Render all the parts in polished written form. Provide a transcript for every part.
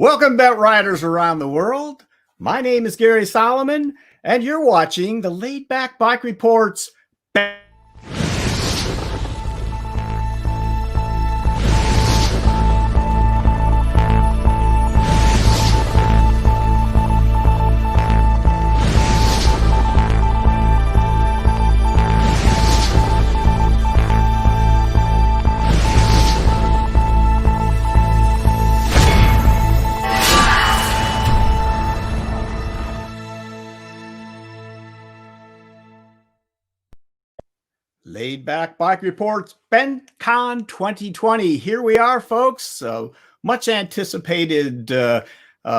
Welcome, bent riders around the world. My name is Gary Solomon, and you're watching the Laidback Bike Report's Laidback Bike Report's BentCon 2020. Here we are, folks. So much anticipated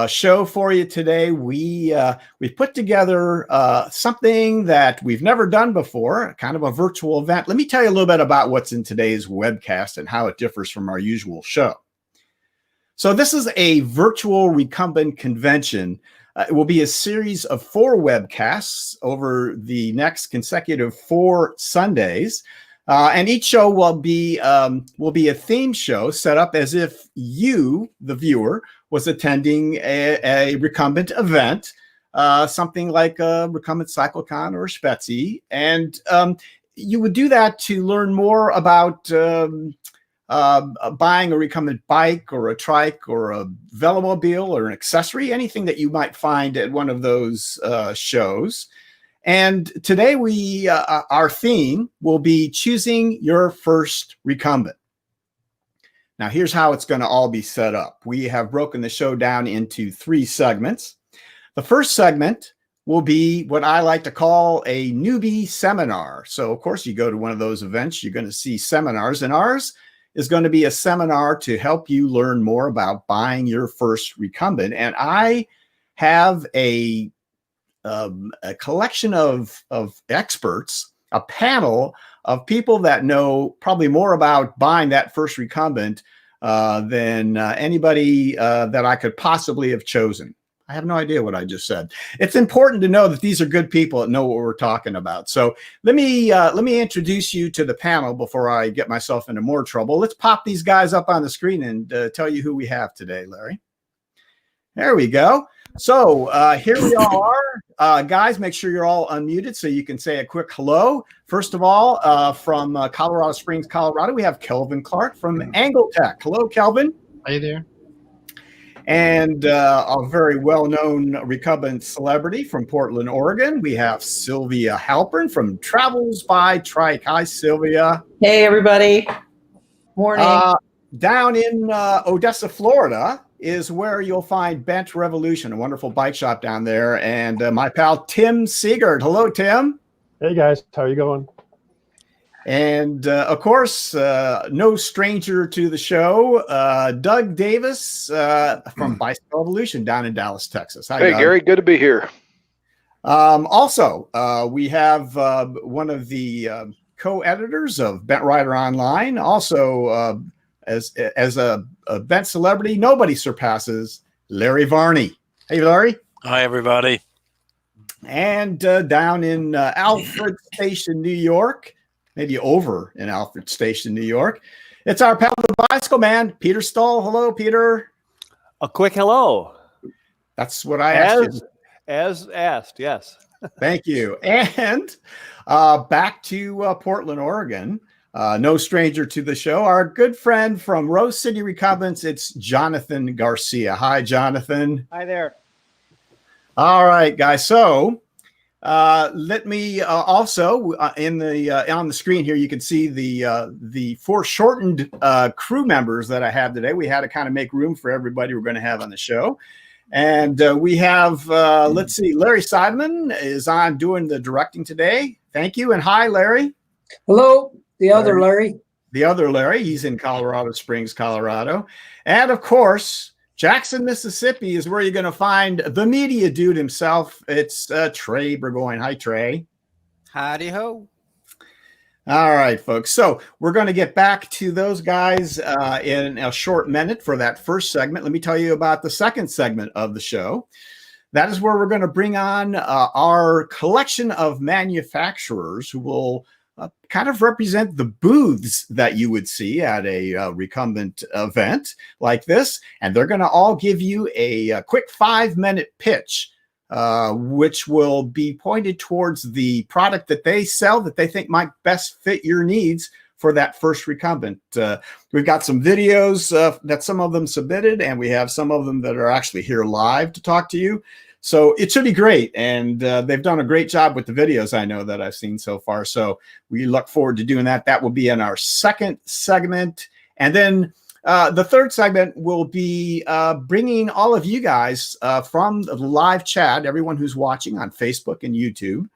show for you today. We've put together something that we've never done before, kind of a virtual event. Let me tell you a little bit about what's in today's webcast and how it differs from our usual show. So this is a virtual recumbent convention. It will be a series of 4 webcasts over the next consecutive 4 Sundays. And each show will be a theme show set up as if you, the viewer, was attending a recumbent event, something like a Recumbent Cycle-Con or a Spezi. And you would do that to learn more about buying a recumbent bike or a trike or a velomobile or an accessory, anything that you might find at one of those shows. And today our theme will be choosing your first recumbent. Now here's how it's going to all be set up. We have broken the show down into 3 segments. The first segment will be what I like to call a newbie seminar. So of course you go to one of those events, you're going to see seminars, and ours is going to be a seminar to help you learn more about buying your first recumbent. And I have a collection of experts, a panel of people that know probably more about buying that first recumbent than anybody that I could possibly have chosen. I have no idea what I just said. It's important to know that these are good people that know what we're talking about. So let me introduce you to the panel before I get myself into more trouble. Let's pop these guys up on the screen and tell you who we have today, Larry. There we go. So here we all are. Guys, make sure you're all unmuted so you can say a quick hello. First of all, from Colorado Springs, Colorado, we have Kelvin Clark from Angletech. Hello, Kelvin. Hi there. And a very well-known recumbent celebrity from Portland, Oregon. We have Sylvia Halpern from Travels by Trike. Hi, Sylvia. Hey, everybody. Morning. Down in Odessa, Florida is where you'll find Bent Revolution, a wonderful bike shop down there. And my pal, Tim Segard. Hello, Tim. Hey, guys. How are you going? And of course, no stranger to the show, Doug Davis from Bicycle Evolution down in Dallas, Texas. Hi, hey, Doug. Gary, good to be here. Also, we have one of the co-editors of BentRider Online. Also, as a bent celebrity, nobody surpasses Larry Varney. Hey, Larry. Hi, everybody. And down in Alfred Station, New York. Maybe over in Alfred Station, New York. It's our pal, the Bicycle Man, Peter Stull. Hello, Peter. A quick hello. That's what I asked. As asked, yes. Thank you. And back to Portland, Oregon. No stranger to the show. Our good friend from Rose City Recumbents, it's Jonathan Garcia. Hi, Jonathan. Hi there. All right, guys. So let me also on the screen here, you can see the foreshortened crew members that I have today. We had to kind of make room for everybody we're going to have on the show. And we have, let's see, Larry Seidman is on doing the directing today. Thank you. And hi, Larry. Hello, the other Larry. The other Larry. He's in Colorado Springs, Colorado. And of course, Jackson, Mississippi is where you're going to find the media dude himself. It's Trey Burgoyne. Hi, Trey. Howdy ho. All right, folks. So we're going to get back to those guys in a short minute for that first segment. Let me tell you about the second segment of the show. That is where we're going to bring on our collection of manufacturers who will kind of represent the booths that you would see at a recumbent event like this. And they're going to all give you a quick 5-minute pitch, which will be pointed towards the product that they sell that they think might best fit your needs for that first recumbent. We've got some videos that some of them submitted, and we have some of them that are actually here live to talk to you. So it should be great. And they've done a great job with the videos, I know, that I've seen so far. So we look forward to doing that. That will be in our second segment. And then the third segment will be bringing all of you guys from the live chat, everyone who's watching on Facebook and YouTube.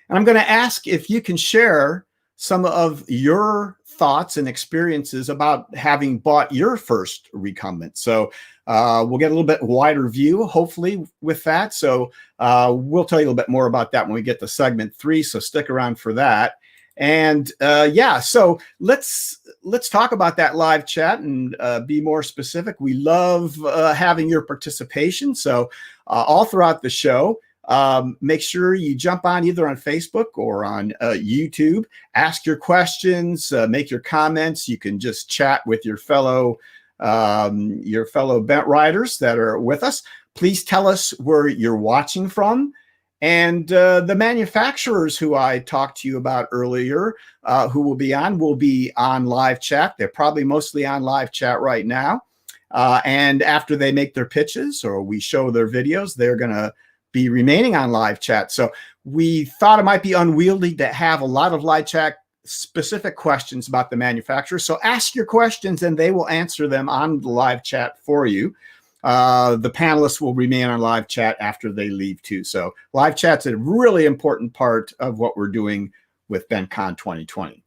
And I'm going to ask if you can share some of your thoughts and experiences about having bought your first recumbent. So we'll get a little bit wider view, hopefully, with that. So we'll tell you a little bit more about that when we get to segment 3. So stick around for that. And yeah, so let's talk about that live chat and be more specific. We love having your participation. So all throughout the show, make sure you jump on either on Facebook or on YouTube, ask your questions, make your comments. You can just chat with your fellow bent riders that are with us. Please tell us where you're watching from. And the manufacturers who I talked to you about earlier, who will be on live chat. They're probably mostly on live chat right now. And after they make their pitches or we show their videos, they're going to be remaining on live chat. So we thought it might be unwieldy to have a lot of live chat specific questions about the manufacturer. So ask your questions and they will answer them on the live chat for you. The panelists will remain on live chat after they leave too. So live chat's a really important part of what we're doing with BentCon 2020.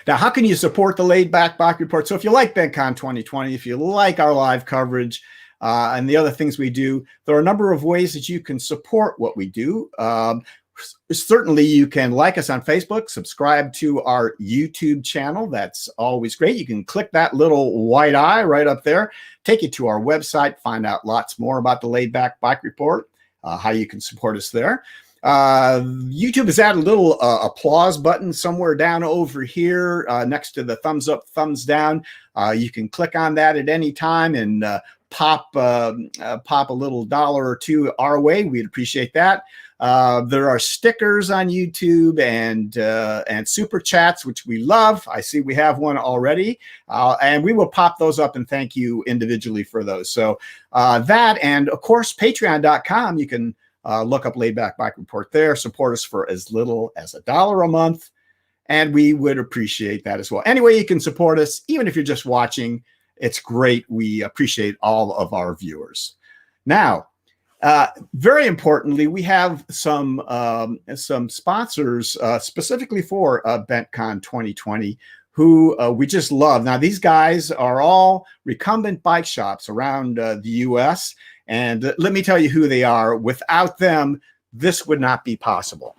Now, how can you support the Laidback Bike Report? So if you like BentCon 2020, if you like our live coverage, and the other things we do, there are a number of ways that you can support what we do. Certainly, you can like us on Facebook, subscribe to our YouTube channel. That's always great. You can click that little white eye right up there, take you to our website, find out lots more about the Laidback Bike Report, how you can support us there. YouTube has added a little applause button somewhere down over here next to the thumbs up, thumbs down. You can click on that at any time and pop a little $1 or $2 our way. We'd appreciate that. There are stickers on YouTube and super chats, which we love. I see we have one already, and we will pop those up and thank you individually for those. So that, and of course, patreon.com, you can look up Laidback Bike Report there, support us for as little as $1 a month, and we would appreciate that as well. Anyway, you can support us, even if you're just watching. It's great. We appreciate all of our viewers. Now, very importantly, we have some sponsors specifically for BentCon 2020 who we just love. Now, these guys are all recumbent bike shops around the U.S., and let me tell you who they are. Without them, this would not be possible.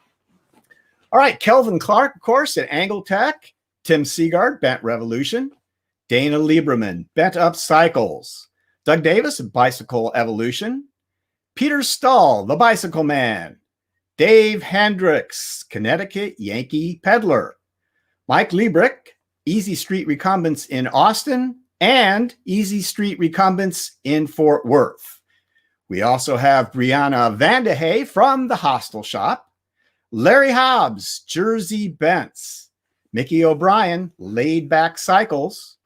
All right, Kelvin Clark, of course, at Angletech, Tim Segard, Bent Revolution, Dana Lieberman, Bent Up Cycles, Doug Davis at Bicycle Evolution, Peter Stull, the Bicycle Man, Dave Hendricks, Connecticut Yankee Peddler, Mike Liebrick, Easy Street Recumbents in Austin, and Easy Street Recumbents in Fort Worth. We also have Brianna Vandehay from the Hostel Shop, Larry Hobbs, Jersey Bents, Mickey O'Brien, Laidback Cycles,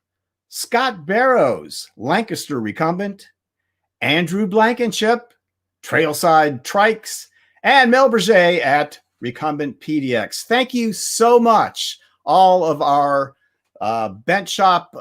Scott Barrows, Lancaster Recumbent, Andrew Blankenship, Trailside Trikes, and Mel Berger at Recumbent PDX. Thank you so much, all of our Bent Shop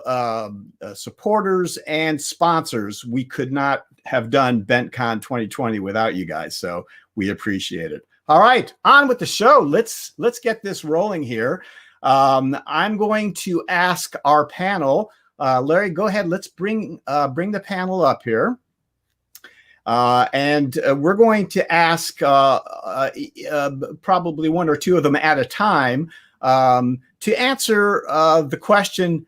supporters and sponsors. We could not have done BentCon 2020 without you guys, so we appreciate it. All right, on with the show. Let's get this rolling here. I'm going to ask our panel. Larry, go ahead. Let's bring the panel up here. And we're going to ask probably one or two of them at a time to answer the question,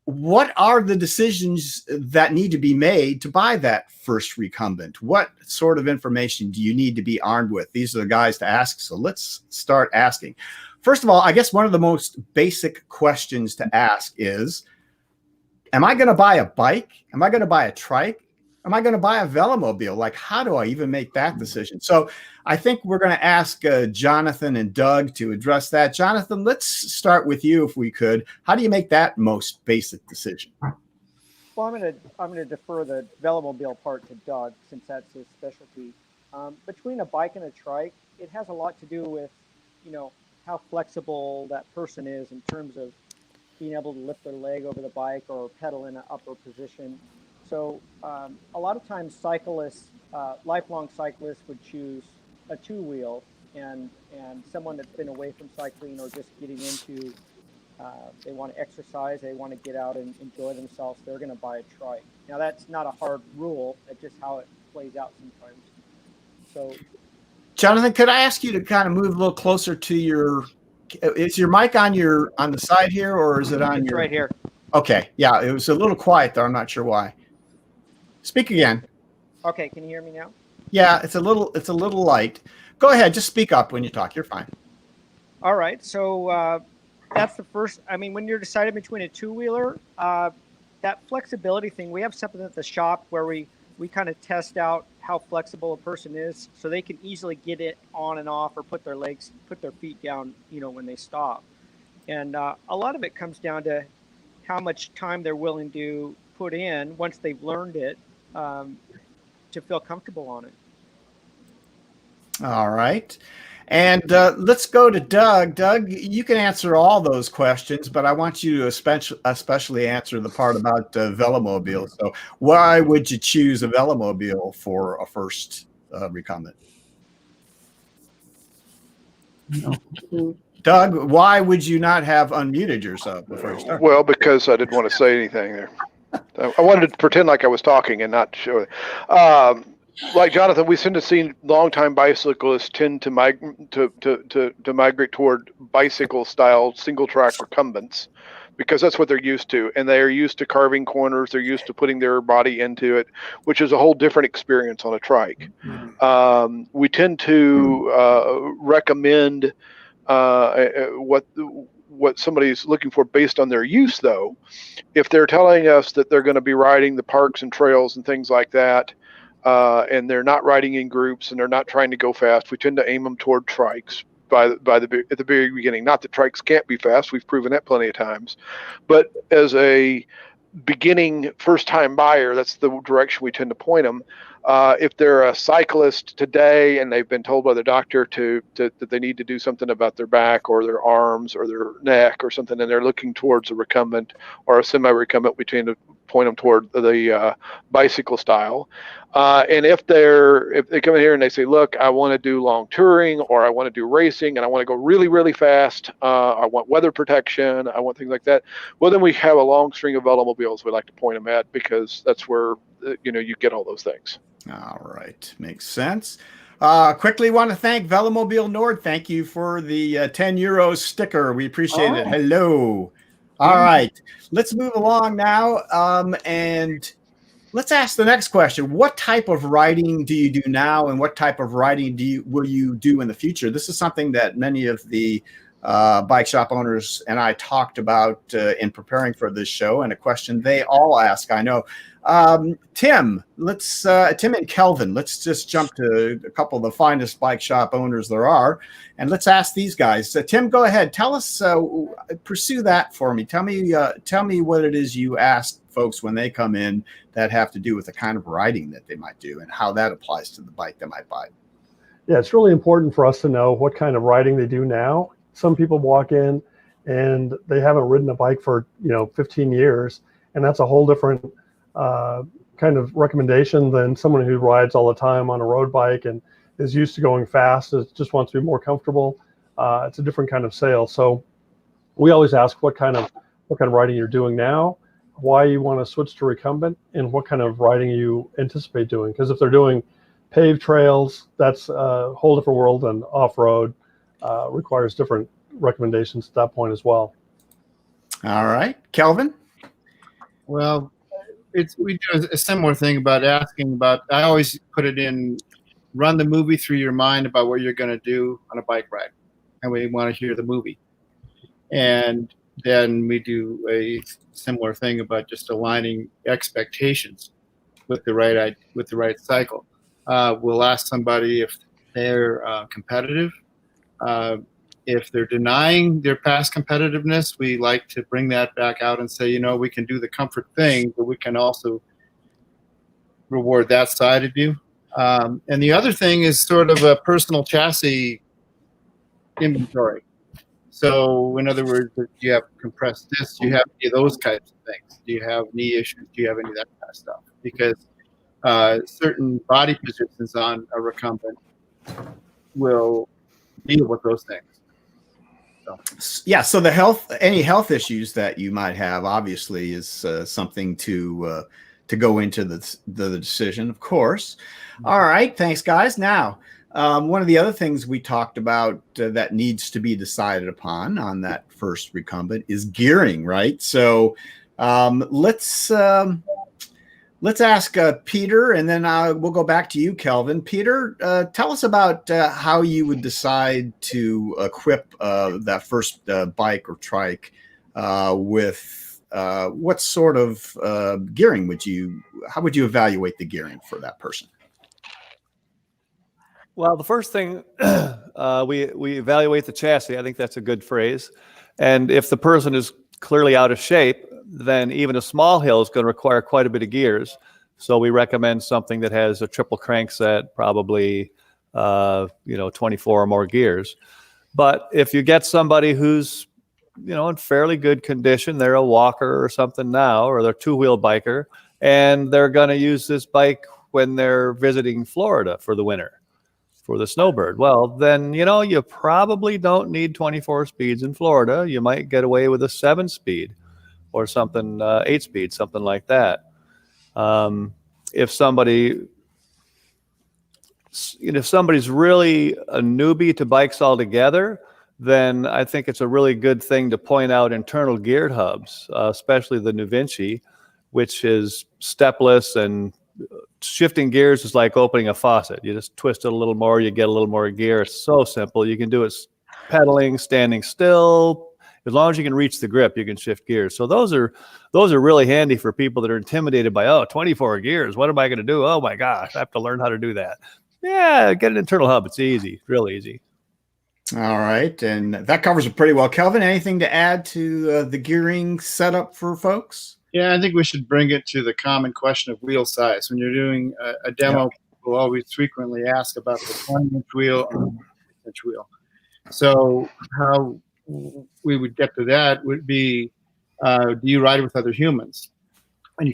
what are the decisions that need to be made to buy that first recumbent? What sort of information do you need to be armed with? These are the guys to ask, so let's start asking. first of all, I guess one of the most basic questions to ask is, am I going to buy a bike? Am I going to buy a trike? Am I going to buy a velomobile? Like, how do I even make that decision? So I think we're going to ask Jonathan and Doug to address that. Jonathan, let's start with you if we could. How do you make that most basic decision? Well, I'm gonna defer the velomobile part to Doug since that's his specialty. Between a bike and a trike, it has a lot to do with, how flexible that person is in terms of being able to lift their leg over the bike or pedal in an upper position. So a lot of times cyclists, lifelong cyclists would choose a two-wheel, and someone that's been away from cycling or just getting into, they want to exercise, they want to get out and enjoy themselves, they're going to buy a trike. Now that's not a hard rule, that's just how it plays out sometimes. So, Jonathan, could I ask you to kind of move a little closer to your, is your mic on the side here, or is it on it's right here. Okay. Yeah. It was a little quiet there. I'm not sure why. Speak again. Okay. Can you hear me now? Yeah. It's a little light. Go ahead. Just speak up when you talk. You're fine. All right. So that's the first, when you're deciding between a two-wheeler, that flexibility thing, we have something at the shop where we kind of test out how flexible a person is so they can easily get it on and off or put their feet down, when they stop. And a lot of it comes down to how much time they're willing to put in once they've learned it to feel comfortable on it. All right. And let's go to Doug. Doug, you can answer all those questions, but I want you to especially answer the part about velomobile. So why would you choose a velomobile for a first recumbent? Doug, why would you not have unmuted yourself before you start? Well, because I didn't want to say anything there. I wanted to pretend like I was talking and not show it. Like Jonathan, we tend to see longtime bicyclists tend to migrate toward bicycle-style single-track recumbents because that's what they're used to, and they are used to carving corners. They're used to putting their body into it, which is a whole different experience on a trike. We tend to recommend what somebody's looking for based on their use, though. If they're telling us that they're going to be riding the parks and trails and things like that, and they're not riding in groups and they're not trying to go fast, we tend to aim them toward trikes at the very beginning. Not that trikes can't be fast, we've proven that plenty of times, but as a beginning first-time buyer, that's the direction we tend to point them. If they're a cyclist today and they've been told by the doctor that they need to do something about their back or their arms or their neck or something, and they're looking towards a recumbent or a semi-recumbent, we tend to point them toward the bicycle style. And if they come in here and they say, look, I want to do long touring or I want to do racing and I want to go really, really fast, I want weather protection, I want things like that, well, then we have a long string of velomobiles we like to point them at because that's where you get all those things. All right. Makes sense. Quickly want to thank Velomobile Nord. Thank you for the 10 euro sticker. We appreciate it. Hello. All right. Let's move along now. And let's ask the next question. What type of riding do you do now, and what type of riding will you do in the future? This is something that many of the bike shop owners and I talked about in preparing for this show, and a question they all ask, I know. Tim and Kelvin, let's just jump to a couple of the finest bike shop owners there are, and let's ask these guys. Tim, go ahead. Tell us, pursue that for me. Tell me what it is you ask folks when they come in that have to do with the kind of riding that they might do and how that applies to the bike they might buy. Yeah, it's really important for us to know what kind of riding they do now. Some people walk in and they haven't ridden a bike for 15 years, and that's a whole different kind of recommendation than someone who rides all the time on a road bike and is used to going fast, just wants to be more comfortable. It's a different kind of sale. So we always ask what kind of riding you're doing now, why you want to switch to recumbent, and what kind of riding you anticipate doing. Because if they're doing paved trails, that's a whole different world, and off-road requires different recommendations at that point as well. All right, Kelvin? Well, we do a similar thing about asking about, I always put it in, run the movie through your mind about what you're going to do on a bike ride. and we want to hear the movie. And then we do a similar thing about just aligning expectations with the right cycle. We'll ask somebody if they're competitive. If they're denying their past competitiveness, we like to bring that back out and say, you know, we can do the comfort thing, but we can also reward that side of you. And the other thing is sort of a personal chassis inventory. So in other words, do you have compressed discs? Do you have any of those types of things? Do you have knee issues? Do you have any of that kind of stuff? Because certain body positions on a recumbent will deal with those things. Yeah, so any health issues that you might have, obviously, is something to go into the decision, of course. All right, thanks, guys. Now, one of the other things we talked about that needs to be decided upon on that first recumbent is gearing, right? So let's ask Peter, and then we'll go back to you, Kelvin. Peter, tell us about how you would decide to equip that first bike or trike with what sort of gearing how would you evaluate the gearing for that person? Well, the first thing, we evaluate the chassis. I think that's a good phrase. And if the person is clearly out of shape, then even a small hill is going to require quite a bit of gears. So we recommend something that has a triple crankset, probably 24 or more gears. But if you get somebody who's in fairly good condition, they're a walker or something now, or they're a two-wheel biker, and they're going to use this bike when they're visiting Florida for the winter, for the snowbird. Well, then, you probably don't need 24 speeds in Florida. You might get away with a 7-speed. Or something, 8-speed, something like that. If somebody's really a newbie to bikes altogether, then I think it's a really good thing to point out internal geared hubs, especially the Nuvinci, which is stepless, and shifting gears is like opening a faucet. You just twist it a little more, you get a little more gear. It's so simple. You can do it pedaling, standing still. As long as you can reach the grip, you can shift gears. So those are really handy for people that are intimidated by 24 gears. What am I going to do? Oh my gosh, I have to learn how to do that. Yeah, get an internal hub. It's easy, real easy. All right, and that covers it pretty well. Kelvin, anything to add to the gearing setup for folks? Yeah, I think we should bring it to the common question of wheel size. When you're doing a demo, people always frequently ask about the 20-inch wheel or the 6-inch wheel. So how we would get to that would be, do you ride with other humans? And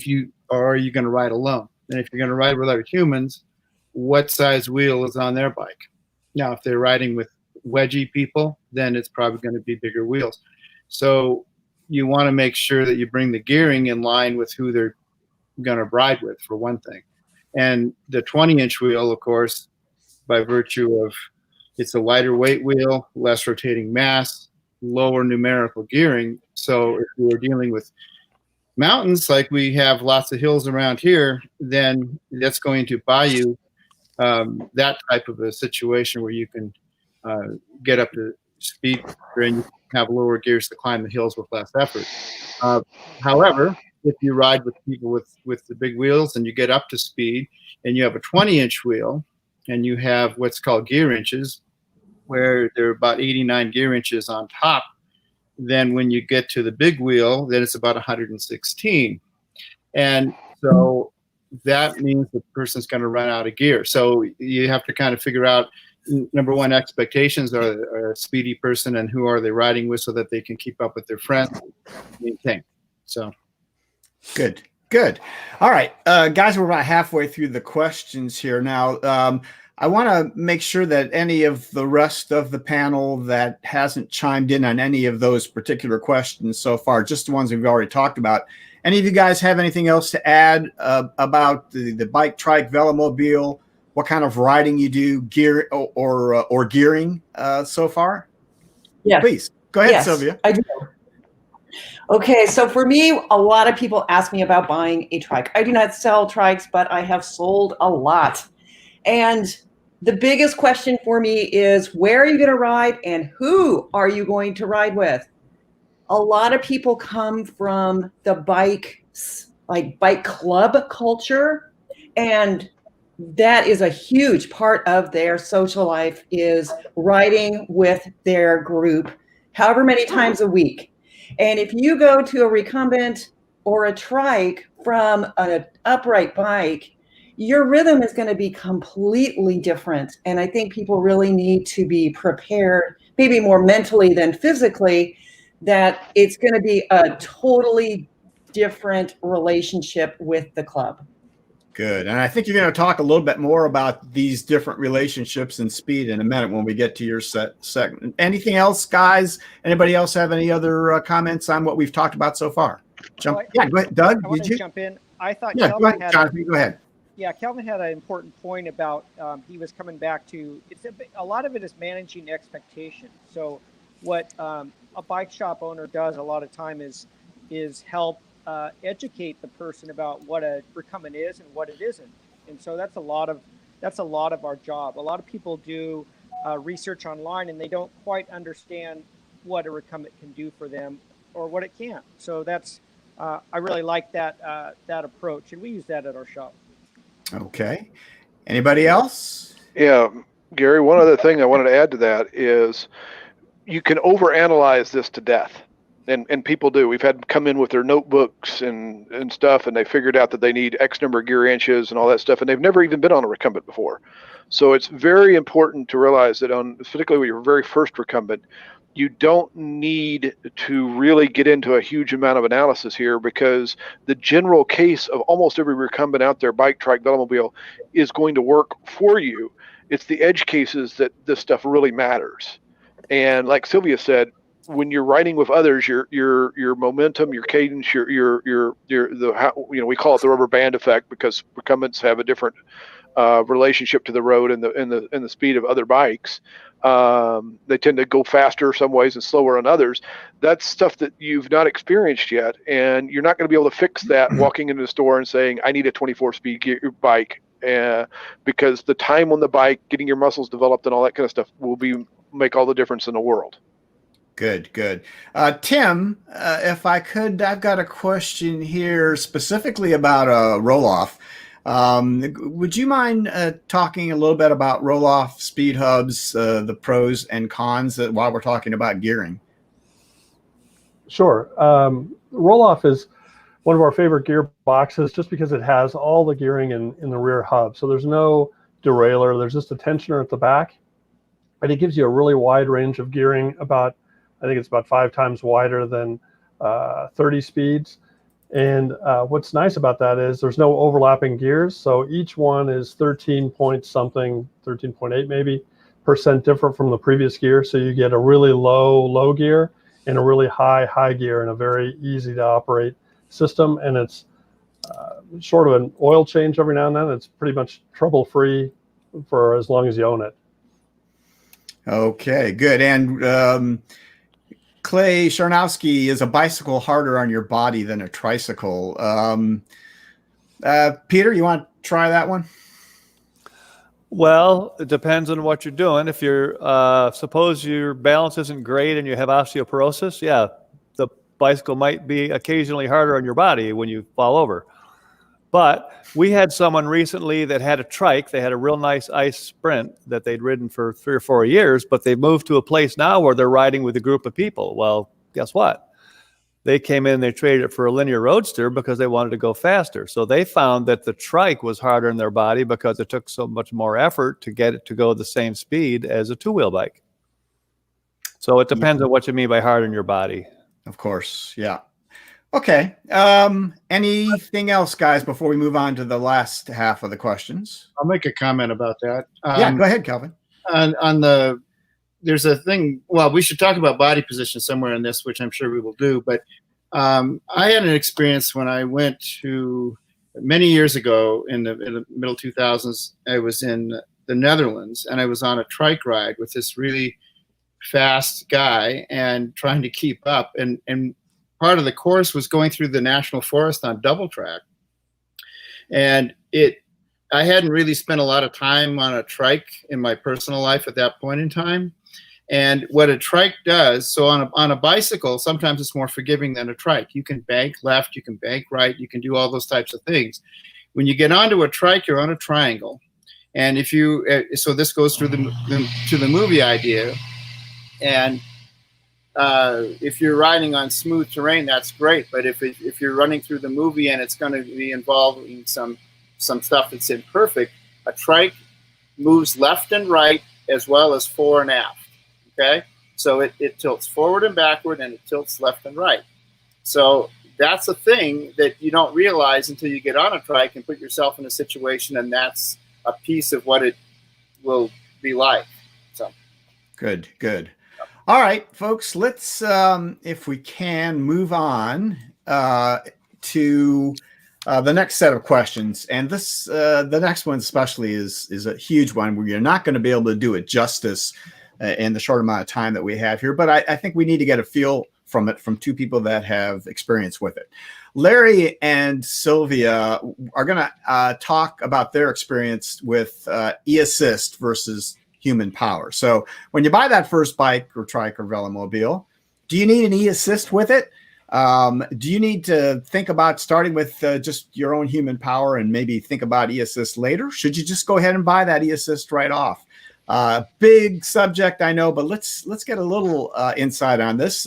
or are you going to ride alone? And if you're going to ride with other humans, what size wheel is on their bike? Now, if they're riding with wedgie people, then it's probably going to be bigger wheels. So you want to make sure that you bring the gearing in line with who they're going to ride with, for one thing. And the 20-inch wheel, of course, by virtue of it's a lighter weight wheel, less rotating mass, lower numerical gearing. So if we're dealing with mountains, like we have lots of hills around here, then that's going to buy you that type of a situation where you can get up to speed and you have lower gears to climb the hills with less effort. However, if you ride with people with the big wheels and you get up to speed and you have a 20-inch wheel and you have what's called gear inches, where there are about 89 gear inches on top, then when you get to the big wheel, then it's about 116. And so that means the person's going to run out of gear. So you have to kind of figure out, number one, expectations are a speedy person and who are they riding with so that they can keep up with their friends. Maintain. So good. All right, guys, we're about halfway through the questions here now. I want to make sure that any of the rest of the panel that hasn't chimed in on any of those particular questions so far, just the ones we've already talked about, any of you guys have anything else to add about the bike, trike, velomobile, what kind of riding you do, gear or gearing so far? Yes. Please, go ahead, Yes, Sylvia. I do. Okay, so for me, a lot of people ask me about buying a trike. I do not sell trikes, but I have sold a lot. And The biggest question for me is, where are you going to ride and who are you going to ride with? A lot of people come from the bike club culture, and that is a huge part of their social life, is riding with their group however many times a week. And if you go to a recumbent or a trike from an upright bike, your rhythm is going to be completely different. And I think people really need to be prepared, maybe more mentally than physically, that it's going to be a totally different relationship with the club. Good. And I think you're going to talk a little bit more about these different relationships and speed in a minute when we get to your segment. Anything else, guys? Anybody else have any other comments on what we've talked about so far? Well, yeah, go ahead. Doug, I want did to you? jump in. I thought Yeah, Kelvin go ahead, had Jonathan, go ahead. Yeah, Kelvin had an important point about he was coming back to, a lot of it is managing expectations. So what a bike shop owner does a lot of time is help educate the person about what a recumbent is and what it isn't. And so that's a lot of our job. A lot of people do research online and they don't quite understand what a recumbent can do for them or what it can't. So that's I really like that approach, and we use that at our shop. Okay. Anybody else? Yeah, Gary, one other thing I wanted to add to that is you can overanalyze this to death. And people do. We've had them come in with their notebooks and stuff, and they figured out that they need X number of gear inches and all that stuff, and they've never even been on a recumbent before. So it's very important to realize that particularly with your very first recumbent, you don't need to really get into a huge amount of analysis here, because the general case of almost every recumbent out there, bike, trike, velomobile, is going to work for you. It's the edge cases that this stuff really matters. And like Sylvia said, when you're riding with others, your momentum, your cadence, we call it the rubber band effect, because recumbents have a different relationship to the road and the speed of other bikes. They tend to go faster some ways and slower on others. That's stuff that you've not experienced yet, and you're not going to be able to fix that walking into the store and saying, I need a 24-speed bike, because the time on the bike, getting your muscles developed and all that kind of stuff will make all the difference in the world. Good. Tim, if I could, I've got a question here specifically about roll-off. Would you mind talking a little bit about roll-off speed hubs, the pros and cons while we're talking about gearing? Sure. Roll-off is one of our favorite gear boxes just because it has all the gearing in the rear hub. So there's no derailleur, there's just a tensioner at the back. And it gives you a really wide range of gearing, I think it's about 5 times wider than 30 speeds. And what's nice about that is there's no overlapping gears. So each one is 13.8 maybe % different from the previous gear. So you get a really low gear and a really high gear in a very easy to operate system. And it's sort of an oil change every now and then. It's pretty much trouble-free for as long as you own it. Okay, good. And Clay Sharnowski, is a bicycle harder on your body than a tricycle? Peter, you want to try that one? Well, it depends on what you're doing. If you're, suppose your balance isn't great and you have osteoporosis, yeah, the bicycle might be occasionally harder on your body when you fall over. But we had someone recently that had a trike. They had a real nice ice sprint that they'd ridden for 3 or 4 years, but they moved to a place now where they're riding with a group of people. Well, guess what? They came in, they traded it for a linear roadster because they wanted to go faster. So they found that the trike was harder on their body because it took so much more effort to get it to go the same speed as a two-wheel bike. So it depends on what you mean by hard on your body. Of course, yeah. Okay. Anything else, guys, before we move on to the last half of the questions? I'll make a comment about that. Yeah, go ahead, Kelvin. There's a thing, well, we should talk about body position somewhere in this, which I'm sure we will do, but I had an experience when I went to, many years ago in the middle 2000s, I was in the Netherlands, and I was on a trike ride with this really fast guy and trying to keep up, and part of the course was going through the national forest on double track. And I hadn't really spent a lot of time on a trike in my personal life at that point in time. And what a trike does, so on a bicycle, sometimes it's more forgiving than a trike. You can bank left, you can bank right, you can do all those types of things. When you get onto a trike, you're on a triangle. And if you, so this goes through to the movie idea. And if you're riding on smooth terrain, that's great. But if you're running through the movie and it's going to be involving some stuff that's imperfect, a trike moves left and right as well as fore and aft. Okay, so it tilts forward and backward, and it tilts left and right. So that's a thing that you don't realize until you get on a trike and put yourself in a situation, and that's a piece of what it will be like. So good. All right, folks, let's, if we can, move on to the next set of questions. And this, the next one especially is a huge one where you're not going to be able to do it justice in the short amount of time that we have here. But I think we need to get a feel from it from two people that have experience with it. Larry and Sylvia are going to talk about their experience with e-assist versus human power. So when you buy that first bike or trike or velomobile, do you need an e-assist with it? Do you need to think about starting with just your own human power and maybe think about e-assist later? Should you just go ahead and buy that e-assist right off? Big subject, I know, but let's get a little insight on this.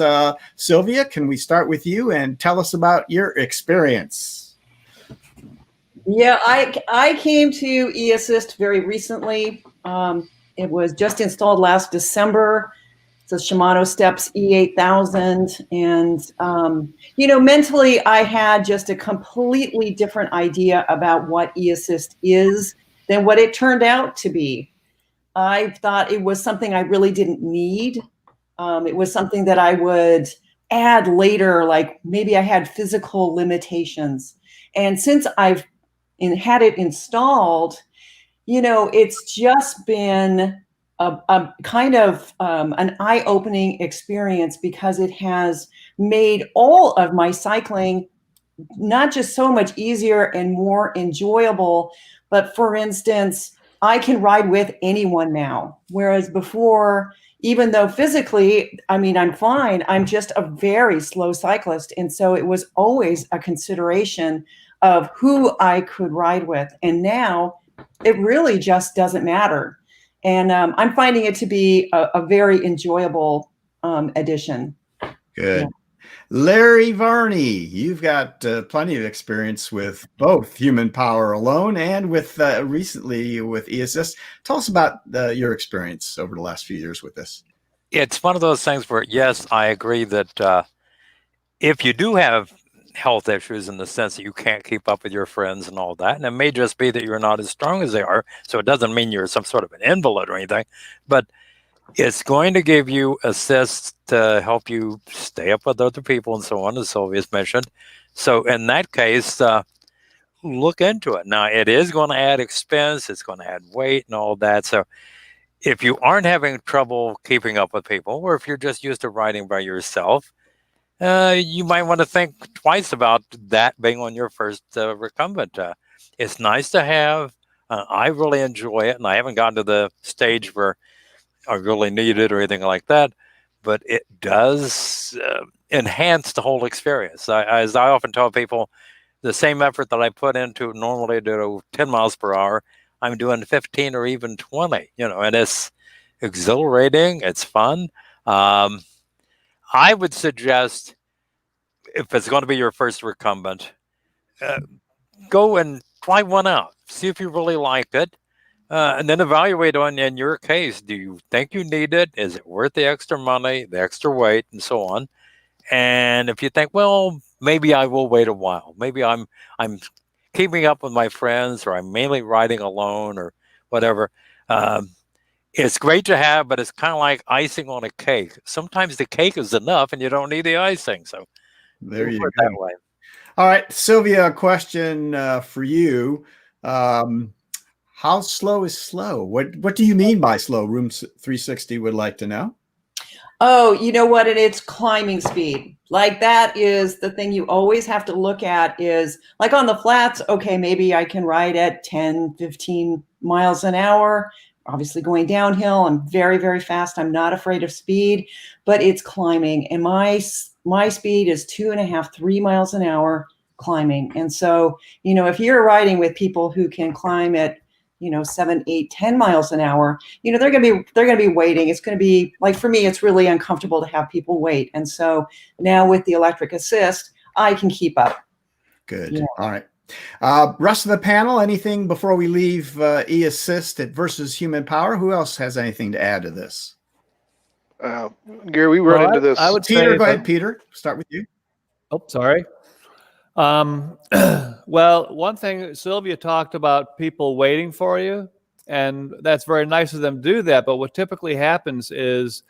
Sylvia, can we start with you and tell us about your experience? Yeah, I came to e-assist very recently. It was just installed last December. It's a Shimano Steps E8000. And, you know, mentally, I had just a completely different idea about what e-assist is than what it turned out to be. I thought it was something I really didn't need. It was something that I would add later, like maybe I had physical limitations. And since I've had it installed, you know, it's just been a kind of an eye-opening experience because it has made all of my cycling not just so much easier and more enjoyable, but for instance, I can ride with anyone now. Whereas before, even though physically, I mean, I'm fine, I'm just a very slow cyclist. And so it was always a consideration of who I could ride with. And now it really just doesn't matter. And I'm finding it to be a very enjoyable addition. Good. Yeah. Larry Varney, you've got plenty of experience with both human power alone and with recently with e-assist. Tell us about your experience over the last few years with this. It's one of those things where, yes, I agree that if you do have health issues in the sense that you can't keep up with your friends and all that, and it may just be that you're not as strong as they are, so it doesn't mean you're some sort of an invalid or anything, but it's going to give you assists to help you stay up with other people and so on, as Sylvia's mentioned. So in that case, look into it. Now, it is going to add expense. It's going to add weight and all that. So if you aren't having trouble keeping up with people, or if you're just used to riding by yourself, you might want to think twice about that being on your first recumbent. It's nice to have. I really enjoy it, and I haven't gotten to the stage where I really need it or anything like that, but it does enhance the whole experience. As I often tell people, the same effort that I put into normally do 10 miles per hour, I'm doing 15 or even 20, you know, and it's exhilarating. It's fun. I would suggest, if it's going to be your first recumbent, go and try one out. See if you really like it. And then evaluate on, in your case, do you think you need it? Is it worth the extra money, the extra weight, and so on? And if you think, well, maybe I will wait a while. Maybe I'm keeping up with my friends, or I'm mainly riding alone, or whatever. It's great to have, but it's kind of like icing on a cake. Sometimes the cake is enough, and you don't need the icing. So there you go. That way. All right, Sylvia, a question for you. How slow is slow? What do you mean by slow? Room 360 would like to know. Oh, you know what? It's climbing speed. Like that is the thing you always have to look at is like on the flats, okay, maybe I can ride at 10, 15 miles an hour. Obviously going downhill, I'm very, very fast. I'm not afraid of speed, but it's climbing. And my speed is 2.5, 3 miles an hour climbing. And so, you know, if you're riding with people who can climb at, you know, 7, 8, 10 miles an hour, you know, they're going to be waiting. It's going to be like, for me, it's really uncomfortable to have people wait. And so now with the electric assist, I can keep up. Good. Yeah. All right. Rest of the panel, anything before we leave e-assist versus human power? Who else has anything to add to this? Gary, we run into this. I would Peter, say go ahead, Peter. Start with you. Oh, sorry. Well, one thing Sylvia talked about people waiting for you, and that's very nice of them to do that. But what typically happens is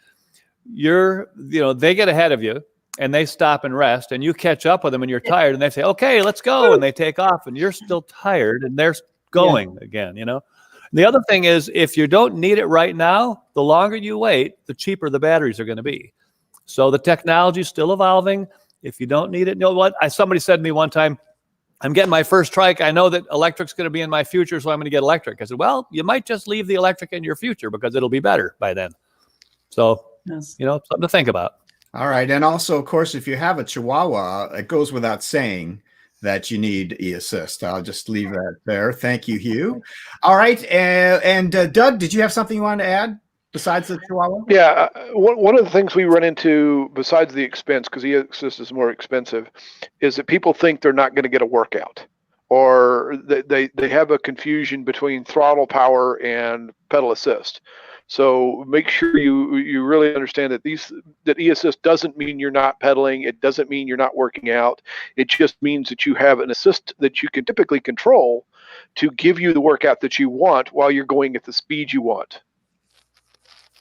they get ahead of you and they stop and rest, and you catch up with them and you're tired, and they say, okay, let's go. And they take off and you're still tired and they're going again, you know? The other thing is, if you don't need it right now, the longer you wait, the cheaper the batteries are going to be. So the technology is still evolving. If you don't need it, you know what? Somebody said to me one time, I'm getting my first trike. I know that electric's going to be in my future, so I'm going to get electric. I said, well, you might just leave the electric in your future because it'll be better by then. So, you know, something to think about. All right. And also, of course, if you have a Chihuahua, it goes without saying that you need e-assist. I'll just leave that there. Thank you, Hugh. All right. And Doug, did you have something you wanted to add besides the Chihuahua? Yeah. One of the things we run into, besides the expense, because e-assist is more expensive, is that people think they're not going to get a workout, or they have a confusion between throttle power and pedal assist. So make sure you really understand that that e-assist doesn't mean you're not pedaling. It doesn't mean you're not working out. It just means that you have an assist that you can typically control to give you the workout that you want while you're going at the speed you want.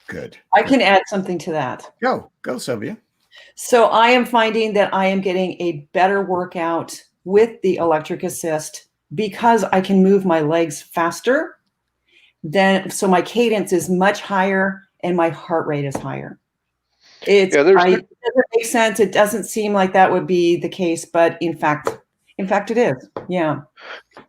Good. I can add something to that. Go, Sylvia. So I am finding that I am getting a better workout with the electric assist because I can move my legs faster. So my cadence is much higher and my heart rate is higher. It doesn't make sense. It doesn't seem like that would be the case, but in fact it is. Yeah.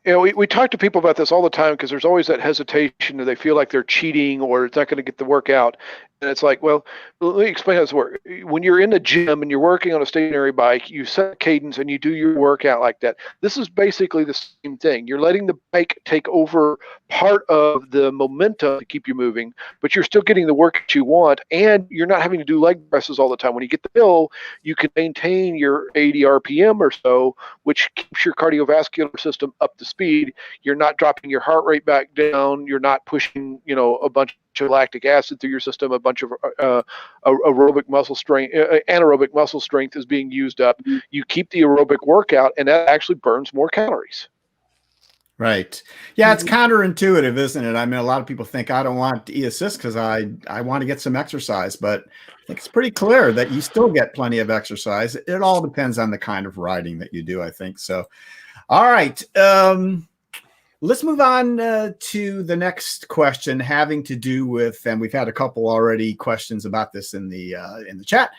You know, we talk to people about this all the time because there's always that hesitation that they feel like they're cheating or it's not going to get the workout. And it's like, well, let me explain how this works. When you're in the gym and you're working on a stationary bike, you set cadence and you do your workout like that. This is basically the same thing. You're letting the bike take over part of the momentum to keep you moving, but you're still getting the work that you want, and you're not having to do leg presses all the time. When you get the hill, you can maintain your 80 RPM or so, which keeps your cardiovascular system up to speed. You're not dropping your heart rate back down. You're not pushing, a bunch of lactic acid through your system. A bunch of anaerobic muscle strength is being used up. You keep the aerobic workout, and that actually burns more calories. Right. Yeah, it's counterintuitive, isn't it? I mean, a lot of people think I don't want e-assist because I want to get some exercise, but I think it's pretty clear that you still get plenty of exercise. It all depends on the kind of riding that you do, I think. So, all right. Let's move on to the next question, having to do with, and we've had a couple already questions about this in the chat,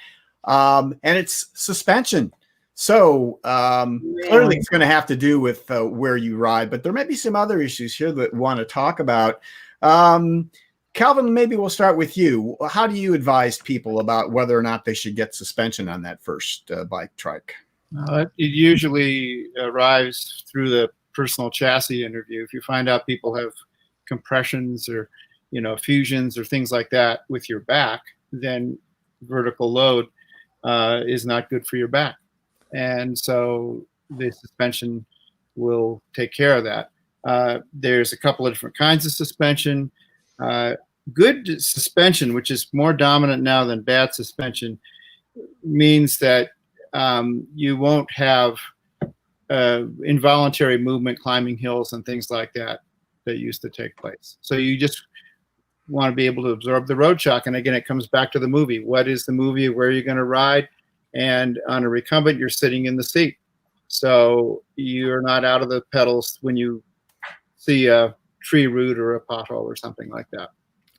and it's suspension. So clearly it's going to have to do with where you ride, but there may be some other issues here that we want to talk about. Kelvin, maybe we'll start with you. How do you advise people about whether or not they should get suspension on that first bike trike? It usually arrives through the personal chassis interview. If you find out people have compressions or fusions or things like that with your back, then vertical load is not good for your back. And so the suspension will take care of that. There's a couple of different kinds of suspension. Good suspension, which is more dominant now than bad suspension, means that you won't have involuntary movement climbing hills and things like that used to take place. So you just want to be able to absorb the road shock. And again, it comes back to the movie. What is the movie? Where are you going to ride? And on a recumbent, you're sitting in the seat. So you're not out of the pedals when you see a tree root or a pothole or something like that.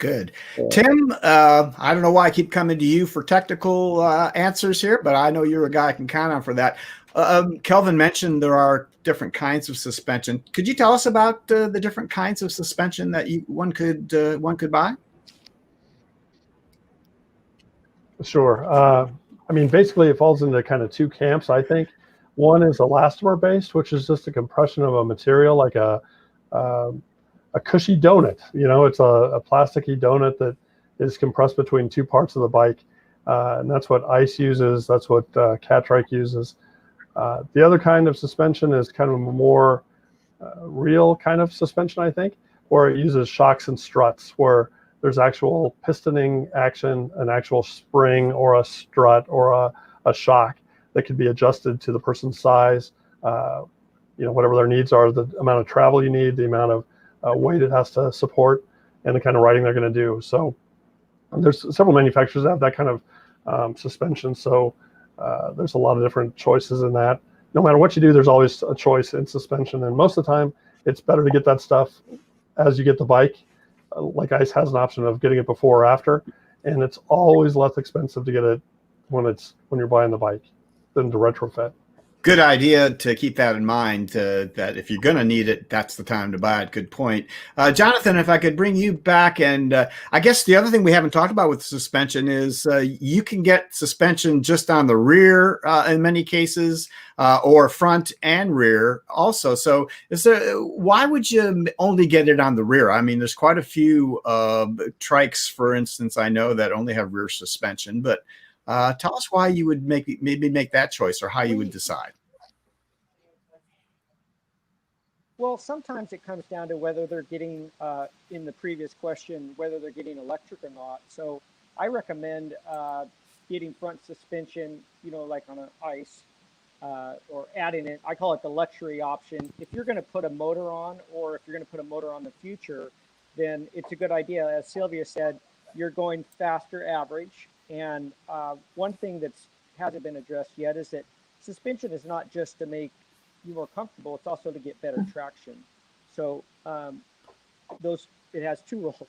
Good. Tim, I don't know why I keep coming to you for technical answers here, but I know you're a guy I can count on for that. Kelvin mentioned there are different kinds of suspension. Could you tell us about the different kinds of suspension that one could buy? Sure. I mean, basically, it falls into kind of two camps, I think. One is elastomer based, which is just a compression of a material like a cushy donut. You know, it's a plasticky donut that is compressed between two parts of the bike. And that's what ICE uses. That's what Catrike uses. The other kind of suspension is kind of a more real kind of suspension, I think, where it uses shocks and struts, where there's actual pistoning action, an actual spring or a strut or a shock that can be adjusted to the person's size, you know, whatever their needs are, the amount of travel you need, the amount of weight it has to support, and the kind of riding they're going to do. So there's several manufacturers that have that kind of suspension. So there's a lot of different choices in that. No matter what you do, there's always a choice in suspension. And most of the time, it's better to get that stuff as you get the bike. Like ICE has an option of getting it before or after. And it's always less expensive to get it when you're buying the bike than to retrofit. Good idea to keep that in mind, that if you're going to need it, that's the time to buy it. Good point. Jonathan, if I could bring you back, and I guess the other thing we haven't talked about with suspension is you can get suspension just on the rear in many cases, or front and rear also. So why would you only get it on the rear? I mean, there's quite a few trikes, for instance, I know that only have rear suspension, but tell us why you would maybe make that choice, or how you would decide. Well, sometimes it comes down to whether they're getting, in the previous question, whether they're getting electric or not. So I recommend getting front suspension, you know, like on an ICE, or adding it. I call it the luxury option. If you're going to put a motor on, or if you're going to put a motor on the future, then it's a good idea. As Sylvia said, you're going faster average. And one thing that hasn't been addressed yet is that suspension is not just to make you more comfortable, it's also to get better traction. So it has two roles.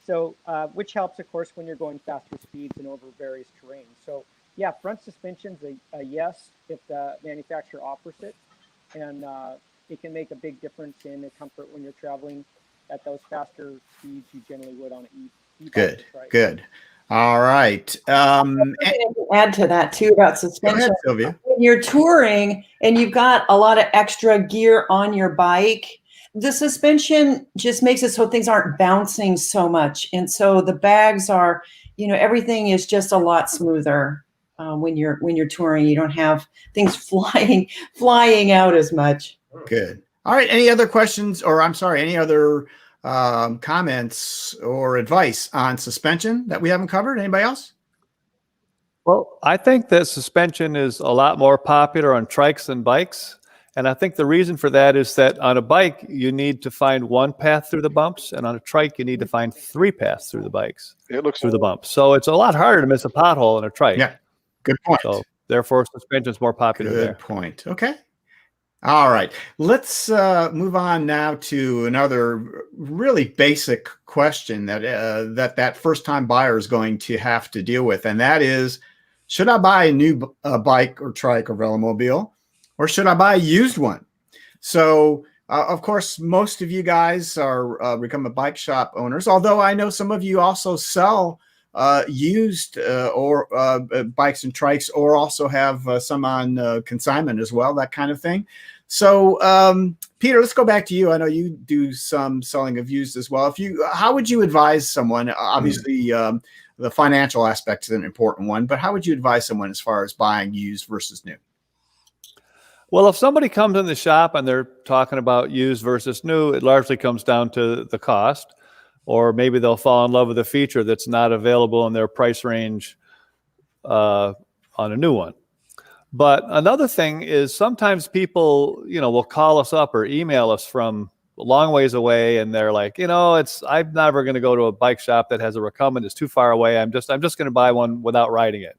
So which helps, of course, when you're going faster speeds and over various terrains. So yeah, front suspension's a yes if the manufacturer offers it, and it can make a big difference in the comfort when you're traveling at those faster speeds you generally would on an e-bike. Good. All right. Add to that too about suspension. Go ahead, Sylvia. When you're touring and you've got a lot of extra gear on your bike, the suspension just makes it so things aren't bouncing so much. And so the bags are, you know, everything is just a lot smoother when you're touring. You don't have things flying out as much. Good. All right. Any other questions, or I'm sorry, any other comments or advice on suspension that we haven't covered? Anybody else? Well, I think that suspension is a lot more popular on trikes than bikes. And I think the reason for that is that on a bike, you need to find one path through the bumps, and on a trike, you need to find three paths through the bumps. So it's a lot harder to miss a pothole in a trike. Yeah, good point. So therefore, suspension is more popular there. Good point. Okay. All right. Let's move on now to another really basic question that first-time buyer is going to have to deal with, and that is, should I buy a new bike or trike or velomobile, or should I buy a used one? So, of course, most of you guys are Recumbent bike shop owners, although I know some of you also sell used or bikes and trikes, or also have some on consignment as well, that kind of thing. So, Peter, let's go back to you. I know you do some selling of used as well. How would you advise someone? Obviously, the financial aspect is an important one, but how would you advise someone as far as buying used versus new? Well, if somebody comes in the shop and they're talking about used versus new, it largely comes down to the cost, or maybe they'll fall in love with a feature that's not available in their price range on a new one. But another thing is sometimes people, will call us up or email us from a long ways away, and they're like, I'm never going to go to a bike shop that has a Recumbent. It's too far away. I'm just going to buy one without riding it.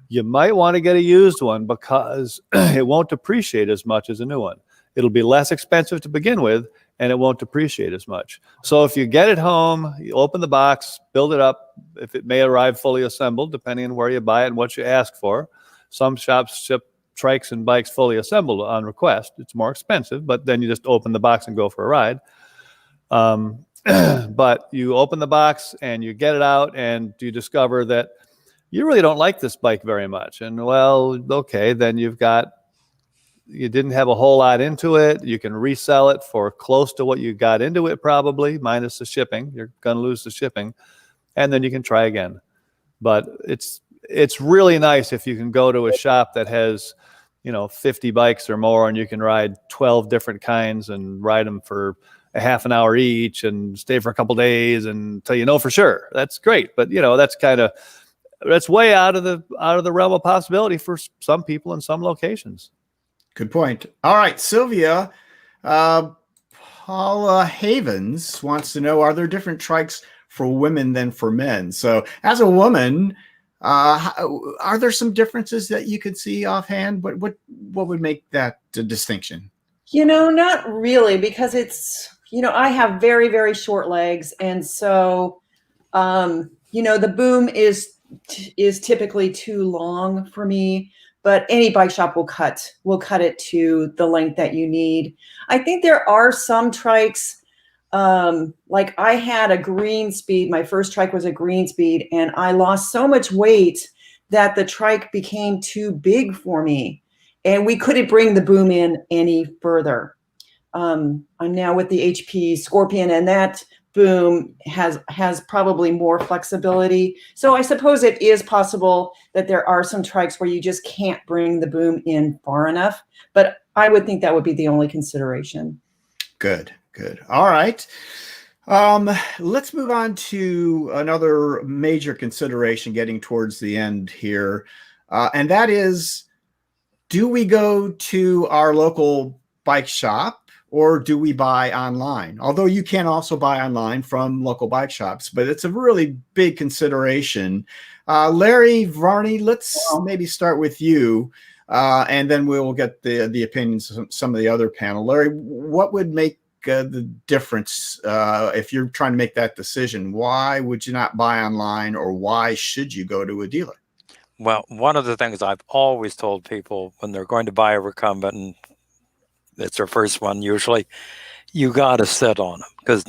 You might want to get a used one because it won't depreciate as much as a new one. It'll be less expensive to begin with, and it won't depreciate as much. So if you get it home, you open the box, build it up. If it may arrive fully assembled, depending on where you buy it and what you ask for. Some shops ship trikes and bikes fully assembled on request. It's more expensive, but then you just open the box and go for a ride. But you open the box and you get it out, and you discover that you really don't like this bike very much. And well, okay, then you didn't have a whole lot into it. You can resell it for close to what you got into it, probably minus the shipping. You're going to lose the shipping, and then you can try again. But it's really nice if you can go to a shop that has, 50 bikes or more, and you can ride 12 different kinds and ride them for a half an hour each and stay for a couple days until you know for sure. That's great. But that's way out of the realm of possibility for some people in some locations. Good point. All right, Sylvia, Paula Havens wants to know, are there different trikes for women than for men? So as a woman, are there some differences that you could see offhand? What would make that distinction? Not really, because it's, I have very, very short legs. And so, the boom is typically too long for me, but any bike shop will cut it to the length that you need. I think there are some trikes, like I had a Greenspeed. My first trike was a Greenspeed, and I lost so much weight that the trike became too big for me, and we couldn't bring the boom in any further. I'm now with the HP Scorpion, and that boom has probably more flexibility. So I suppose it is possible that there are some trikes where you just can't bring the boom in far enough, but I would think that would be the only consideration. Good. All right. Let's move on to another major consideration getting towards the end here. And that is, do we go to our local bike shop or do we buy online? Although you can also buy online from local bike shops, but it's a really big consideration. Larry, Varney, let's maybe start with you, and then we'll get the opinions of some of the other panel. Larry, what would make the difference if you're trying to make that decision? Why would you not buy online, or why should you go to a dealer? Well, one of the things I've always told people when they're going to buy a recumbent, and it's their first one usually, you got to sit on them, because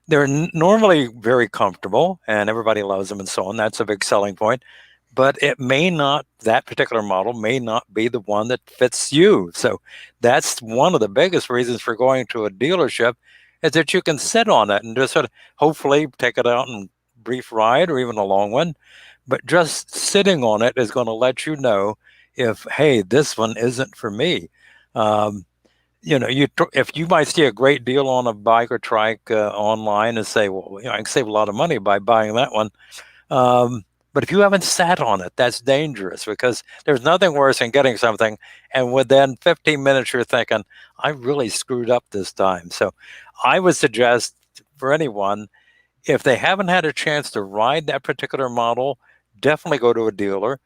they're normally very comfortable and everybody loves them and so on. That's a big selling point. But that particular model may not be the one that fits you. So that's one of the biggest reasons for going to a dealership, is that you can sit on it and just sort of hopefully take it out and brief ride, or even a long one. But just sitting on it is going to let you know if, hey, this one isn't for me. If you might see a great deal on a bike or trike online and say, well, I can save a lot of money by buying that one. But if you haven't sat on it, that's dangerous, because there's nothing worse than getting something and within 15 minutes you're thinking, I really screwed up this time. So I would suggest for anyone, if they haven't had a chance to ride that particular model, definitely go to a dealer.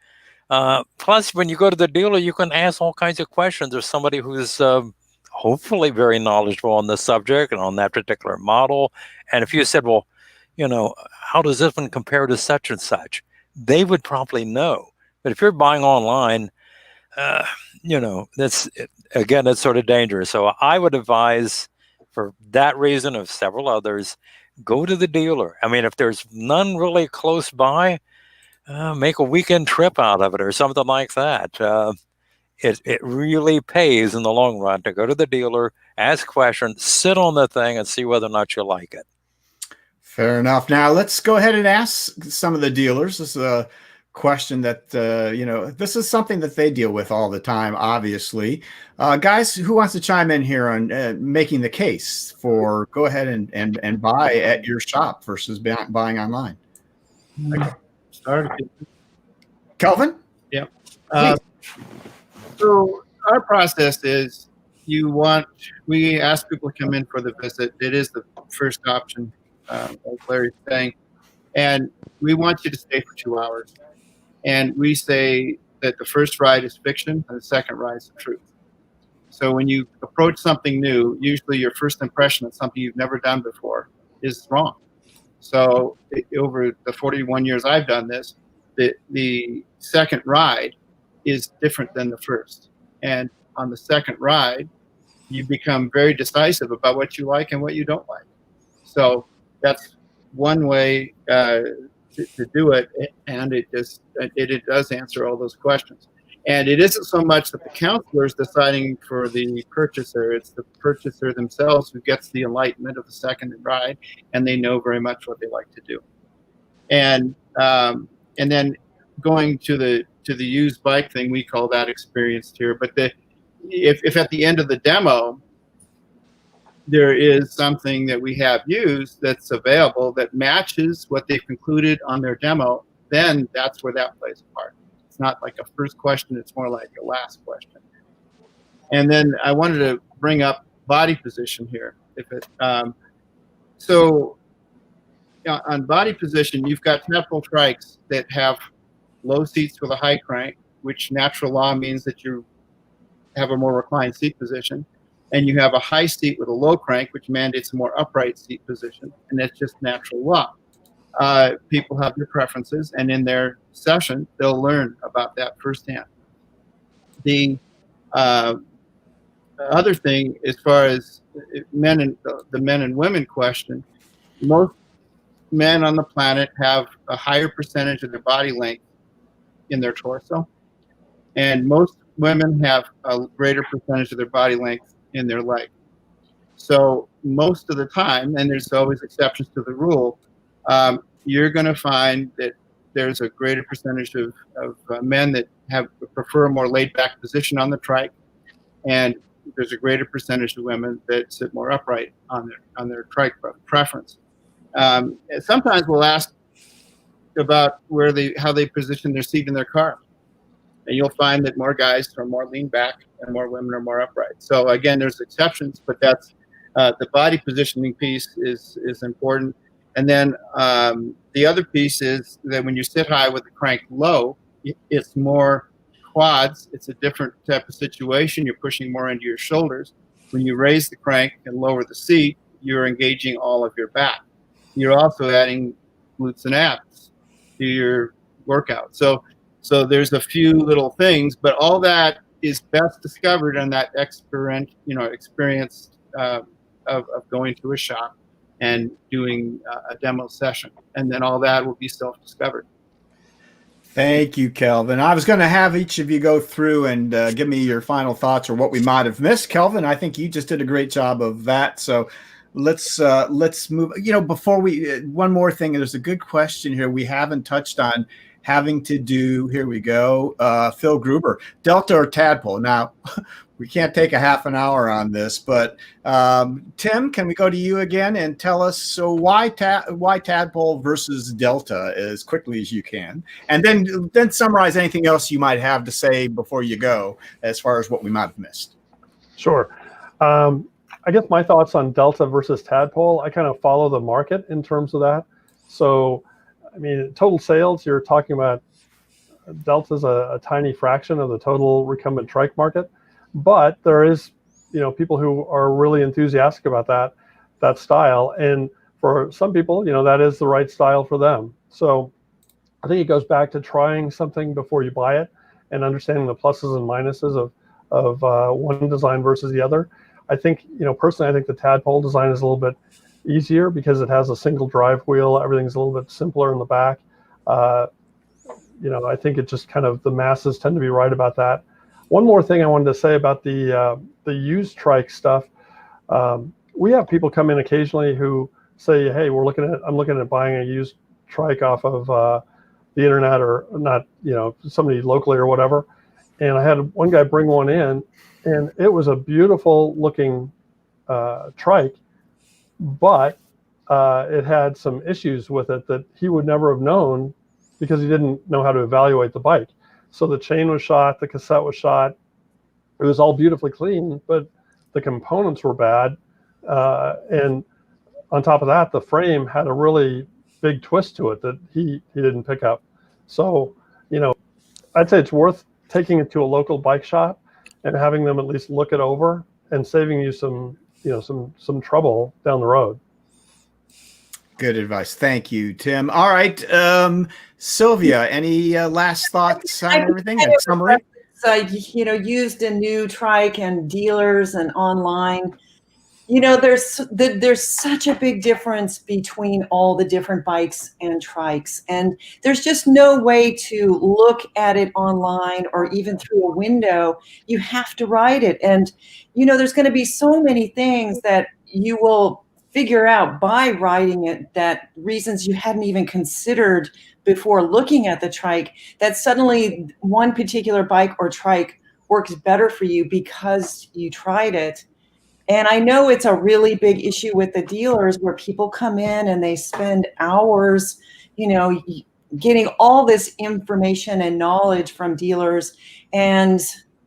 Plus, when you go to the dealer, you can ask all kinds of questions. There's somebody who's hopefully very knowledgeable on the subject and on that particular model. And if you said, well, how does this one compare to such and such? They would probably know. But if you're buying online, it's sort of dangerous. So I would advise, for that reason of several others, go to the dealer. I mean, if there's none really close by, make a weekend trip out of it or something like that. It really pays in the long run to go to the dealer, ask questions, sit on the thing, and see whether or not you like it. Fair enough. Now let's go ahead and ask some of the dealers. This is a question that, this is something that they deal with all the time, obviously. Guys, who wants to chime in here on making the case for go ahead and buy at your shop versus buying online? Start. Kelvin? Yeah. So our process is, we ask people to come in for the visit. It is the first option, as Larry's saying. And we want you to stay for 2 hours. And we say that the first ride is fiction and the second ride is the truth. So when you approach something new, usually your first impression of something you've never done before is wrong. So over the 41 years I've done this, the second ride is different than the first. And on the second ride, you become very decisive about what you like and what you don't like. So that's one way to do it, and it does answer all those questions. And it isn't so much that the counselor is deciding for the purchaser; it's the purchaser themselves who gets the enlightenment of the second ride, and they know very much what they like to do. And then going to the used bike thing, we call that experienced here. But if at the end of the demo there is something that we have used that's available that matches what they've concluded on their demo, then that's where that plays a part. It's not like a first question, it's more like a last question. And then I wanted to bring up body position here. So on body position, you've got Tadpole trikes that have low seats with a high crank, which natural law means that you have a more reclined seat position. And you have a high seat with a low crank, which mandates a more upright seat position. And that's just natural law. People have their preferences, and in their session, they'll learn about that firsthand. The other thing, as far as the men and women question, most men on the planet have a higher percentage of their body length in their torso, and most women have a greater percentage of their body length in their leg. So most of the time, and there's always exceptions to the rule, you're going to find that there's a greater percentage of men that prefer a more laid back position on the trike, and there's a greater percentage of women that sit more upright on their trike preference. Sometimes we'll ask about how they position their seat in their car. And you'll find that more guys are more lean back and more women are more upright. So again, there's exceptions, but that's the body positioning piece is important. And then the other piece is that when you sit high with the crank low, it's more quads. It's a different type of situation. You're pushing more into your shoulders. When you raise the crank and lower the seat, you're engaging all of your back. You're also adding glutes and abs to your workout. So there's a few little things, but all that is best discovered on that experience of going to a shop and doing a demo session. And then all that will be self-discovered. Thank you, Kelvin. I was going to have each of you go through and give me your final thoughts or what we might have missed. Kelvin, I think you just did a great job of that. So let's move. Before one more thing. There's a good question here we haven't touched on, having to do. Here we go. Phil Gruber, Delta or Tadpole? Now, we can't take a half an hour on this, but Tim, can we go to you again and tell us why Tadpole versus Delta as quickly as you can, and then summarize anything else you might have to say before you go as far as what we might have missed. Sure. I guess my thoughts on Delta versus Tadpole, I kind of follow the market in terms of that. So, I mean, total sales, you're talking about Delta's a tiny fraction of the total recumbent trike market. But there is, people who are really enthusiastic about that style. And for some people, that is the right style for them. So I think it goes back to trying something before you buy it and understanding the pluses and minuses of one design versus the other. I think, personally, I think the Tadpole design is a little bit easier because it has a single drive wheel. Everything's a little bit simpler in the back. I think it just kind of, the masses tend to be right about that. One more thing I wanted to say about the used trike stuff. We have people come in occasionally who say, "Hey, I'm looking at buying a used trike off of the internet or not, somebody locally or whatever." And I had one guy bring one in, and it was a beautiful looking trike, but it had some issues with it that he would never have known because he didn't know how to evaluate the bike. So the chain was shot, the cassette was shot. It was all beautifully clean, but the components were bad. And on top of that, the frame had a really big twist to it that he didn't pick up. So, I'd say it's worth taking it to a local bike shop and having them at least look it over and saving you some, some trouble down the road. Good advice. Thank you, Tim. All right. Sylvia, any last thoughts on everything and summary? Used a new trike and dealers and online. There's such a big difference between all the different bikes and trikes, and there's just no way to look at it online or even through a window. You have to ride it, and there's going to be so many things that you will figure out by riding it, that reasons you hadn't even considered before looking at the trike, that suddenly one particular bike or trike works better for you because you tried it. And I know it's a really big issue with the dealers, where people come in and they spend hours, getting all this information and knowledge from dealers, and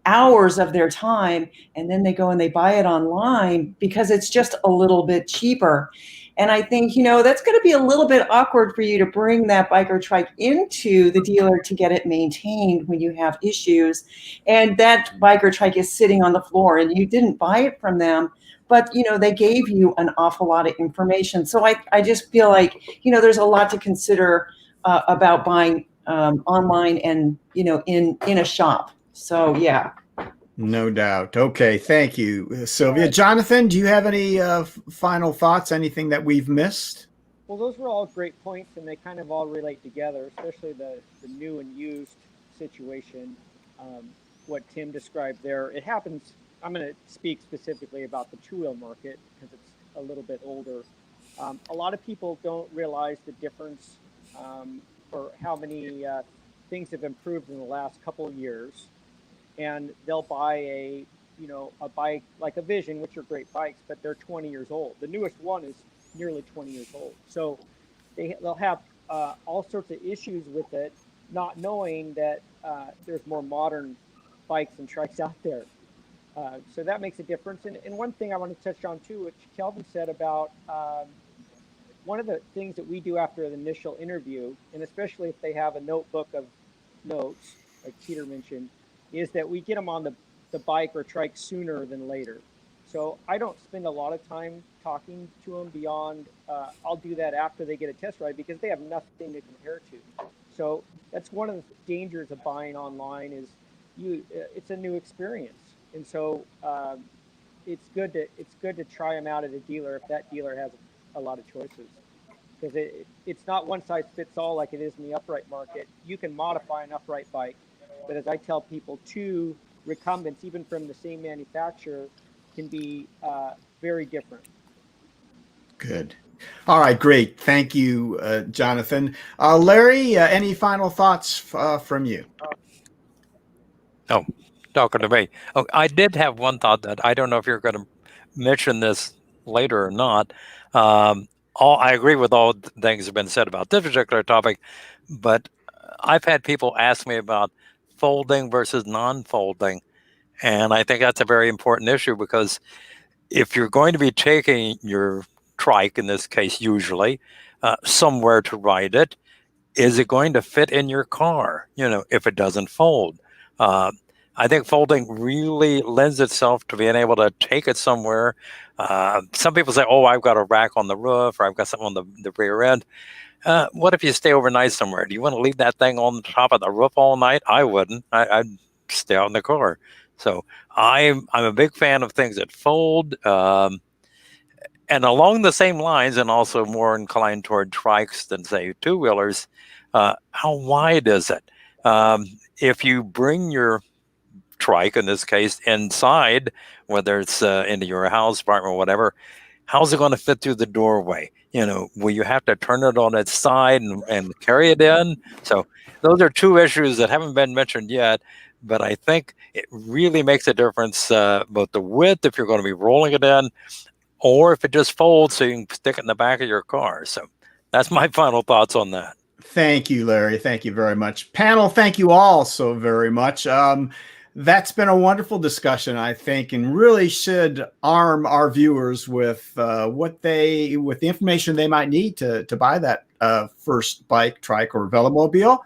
hours of their time, and then they go and they buy it online because it's just a little bit cheaper. And I think, that's going to be a little bit awkward for you to bring that bike or trike into the dealer to get it maintained when you have issues. And that bike or trike is sitting on the floor and you didn't buy it from them, but, they gave you an awful lot of information. So I just feel like, there's a lot to consider about buying online and, in a shop. So, yeah. No doubt. Okay. Thank you, Sylvia. Jonathan, do you have any final thoughts? Anything that we've missed? Well, those were all great points, and they kind of all relate together, especially the new and used situation. What Tim described there, it happens. I'm going to speak specifically about the two-wheel market because it's a little bit older. A lot of people don't realize the difference or how many things have improved in the last couple of years. And they'll buy a bike like a Vision, which are great bikes, but they're 20 years old. The newest one is nearly 20 years old. So they'll have all sorts of issues with it, not knowing that there's more modern bikes and trikes out there. So that makes a difference. And one thing I want to touch on too, which Kelvin said about one of the things that we do after the initial interview, and especially if they have a notebook of notes, like Peter mentioned, is that we get them on the bike or trike sooner than later. So I don't spend a lot of time talking to them beyond, I'll do that after they get a test ride because they have nothing to compare to. So that's one of the dangers of buying online is it's a new experience. And so it's good to try them out at a dealer if that dealer has a lot of choices. Because it's not one size fits all like it is in the upright market. You can modify an upright bike. But as I tell people, two recumbents, even from the same manufacturer, can be very different. Good. All right, great. Thank you, Jonathan. Larry, any final thoughts from you? Oh, talking to me. Oh, I did have one thought that I don't know if you're going to mention this later or not. I agree with all the things that have been said about this particular topic, but I've had people ask me about folding versus non-folding. And I think that's a very important issue because if you're going to be taking your trike, in this case, usually, somewhere to ride it, is it going to fit in your car, if it doesn't fold? I think folding really lends itself to being able to take it somewhere. Some people say, oh, I've got a rack on the roof or I've got something on the rear end. What if you stay overnight somewhere? Do you want to leave that thing on the top of the roof all night? I wouldn't. I'd stay out in the car. So I'm a big fan of things that fold. And along the same lines, and also more inclined toward trikes than, say, two-wheelers, how wide is it? If you bring your trike, in this case, inside, whether it's into your house, apartment, or whatever, how's it going to fit through the doorway? Will you have to turn it on its side and carry it in? So those are two issues that haven't been mentioned yet, but I think it really makes a difference, both the width, if you're going to be rolling it in, or if it just folds so you can stick it in the back of your car. So that's my final thoughts on that. Thank you, Larry. Thank you very much. Panel, thank you all so very much. That's been a wonderful discussion, I think, and really should arm our viewers with with the information they might need to buy that first bike, trike, or velomobile.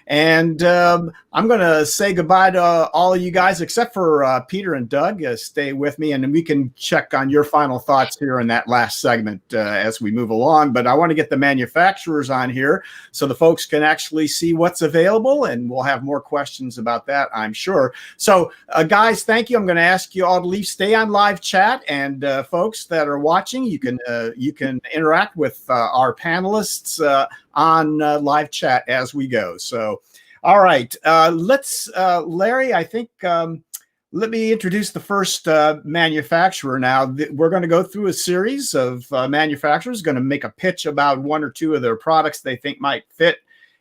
And I'm going to say goodbye to all of you guys, except for Peter and Doug. Stay with me, and then we can check on your final thoughts here in that last segment as we move along. But I want to get the manufacturers on here so the folks can actually see what's available, and we'll have more questions about that, I'm sure. So, guys, thank you. I'm going to ask you all to stay on live chat, and folks that are watching, you can interact with our panelists on live chat as we go. So, all right, let's, Larry, I think, let me introduce the first manufacturer now. We're going to go through a series of manufacturers, going to make a pitch about one or two of their products they think might fit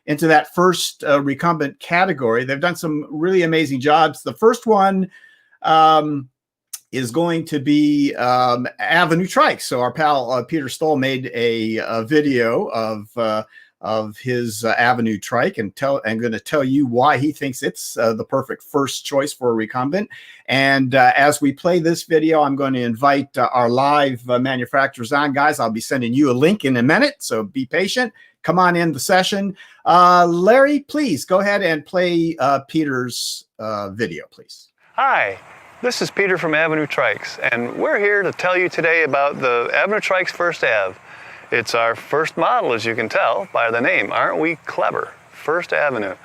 into that first recumbent category. They've done some really amazing jobs. The first one is going to be Avenue Trike. So our pal Peter Stull made a video of his Avenue Trike, and I'm going to tell you why he thinks it's the perfect first choice for a recumbent. And as we play this video, I'm going to invite our live manufacturers on. Guys, I'll be sending you a link in a minute, so be patient. Come on in the session. Larry, please go ahead and play Peter's video, please. Hi, this is Peter from Avenue Trikes, and we're here to tell you today about the Avenue Trikes First Ave. It's our first model, as you can tell by the name. Aren't we clever? First Avenue.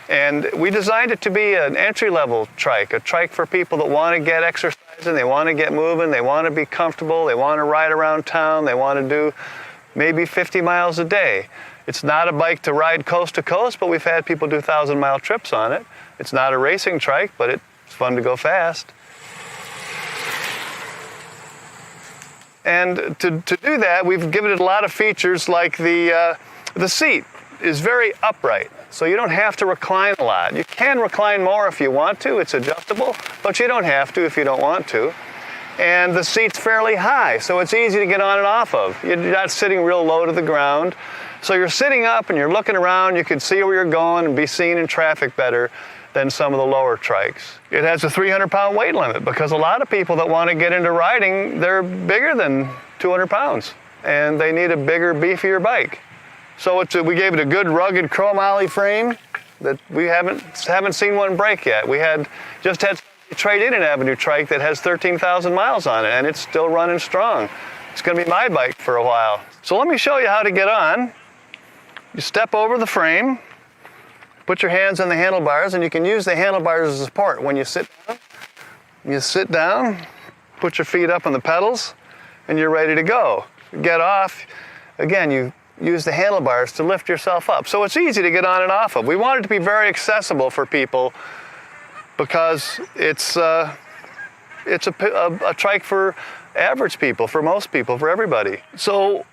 And we designed it to be an entry-level trike, a trike for people that want to get exercising, they want to get moving, they want to be comfortable, they want to ride around town, they want to do maybe 50 miles a day. It's not a bike to ride coast to coast, but we've had people do 1,000-mile trips on it. It's not a racing trike, but it's fun to go fast. And to do that, we've given it a lot of features, like the seat is very upright, so you don't have to recline a lot. You can recline more if you want to, it's adjustable, but you don't have to if you don't want to. And the seat's fairly high, so it's easy to get on and off of. You're not sitting real low to the ground. So you're sitting up and you're looking around, you can see where you're going and be seen in traffic better than some of the lower trikes. It has a 300-pound weight limit because a lot of people that want to get into riding, they're bigger than 200 pounds and they need a bigger, beefier bike. So we gave it a good rugged chrome ollie frame that we haven't seen one break yet. We just had trade in an Avenue Trike that has 13,000 miles on it and it's still running strong. It's going to be my bike for a while. So let me show you how to get on. You step over the frame, put your hands on the handlebars, and you can use the handlebars as support. When you sit down, put your feet up on the pedals, and you're ready to go. Get off, again, you use the handlebars to lift yourself up. So it's easy to get on and off of. We want it to be very accessible for people because it's a trike for average people, for most people, for everybody. So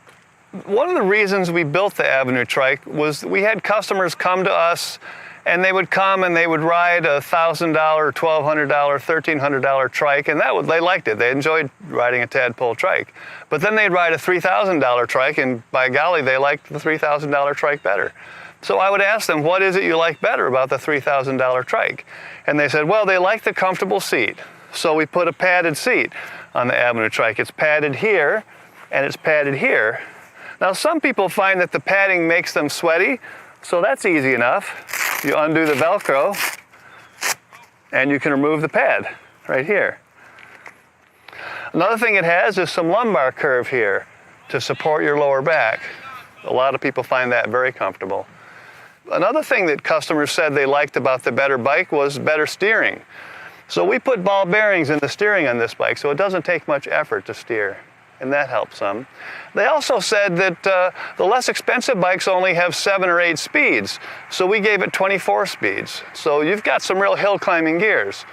one of the reasons we built the Avenue Trike was we had customers come to us and they would come and they would ride a $1,000, $1,200, $1,300 trike, and they liked it. They enjoyed riding a tadpole trike. But then they'd ride a $3,000 trike, and by golly, they liked the $3,000 trike better. So I would ask them, what is it you like better about the $3,000 trike? And they said, well, they like the comfortable seat. So we put a padded seat on the Avenue Trike. It's padded here and it's padded here. Now, some people find that the padding makes them sweaty, so that's easy enough. You undo the Velcro, and you can remove the pad right here. Another thing it has is some lumbar curve here to support your lower back. A lot of people find that very comfortable. Another thing that customers said they liked about the better bike was better steering. So we put ball bearings in the steering on this bike, so it doesn't take much effort to steer, and that helps some. They also said that the less expensive bikes only have 7 or 8 speeds, so we gave it 24 speeds. So you've got some real hill climbing gears.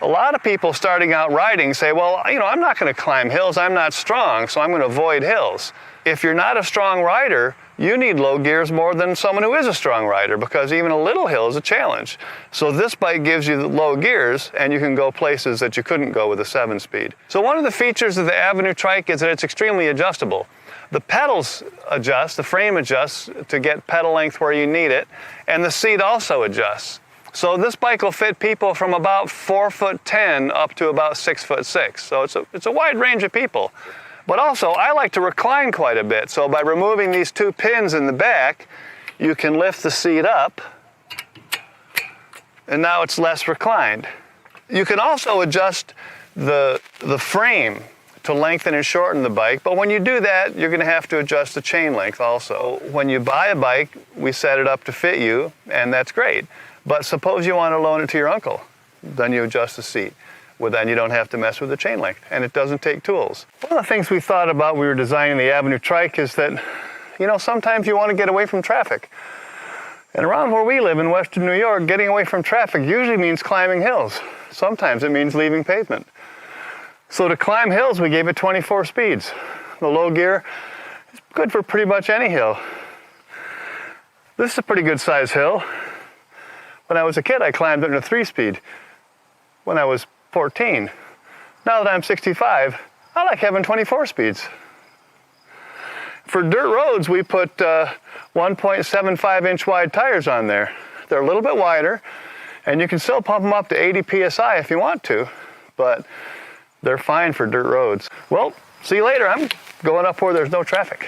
A lot of people starting out riding say, well, I'm not going to climb hills, I'm not strong, so I'm going to avoid hills. If you're not a strong rider, you need low gears more than someone who is a strong rider, because even a little hill is a challenge. So this bike gives you the low gears, and you can go places that you couldn't go with a 7-speed. So one of the features of the Avenue Trike is that it's extremely adjustable. The pedals adjust, the frame adjusts to get pedal length where you need it, and the seat also adjusts. So this bike will fit people from about 4'10" up to about 6'6". So it's a wide range of people. But also, I like to recline quite a bit. So by removing these 2 pins in the back, you can lift the seat up and now it's less reclined. You can also adjust the frame to lengthen and shorten the bike, but when you do that, you're going to have to adjust the chain length also. When you buy a bike, we set it up to fit you, and that's great. But suppose you want to loan it to your uncle, then you adjust the seat. Well, then you don't have to mess with the chain length, and it doesn't take tools. One of the things we thought about when we were designing the Avenue Trike is that, you know, sometimes you want to get away from traffic. And around where we live in Western New York, getting away from traffic usually means climbing hills. Sometimes it means leaving pavement. So to climb hills, we gave it 24 speeds. The low gear is good for pretty much any hill. This is a pretty good size hill. When I was a kid, I climbed it in a 3-speed. When I was 14. Now that I'm 65, I like having 24 speeds. For dirt roads, we put 1.75-inch wide tires on there. They're a little bit wider, and you can still pump them up to 80 PSI if you want to, but they're fine for dirt roads. Well, see you later. I'm going up where there's no traffic.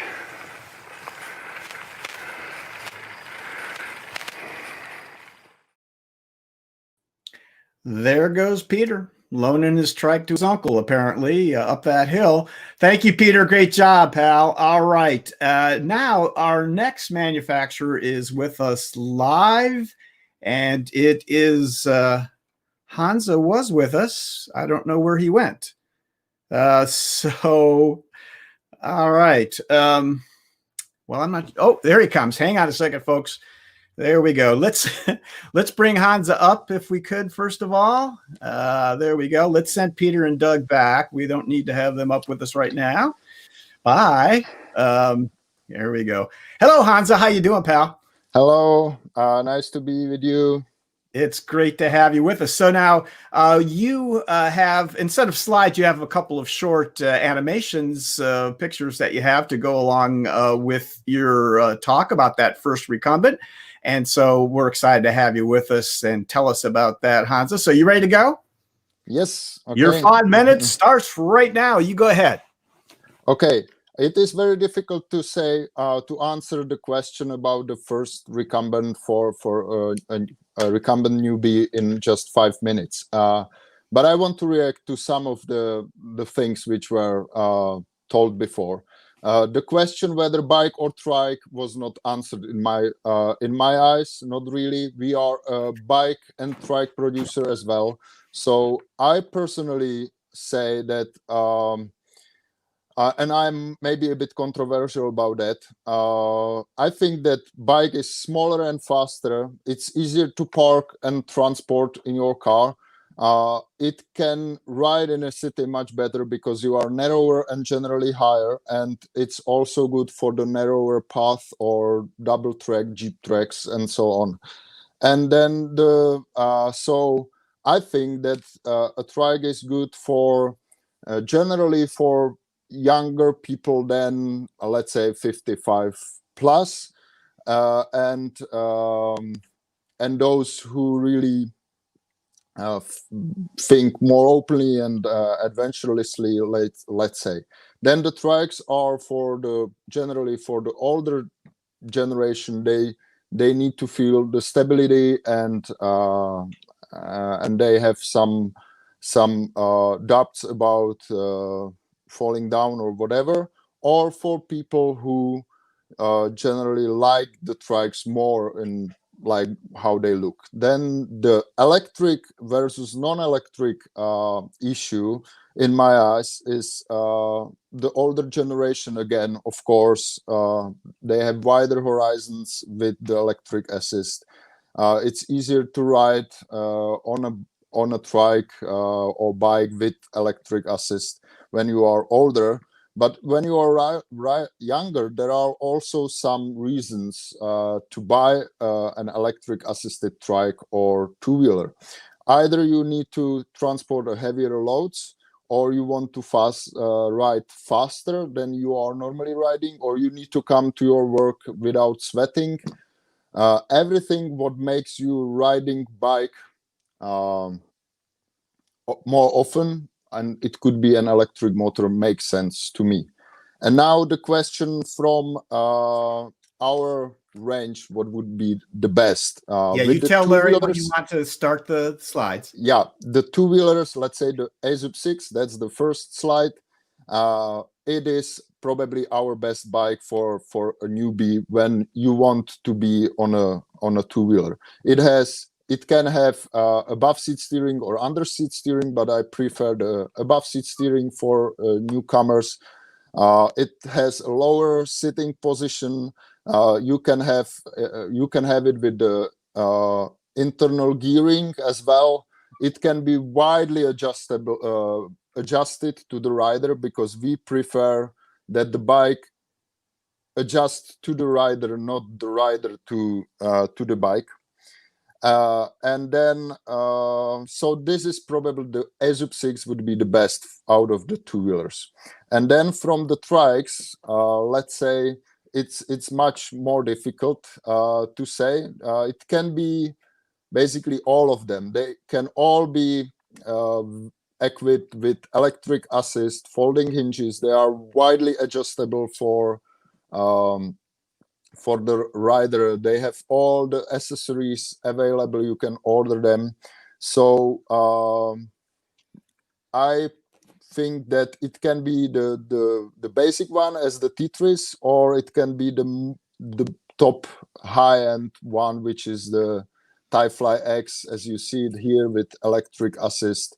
There goes Peter, loaning his trike to his uncle, apparently, up that hill. Thank you, Peter. Great job, pal. All right. Now, our next manufacturer is with us live, and it is Hansa was with us. I don't know where he went. All right. Well, I'm not. Oh, there he comes. Hang on a second, folks. There we go. Let's bring Hansa up if we could, first of all. There we go. Let's send Peter and Doug back. We don't need to have them up with us right now. Bye. There we go. Hello, Hansa. How you doing, pal? Hello. Nice to be with you. It's great to have you with us. So now you have, instead of slides, you have a couple of short animations, pictures that you have to go along with your talk about that first recumbent. And so we're excited to have you with us and tell us about that, Hansa. So you ready to go? Yes. Okay. Your 5 minutes starts right now. You go ahead. Okay. It is very difficult to say, to answer the question about the first recumbent for a recumbent newbie in just 5 minutes. But I want to react to some of the things which were told before. The question whether bike or trike was not answered in my eyes. Not really. We are a bike and trike producer as well. So I personally say that, and I'm maybe a bit controversial about that. I think that bike is smaller and faster. It's easier to park and transport in your car. It can ride in a city much better because you are narrower and generally higher, and it's also good for the narrower path or double track, jeep tracks, and so on. And then so I think that a trike is good for generally for younger people than let's say 55 plus, and those who really think more openly and adventurously, let's say. Then the trikes are generally for the older generation. They need to feel the stability, and they have some doubts about falling down or whatever. Or for people who generally like the trikes more in like how they look. Then the electric versus non-electric issue in my eyes is the older generation. Again, of course, they have wider horizons with the electric assist. It's easier to ride on a trike or bike with electric assist when you are older. But when you are younger, there are also some reasons to buy an electric assisted trike or two-wheeler. Either you need to transport a heavier loads, or you want to ride faster than you are normally riding, or you need to come to your work without sweating. Everything what makes you riding bike more often, and it could be an electric motor, makes sense to me. And now the question from our range, what would be the best. Yeah, with you the tell Larry when you two-wheelers- want to start the slides. Yeah, the two-wheelers, let's say the AZUB 6, that's the first slide. It is probably our best bike for a newbie when you want to be on a two-wheeler. It can have above seat steering or under seat steering, but I prefer the above seat steering for newcomers. It has a lower sitting position. You can have it with the internal gearing as well. It can be widely adjusted to the rider, because we prefer that the bike adjusts to the rider, not the rider to the bike. And then, so this is probably the AZUB 6 would be the best out of the two-wheelers. And then from the trikes, let's say it's much more difficult to say. It can be basically all of them. They can all be equipped with electric assist, folding hinges. They are widely adjustable for the rider. They have all the accessories available. You can order them. So I think that it can be the basic one as the Tetris, or it can be the top high-end one, which is the Tyfly X, as you see it here, with electric assist,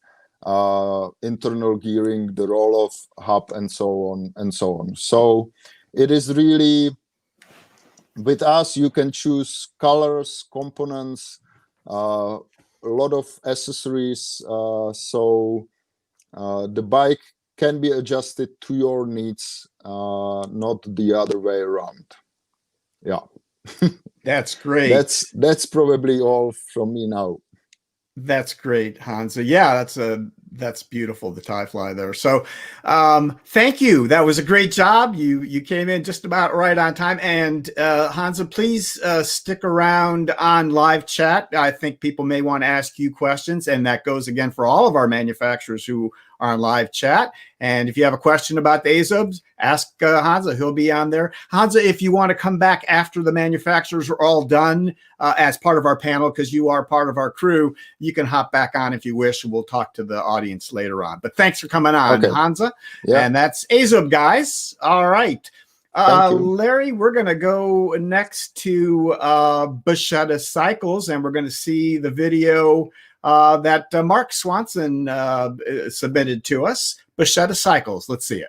internal gearing, the roll-off hub, and so on and so on. So it is really, with us, you can choose colors, components, a lot of accessories. So the bike can be adjusted to your needs, not the other way around. Yeah. That's great. That's probably all from me now. That's great, Hansa. Yeah, that's beautiful, the Tyfly there. So thank you. That was a great job. You came in just about right on time. And Hansa, please stick around on live chat. I think people may want to ask you questions, and that goes again for all of our manufacturers who are on live chat. And if you have a question about the AZUBs, ask Hansa. He'll be on there. Hansa, if you want to come back after the manufacturers are all done as part of our panel, because you are part of our crew, you can hop back on if you wish, and we'll talk to the audience later on. But thanks for coming on, okay, Hansa. Yeah. And that's AZUB, guys. All right. Larry, we're going to go next to Bacchetta Cycles, and we're going to see the video that Mark Swanson submitted to us. Bacchetta Cycles. Let's see it.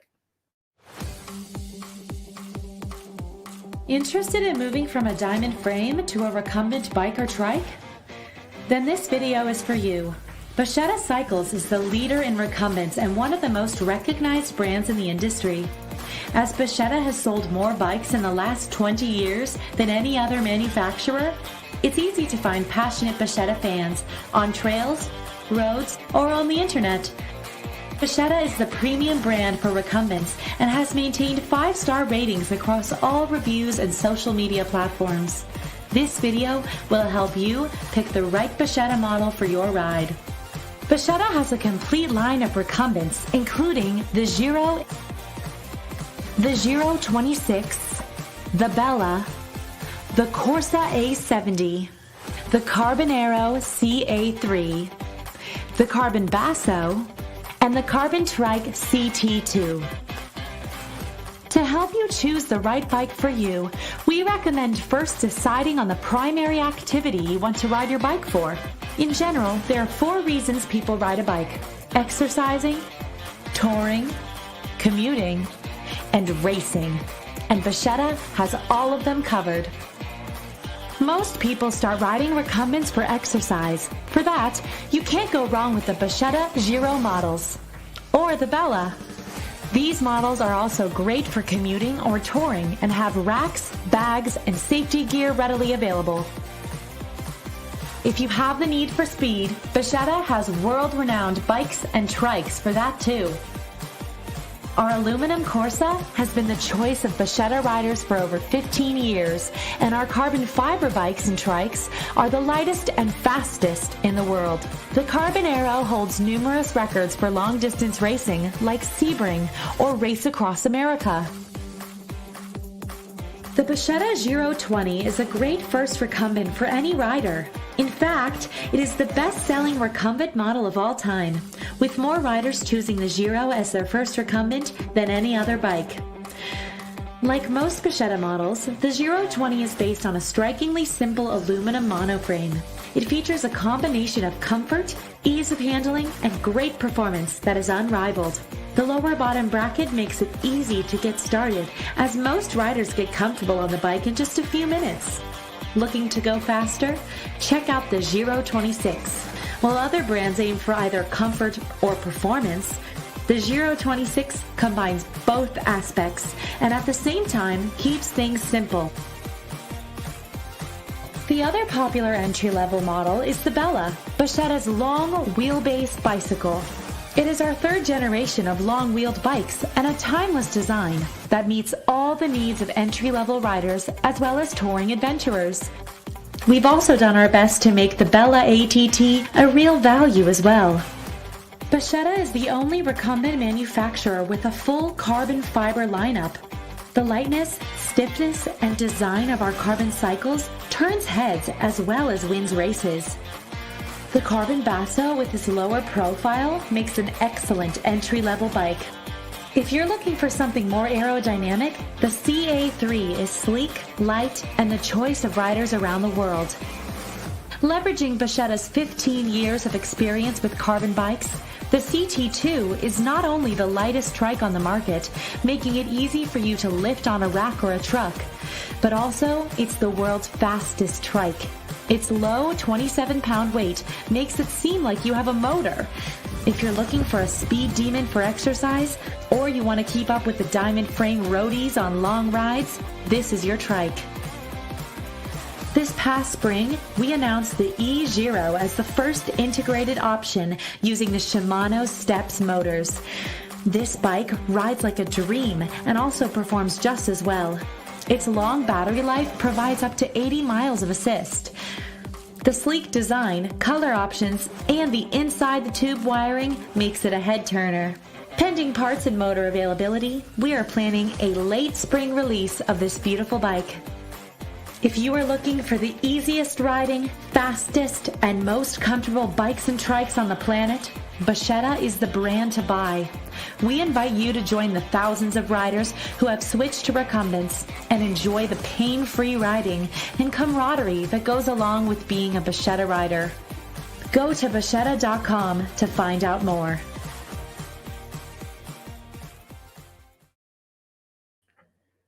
Interested in moving from a diamond frame to a recumbent bike or trike? Then this video is for you. Bacchetta Cycles is the leader in recumbents and one of the most recognized brands in the industry. As Bacchetta has sold more bikes in the last 20 years than any other manufacturer, it's easy to find passionate Bacchetta fans on trails, roads, or on the internet. Bacchetta is the premium brand for recumbents and has maintained 5-star ratings across all reviews and social media platforms. This video will help you pick the right Bacchetta model for your ride. Bacchetta has a complete line of recumbents, including the Giro 26, the Bella, the Corsa A70, the Carbonero CA3, the Carbon Basso, and the Carbon Trike CT2. To help you choose the right bike for you, we recommend first deciding on the primary activity you want to ride your bike for. In general, there are 4 reasons people ride a bike: exercising, touring, commuting, and racing. And Bacchetta has all of them covered. Most people start riding recumbents for exercise. For that, you can't go wrong with the Bacchetta Giro models or the Bella. These models are also great for commuting or touring and have racks, bags, and safety gear readily available. If you have the need for speed, Bacchetta has world-renowned bikes and trikes for that too. Our aluminum Corsa has been the choice of Bacchetta riders for over 15 years, and our carbon fiber bikes and trikes are the lightest and fastest in the world. The Carbonero holds numerous records for long-distance racing like Sebring or Race Across America. The Bacchetta Giro 20 is a great first recumbent for any rider. In fact, it is the best-selling recumbent model of all time, with more riders choosing the Giro as their first recumbent than any other bike. Like most Bacchetta models, the Giro 20 is based on a strikingly simple aluminum monoframe. It features a combination of comfort, ease of handling, and great performance that is unrivaled. The lower bottom bracket makes it easy to get started, as most riders get comfortable on the bike in just a few minutes. Looking to go faster? Check out the Giro 26. While other brands aim for either comfort or performance, the Giro 26 combines both aspects and at the same time keeps things simple. The other popular entry-level model is the Bella, Bacchetta's long wheelbase bicycle. It is our third generation of long-wheeled bikes and a timeless design that meets all the needs of entry-level riders as well as touring adventurers. We've also done our best to make the Bella ATT a real value as well. Bacchetta is the only recumbent manufacturer with a full carbon fiber lineup. The lightness, stiffness, and design of our carbon cycles turns heads as well as wins races. The carbon basso with its lower profile makes an excellent entry-level bike. If you're looking for something more aerodynamic, the CA3 is sleek, light, and the choice of riders around the world. Leveraging Bacchetta's 15 years of experience with carbon bikes, the CT2 is not only the lightest trike on the market, making it easy for you to lift on a rack or a truck, but also it's the world's fastest trike. Its low 27-pound weight makes it seem like you have a motor. If you're looking for a speed demon for exercise, or you want to keep up with the diamond frame roadies on long rides, this is your trike. This past spring, we announced the e-Giro as the first integrated option using the Shimano Steps motors. This bike rides like a dream and also performs just as well. Its long battery life provides up to 80 miles of assist. The sleek design, color options, and the inside the tube wiring makes it a head turner. Pending parts and motor availability, we are planning a late spring release of this beautiful bike. If you are looking for the easiest riding, fastest, and most comfortable bikes and trikes on the planet, Bacchetta is the brand to buy. We invite you to join the thousands of riders who have switched to recumbents and enjoy the pain-free riding and camaraderie that goes along with being a Bacchetta rider. Go to Bacchetta.com to find out more.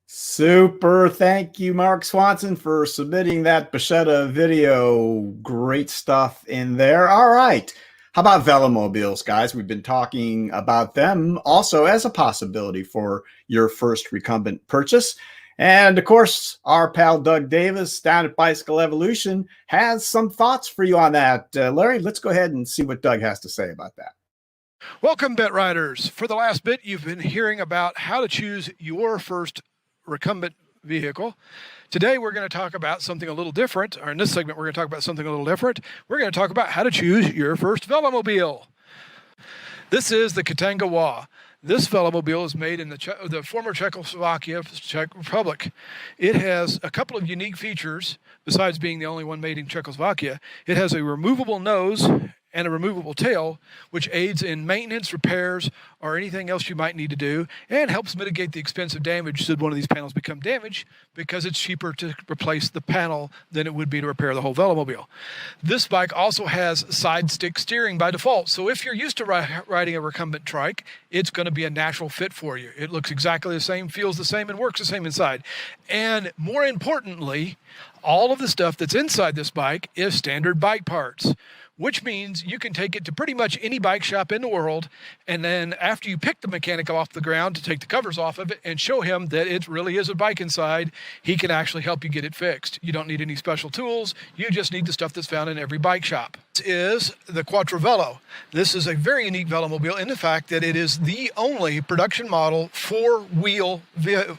Super. Thank you, Mark Swanson, for submitting that Bacchetta video. Great stuff in there. All right. How about velomobiles, guys? We've been talking about them also as a possibility for your first recumbent purchase. And of course, our pal Doug Davis down at Bicycle Evolution has some thoughts for you on that. Larry, let's go ahead and see what Doug has to say about that. Welcome, Bent Riders. For the last bit, you've been hearing about how to choose your first recumbent vehicle. Today, we're going to talk about something a little different, or in this segment, we're going to talk about something a little different. We're going to talk about how to choose your first velomobile. This is the Katanga. This velomobile is made in the former Czechoslovakia, Czech Republic. It has a couple of unique features, besides being the only one made in Czechoslovakia. It has a removable nose and a removable tail, which aids in maintenance, repairs, or anything else you might need to do, and helps mitigate the expense of damage should one of these panels become damaged, because it's cheaper to replace the panel than it would be to repair the whole velomobile. This bike also has side stick steering by default, so if you're used to riding a recumbent trike, it's going to be a natural fit for you. It looks exactly the same, feels the same, and works the same inside. And more importantly, all of the stuff that's inside this bike is standard bike parts, which means you can take it to pretty much any bike shop in the world, and then after you pick the mechanic off the ground to take the covers off of it and show him that it really is a bike inside, he can actually help you get it fixed. You don't need any special tools. You just need the stuff that's found in every bike shop. This is the Quattrovelo. This is a very unique velomobile in the fact that it is the only production model four-wheel vehicle.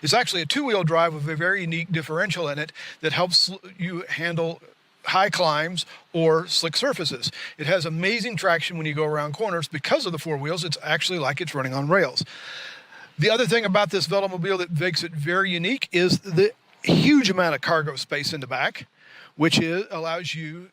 It's actually a two-wheel drive with a very unique differential in it that helps you handle high climbs or slick surfaces. It has amazing traction when you go around corners. Because of the four wheels, it's actually like it's running on rails. The other thing about this Velomobile that makes it very unique is the huge amount of cargo space in the back, which allows you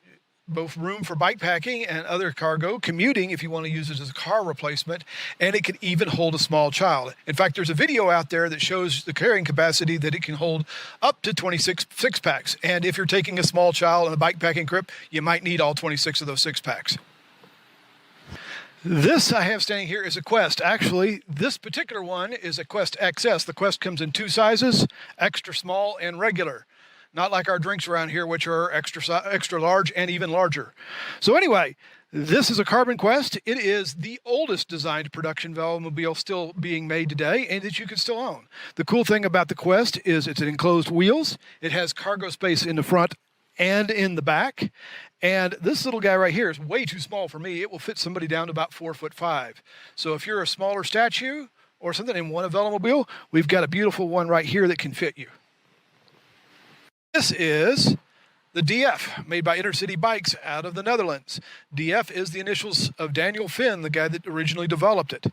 both room for bike packing and other cargo, commuting if you want to use it as a car replacement, and it can even hold a small child. In fact, there's a video out there that shows the carrying capacity that it can hold up to 26 six-packs. And if you're taking a small child on a bike packing trip, you might need all 26 of those six-packs. This I have standing here is a Quest. Actually, this particular one is a Quest XS. The Quest comes in two sizes, extra small and regular. Not like our drinks around here, which are extra large and even larger. So anyway, this is a Carbon Quest. It is the oldest designed production velomobile still being made today and that you can still own. The cool thing about the Quest is it's enclosed wheels. It has cargo space in the front and in the back. And this little guy right here is way too small for me. It will fit somebody down to about 4'5". So if you're a smaller statue or something and want a velomobile, we've got a beautiful one right here that can fit you. This is the DF, made by Intercity Bikes out of the Netherlands. DF is the initials of Daniel Finn, the guy that originally developed it.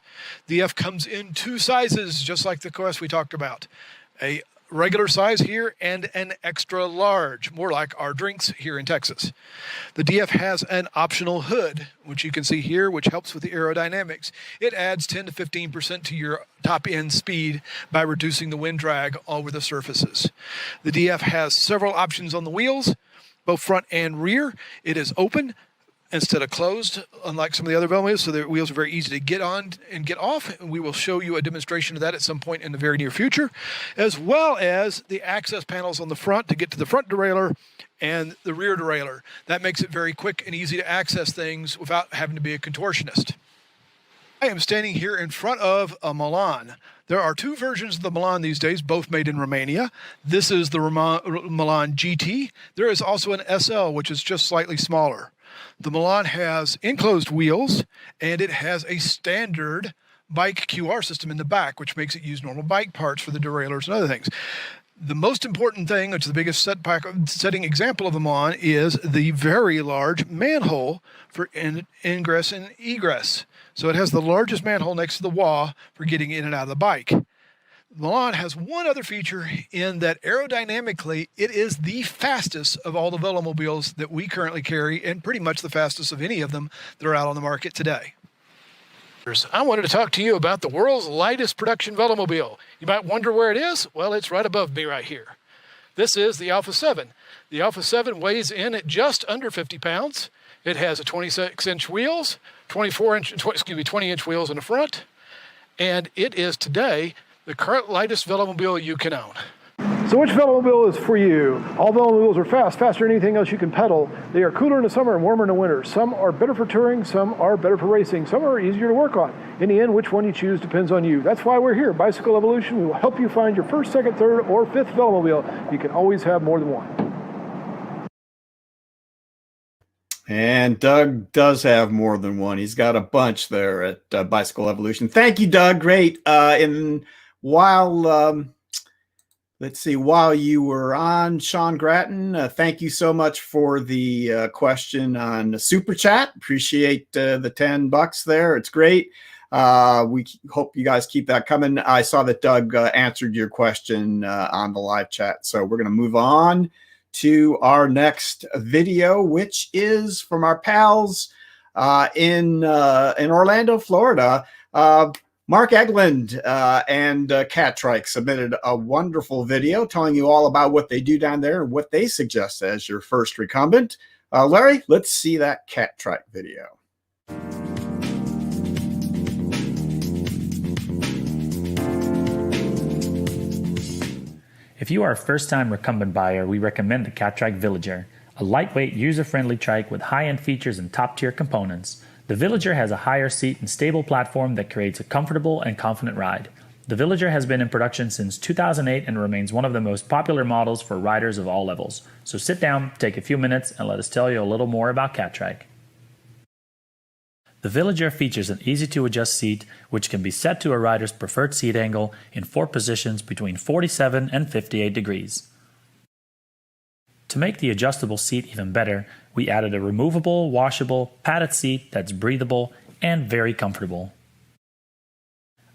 DF comes in two sizes, just like the Quest we talked about. A regular size here and an extra large, more like our drinks here in Texas. The DF has an optional hood, which you can see here, which helps with the aerodynamics. It adds 10 to 15% to your top end speed by reducing the wind drag over the surfaces. The DF has several options on the wheels, both front and rear. It is open instead of closed, unlike some of the other velomobiles, so the wheels are very easy to get on and get off. And we will show you a demonstration of that at some point in the very near future, as well as the access panels on the front to get to the front derailleur and the rear derailleur. That makes it very quick and easy to access things without having to be a contortionist. I am standing here in front of a Milan. There are two versions of the Milan these days, both made in Romania. This is the Milan GT. There is also an SL, which is just slightly smaller. The Milan has enclosed wheels, and it has a standard bike QR system in the back, which makes it use normal bike parts for the derailleurs and other things. The most important thing, which is the biggest setting example of the Milan, is the very large manhole for ingress and egress. So it has the largest manhole next to the wall for getting in and out of the bike. Milan has one other feature in that aerodynamically, it is the fastest of all the velomobiles that we currently carry and pretty much the fastest of any of them that are out on the market today. I wanted to talk to you about the world's lightest production velomobile. You might wonder where it is. Well, it's right above me right here. This is the Alpha 7. The Alpha 7 weighs in at just under 50 pounds. It has a 26-inch wheels, 20-inch wheels in the front, and it is today the current lightest velomobile you can own. So which velomobile is for you? All velomobiles are fast, faster than anything else you can pedal. They are cooler in the summer and warmer in the winter. Some are better for touring, some are better for racing, some are easier to work on. In the end, which one you choose depends on you. That's why we're here, Bicycle Evolution. We will help you find your first, second, third, or fifth velomobile. You can always have more than one. And Doug does have more than one. He's got a bunch there at Bicycle Evolution. Thank you, Doug. Great. And while while you were on, Sean Grattan, thank you so much for the question on the Super Chat. Appreciate the $10 there. It's great. We hope you guys keep that coming. I saw that Doug answered your question on the live chat. So we're going to move on to our next video, which is from our pals in Orlando, Florida. Mark Egland and Catrike submitted a wonderful video telling you all about what they do down there and what they suggest as your first recumbent. Larry, let's see that Catrike video. If you are a first-time recumbent buyer, we recommend the Catrike Villager, a lightweight, user-friendly trike with high-end features and top-tier components. The Villager has a higher seat and stable platform that creates a comfortable and confident ride. The Villager has been in production since 2008 and remains one of the most popular models for riders of all levels. So sit down, take a few minutes, and let us tell you a little more about Catrike. The Villager features an easy-to-adjust seat, which can be set to a rider's preferred seat angle in 4 positions between 47 and 58 degrees. To make the adjustable seat even better, we added a removable, washable, padded seat that's breathable and very comfortable.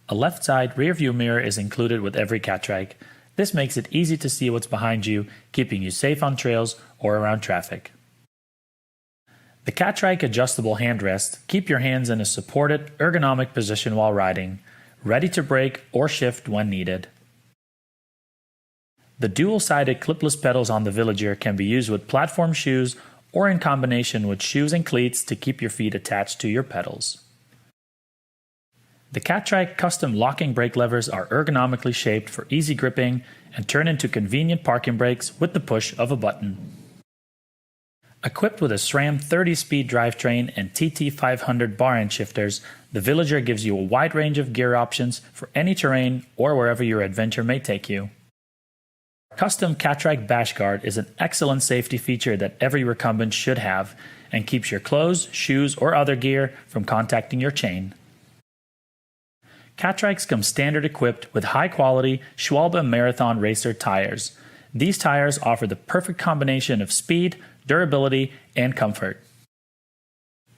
A left side rear view mirror is included with every Catrike. This makes it easy to see what's behind you, keeping you safe on trails or around traffic. The Catrike adjustable handrests keep your hands in a supported, ergonomic position while riding, ready to brake or shift when needed. The dual-sided clipless pedals on the Villager can be used with platform shoes or in combination with shoes and cleats to keep your feet attached to your pedals. The Catrike custom locking brake levers are ergonomically shaped for easy gripping and turn into convenient parking brakes with the push of a button. Equipped with a SRAM 30-speed drivetrain and TT500 bar end shifters, the Villager gives you a wide range of gear options for any terrain or wherever your adventure may take you. Custom Catrike Bash Guard is an excellent safety feature that every recumbent should have and keeps your clothes, shoes, or other gear from contacting your chain. Catrikes come standard equipped with high-quality Schwalbe Marathon Racer tires. These tires offer the perfect combination of speed, durability, and comfort.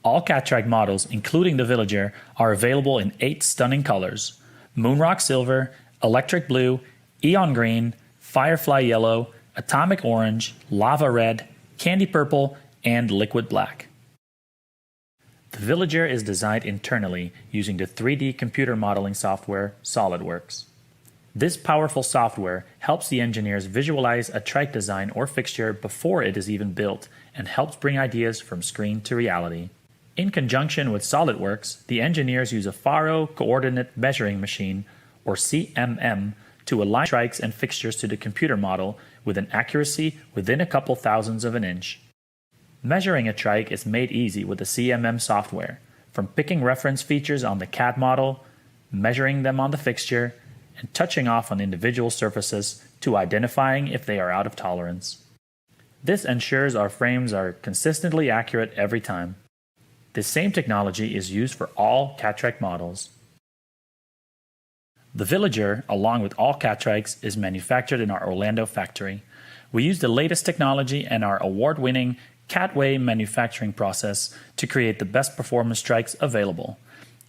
All Catrike models, including the Villager, are available in 8 stunning colors: Moonrock Silver, Electric Blue, Eon Green, Firefly Yellow, Atomic Orange, Lava Red, Candy Purple, and Liquid Black. The Villager is designed internally using the 3D computer modeling software SolidWorks. This powerful software helps the engineers visualize a trike design or fixture before it is even built and helps bring ideas from screen to reality. In conjunction with SolidWorks, the engineers use a Faro Coordinate Measuring Machine, or CMM, to align trikes and fixtures to the computer model with an accuracy within a couple thousandths of an inch. Measuring a trike is made easy with the CMM software, from picking reference features on the CAD model, measuring them on the fixture, and touching off on individual surfaces to identifying if they are out of tolerance. This ensures our frames are consistently accurate every time. This same technology is used for all Catrike models. The Villager, along with all Catrikes, is manufactured in our Orlando factory. We use the latest technology and our award-winning Catway manufacturing process to create the best performance trikes available.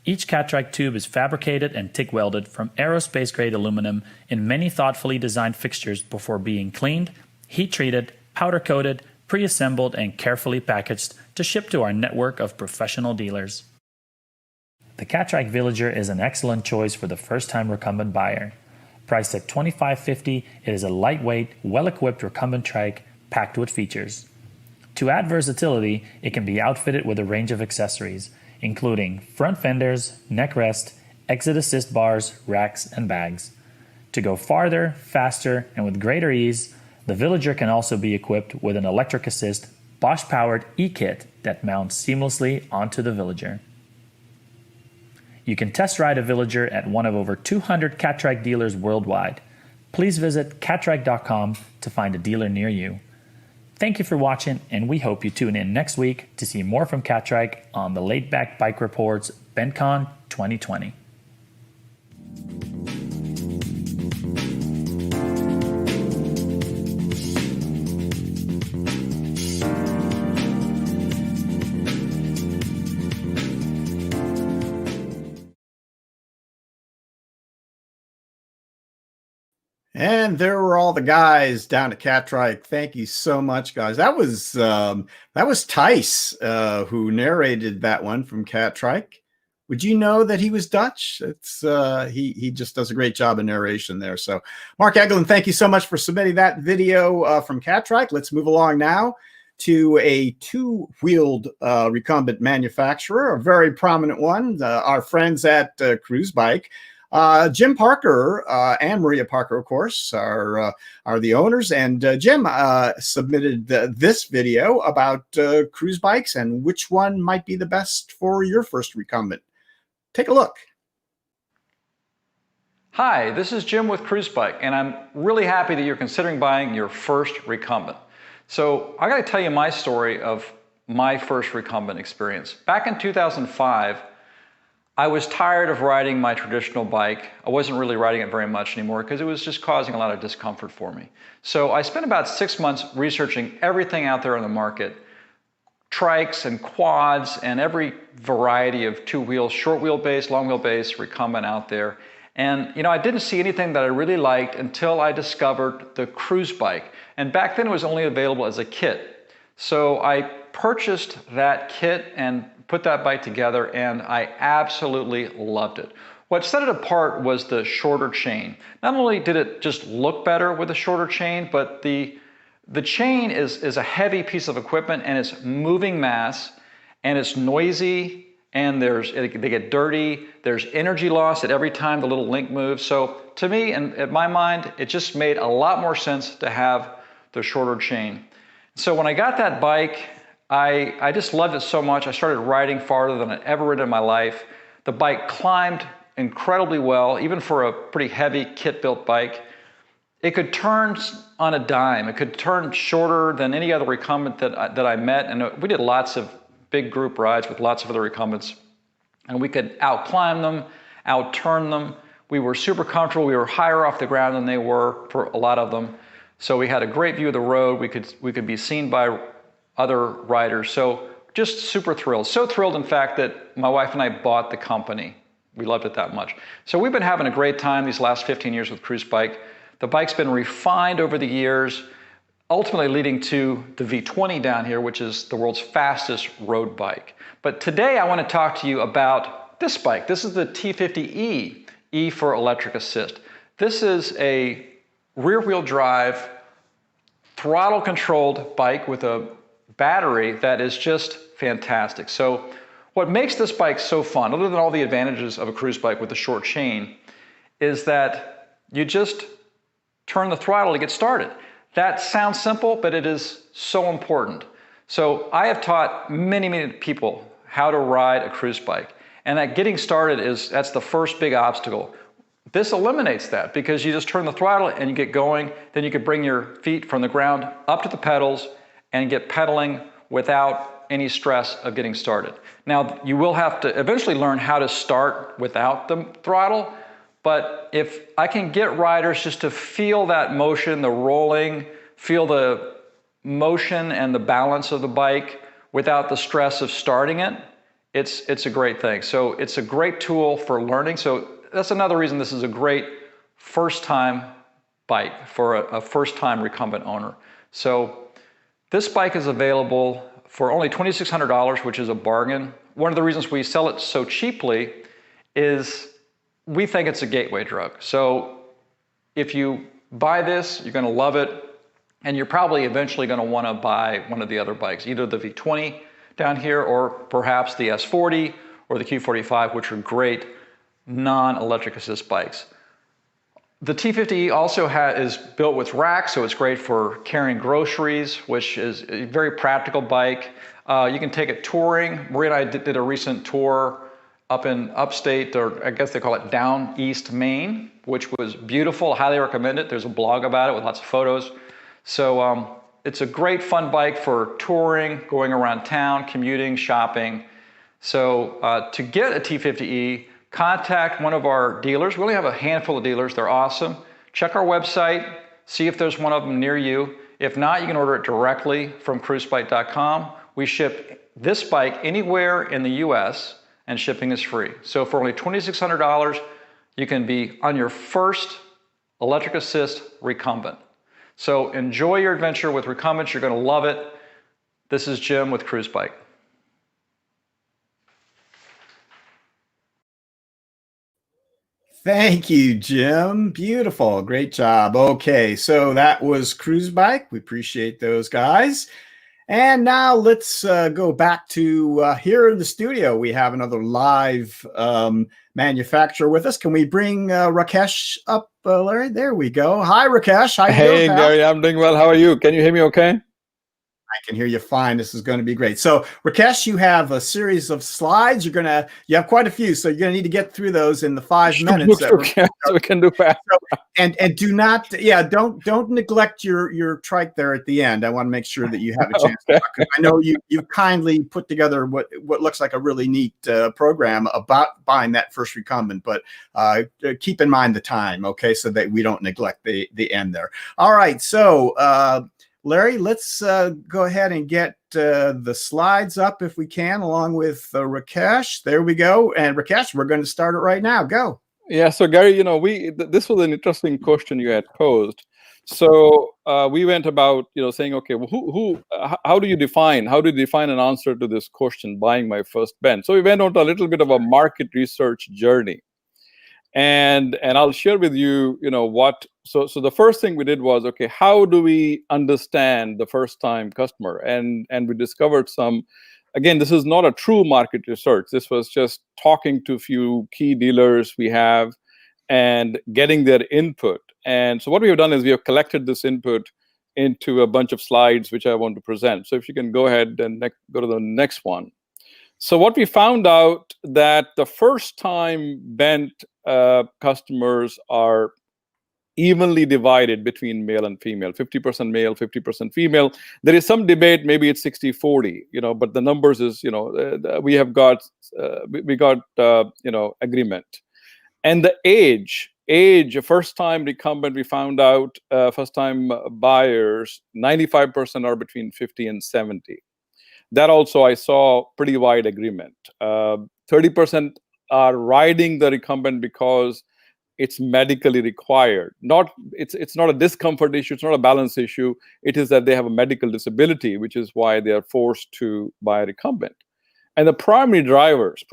Each Catrike tube is fabricated and TIG welded from aerospace-grade aluminum in many thoughtfully designed fixtures before being cleaned, heat-treated, powder-coated, pre-assembled, and carefully packaged to ship to our network of professional dealers. The Catrike Villager is an excellent choice for the first-time recumbent buyer. Priced at $25.50, it is a lightweight, well-equipped recumbent trike packed with features. To add versatility, it can be outfitted with a range of accessories, including front fenders, neck rest, exit assist bars, racks, and bags. To go farther, faster, and with greater ease, the Villager can also be equipped with an electric assist, Bosch-powered e-kit that mounts seamlessly onto the Villager. You can test ride a Villager at one of over 200 Catrike dealers worldwide. Please visit catrike.com to find a dealer near you. Thank you for watching, and we hope you tune in next week to see more from Catrike on the Laidback Bike Report's BentCon 2020. And there were all the guys down at Catrike. Thank you so much, guys. That was Tice who narrated that one from Catrike. Would you know that he was Dutch? It's he just does a great job of narration there. So, Mark Eglin, thank you so much for submitting that video from Catrike. Let's move along now to a two-wheeled recumbent manufacturer, a very prominent one. Our friends at Cruzbike. Jim Parker and Maria Parker, of course, are the owners. And Jim submitted this video about cruise bikes and which one might be the best for your first recumbent. Take a look. Hi, this is Jim with Cruzbike, and I'm really happy that you're considering buying your first recumbent. So I got to tell you my story of my first recumbent experience. Back in 2005, I was tired of riding my traditional bike. I wasn't really riding it very much anymore because it was just causing a lot of discomfort for me. So I spent about 6 months researching everything out there on the market, trikes and quads and every variety of two-wheel, short wheelbase, long wheelbase, recumbent out there. And I didn't see anything that I really liked until I discovered the Cruzbike. And back then it was only available as a kit. So I purchased that kit and put that bike together, and I absolutely loved it. What set it apart was the shorter chain. Not only did it just look better with a shorter chain, but the chain is a heavy piece of equipment, and it's moving mass, and it's noisy, and they get dirty. There's energy loss at every time the little link moves. So to me, and in my mind, it just made a lot more sense to have the shorter chain. So when I got that bike, I just loved it so much. I started riding farther than I'd ever ridden in my life. The bike climbed incredibly well, even for a pretty heavy kit-built bike. It could turn on a dime. It could turn shorter than any other recumbent that I met. And we did lots of big group rides with lots of other recumbents. And we could out-climb them, out-turn them. We were super comfortable. We were higher off the ground than they were for a lot of them. So we had a great view of the road. We could be seen by other riders. So just super thrilled. So thrilled, in fact, that my wife and I bought the company. We loved it that much. So we've been having a great time these last 15 years with Cruzbike. The bike's been refined over the years, ultimately leading to the V20 down here, which is the world's fastest road bike. But today I want to talk to you about this bike. This is the T50E, E for electric assist. This is a rear-wheel drive, throttle-controlled bike with a battery that is just fantastic. So what makes this bike so fun, other than all the advantages of a cruise bike with a short chain, is that you just turn the throttle to get started. That sounds simple, but it is so important. So I have taught many people how to ride a cruise bike, and that getting started that's the first big obstacle. This eliminates that because you just turn the throttle and you get going. Then you can bring your feet from the ground up to the pedals and get pedaling without any stress of getting started. Now, you will have to eventually learn how to start without the throttle, but if I can get riders just to feel that motion, the rolling, feel the motion and the balance of the bike without the stress of starting it, it's a great thing. So it's a great tool for learning. So that's another reason this is a great first-time bike for a first-time recumbent owner. So this bike is available for only $2,600, which is a bargain. One of the reasons we sell it so cheaply is we think it's a gateway drug. So if you buy this, you're going to love it, and you're probably eventually going to want to buy one of the other bikes, either the V20 down here or perhaps the S40 or the Q45, which are great non-electric assist bikes. The T50E also is built with racks, so it's great for carrying groceries, which is a very practical bike. You can take it touring. Maria and I did a recent tour up in upstate, or I guess they call it down east Maine, which was beautiful. Highly recommend it. There's a blog about it with lots of photos. So it's a great fun bike for touring, going around town, commuting, shopping. So to get a T50E, contact one of our dealers. We only have a handful of dealers. They're awesome. Check our website, see if there's one of them near you. If not, you can order it directly from cruzbike.com. We ship this bike anywhere in the US, and shipping is free. So for only $2,600, you can be on your first electric assist recumbent. So enjoy your adventure with recumbents. You're going to love it. This is Jim with Cruzbike. Thank you, Jim. Beautiful. Great job. Okay, so that was Cruzbike. We appreciate those guys. And now let's go back to here in the studio. We have another live manufacturer with us. Can we bring Rakesh up, Larry? There we go. Hi, Rakesh. How you doing, Hey, pal? Gary, I'm doing well. How are you? Can you hear me okay? I can hear you fine. This is going to be great. So, Rakesh, you have a series of slides. You have quite a few, so you're going to need to get through those in the 5 minutes. So we can do fast. And do not, don't neglect your trike there at the end. I want to make sure that you have a chance. Okay. I know you kindly put together what looks like a really neat program about buying that first recumbent, but keep in mind the time, okay, so that we don't neglect the end there. All right, so Larry, let's go ahead and get the slides up if we can, along with Rakesh. There we go. And Rakesh, we're going to start it right now. Go. Yeah. So Gary, this was an interesting question you had posed. So we went about, saying, okay, well, how do you define an answer to this question, buying my first bent? So we went on to a little bit of a market research journey. And I'll share with you, so the first thing we did was, okay, how do we understand the first time customer? And we discovered again, this is not a true market research. This was just talking to a few key dealers we have and getting their input. And so what we have done is we have collected this input into a bunch of slides, which I want to present. So if you can go ahead and go to the next one. So what we found out that the first time bent customers are evenly divided between male and female, 50% male, 50% female. There is some debate, maybe it's 60-40, but the numbers is, we got agreement. And the age, first time recumbent, we found out first time buyers, 95% are between 50 and 70. That also I saw pretty wide agreement. 30% are riding the recumbent because it's medically required. It's not a discomfort issue, it's not a balance issue. It is that they have a medical disability, which is why they are forced to buy a recumbent. And the primary drivers,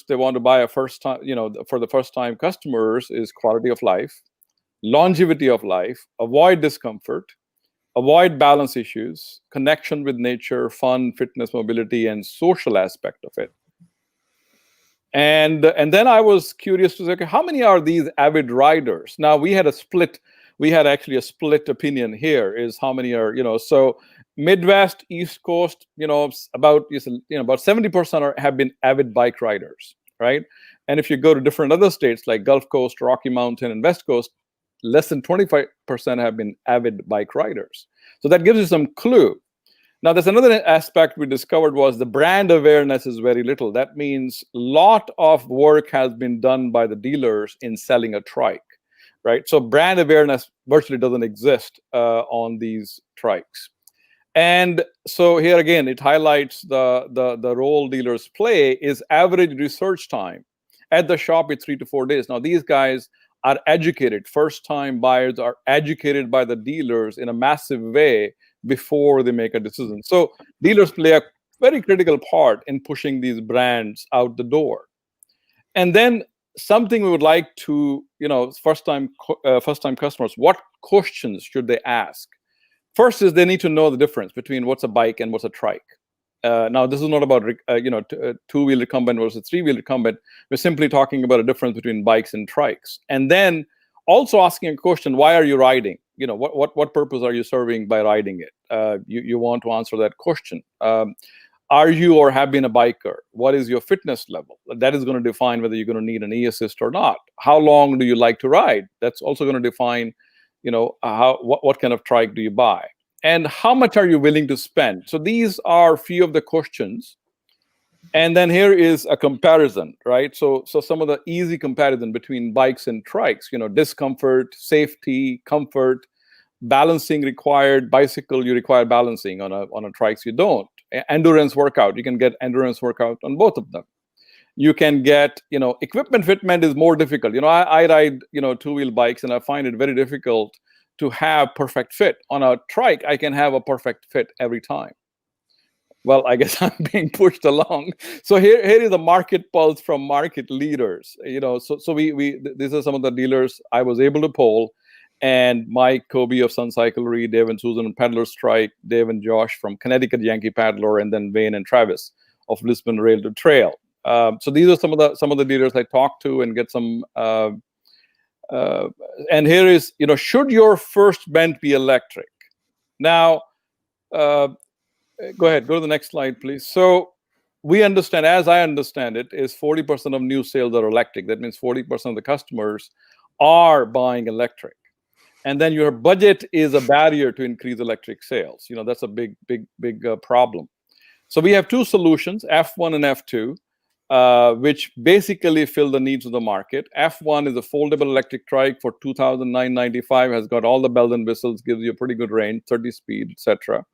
they want to buy a first time, for the first time customers is quality of life, longevity of life, avoid discomfort, avoid balance issues, connection with nature, fun, fitness, mobility, and social aspect of it. And then I was curious to say, okay, how many are these avid riders? Now we had actually a split opinion here, is how many are, so Midwest, East Coast, about 70% have been avid bike riders, right? And if you go to different other states like Gulf Coast, Rocky Mountain, and West Coast, less than 25% have been avid bike riders. So that gives you some clue. Now, there's another aspect we discovered was the brand awareness is very little. That means a lot of work has been done by the dealers in selling a trike, right? So brand awareness virtually doesn't exist on these trikes. And so here again, it highlights the role dealers play is average research time at the shop is 3 to 4 days. Now, these guys are educated. First-time buyers are educated by the dealers in a massive way before they make a decision. So dealers play a very critical part in pushing these brands out the door. And then something we would like to, first-time customers, what questions should they ask? First is they need to know the difference between what's a bike and what's a trike. Now, this is not about two-wheel recumbent versus three-wheel recumbent. We're simply talking about a difference between bikes and trikes. And then also asking a question, why are you riding? What purpose are you serving by riding it? You want to answer that question. Are you or have been a biker? What is your fitness level? That is going to define whether you're going to need an e-assist or not. How long do you like to ride? That's also going to define, what kind of trike do you buy? And how much are you willing to spend? So these are a few of the questions. And then here is a comparison, right? So some of the easy comparison between bikes and trikes, discomfort, safety, comfort, balancing required. Bicycle, you require balancing. On a trikes, you don't. Endurance workout, you can get endurance workout on both of them. You can get, equipment fitment is more difficult. I ride, two-wheel bikes, and I find it very difficult to have perfect fit. On a trike, I can have a perfect fit every time. Well, I guess I'm being pushed along. So here is a market pulse from market leaders. So these are some of the dealers I was able to poll. And Mike Kobe of Sun Cyclery, Dave and Susan and Paddler Strike, Dave and Josh from Connecticut Yankee Paddler, and then Wayne and Travis of Lisbon Rail to Trail. So these are some of the dealers I talked to and get some. And here is, should your first bent be electric? Now, go ahead, go to the next slide, please. So we understand, as I understand it, is 40% of new sales are electric. That means 40% of the customers are buying electric. And then your budget is a barrier to increase electric sales. That's a big problem. So we have two solutions, F1 and F2. which basically fill the needs of the market. F1 is a foldable electric trike for $2,995, has got all the bells and whistles, gives you a pretty good range, 30 speed, etc.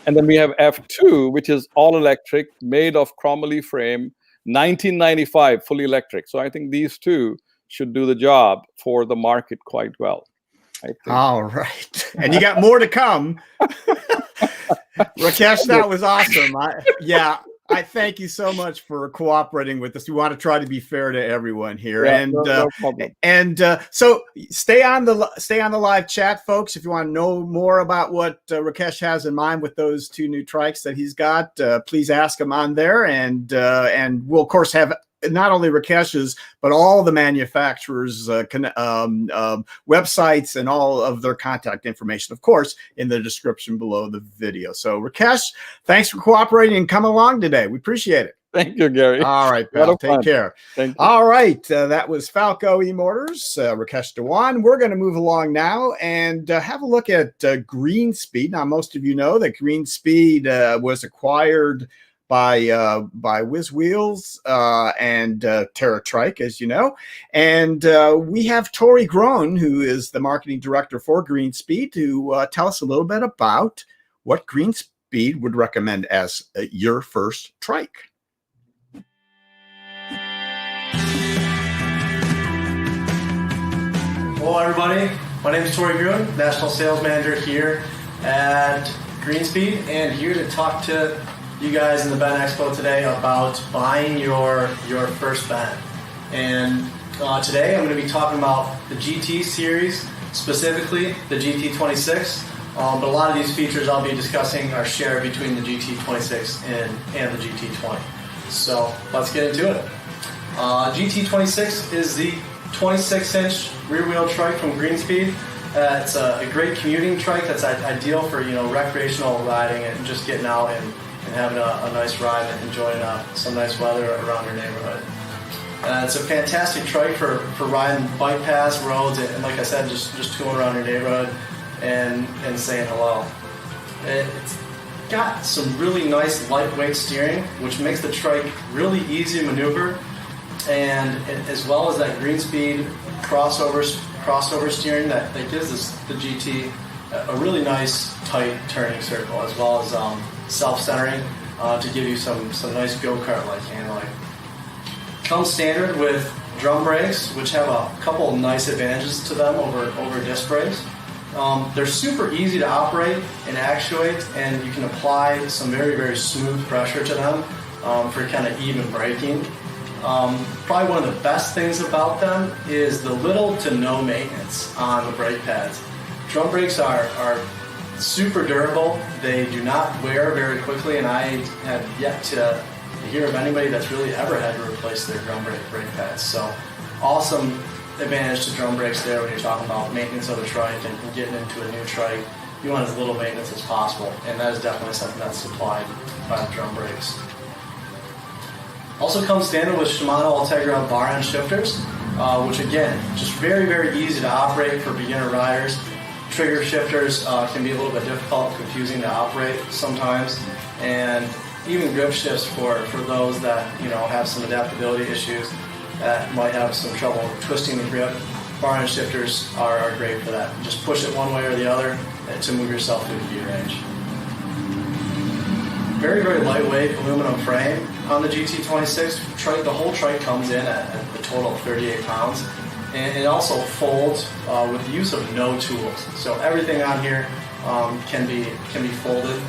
And then we have F2, which is all electric, made of chromoly frame, 1995, fully electric. So I think these two should do the job for the market quite well. All right. And you got more to come. Rakesh, that was awesome. I thank you so much for cooperating with us. We want to try to be fair to everyone here, so stay on the live chat, folks. If you want to know more about what Rakesh has in mind with those two new trikes that he's got, please ask him on there, and we'll of course have not only Rakesh's, but all the manufacturers' websites and all of their contact information, of course, in the description below the video. So, Rakesh, thanks for cooperating and coming along today. We appreciate it. Thank you, Gary. All right, pal. Take care. Thank you. All right. That was Falco eMotors, Rakesh Dewan. We're going to move along now and have a look at Greenspeed. Now, most of you know that Greenspeed was acquired by Whiz Wheels and TerraTrike, as you know. And we have Tori Groen, who is the marketing director for Greenspeed, to tell us a little bit about what Greenspeed would recommend as your first trike. Hello, everybody. My name is Tori Groen, National Sales Manager here at Greenspeed, and here to talk to you guys in the Bent Expo today about buying your first Bent. And today I'm going to be talking about the GT series, specifically the GT26. But a lot of these features I'll be discussing are shared between the GT26 and the GT20. So let's get into it. GT26 is the 26-inch rear-wheel trike from Greenspeed. It's a great commuting trike that's ideal for recreational riding and just getting out and having a nice ride and enjoying some nice weather around your neighborhood. It's a fantastic trike for riding bike paths, roads, and like I said, just tooling around your neighborhood and saying hello. It's got some really nice lightweight steering, which makes the trike really easy to maneuver, and as well as that Greenspeed crossover steering that gives the GT a really nice tight turning circle, as well as self-centering to give you some nice go-kart-like handling. Comes standard with drum brakes, which have a couple of nice advantages to them over disc brakes. They're super easy to operate and actuate, and you can apply some very, very smooth pressure to them for kind of even braking. Probably one of the best things about them is the little to no maintenance on the brake pads. Drum brakes are super durable. They do not wear very quickly, and I have yet to hear of anybody that's really ever had to replace their drum brake pads. So awesome advantage to drum brakes there when you're talking about maintenance of a trike and getting into a new trike. You want as little maintenance as possible, and that is definitely something that's supplied by the drum brakes. Also comes standard with Shimano Ultegra bar end shifters, which again, just very, very easy to operate for beginner riders. Trigger shifters can be a little bit difficult and confusing to operate sometimes, and even grip shifts for those that have some adaptability issues that might have some trouble twisting the grip. Bar end shifters are great for that. Just push it one way or the other to move yourself through the gear range. Very, very lightweight aluminum frame on the GT26 trike. The whole trike comes in at a total of 38 pounds. And it also folds with the use of no tools. So everything on here can be folded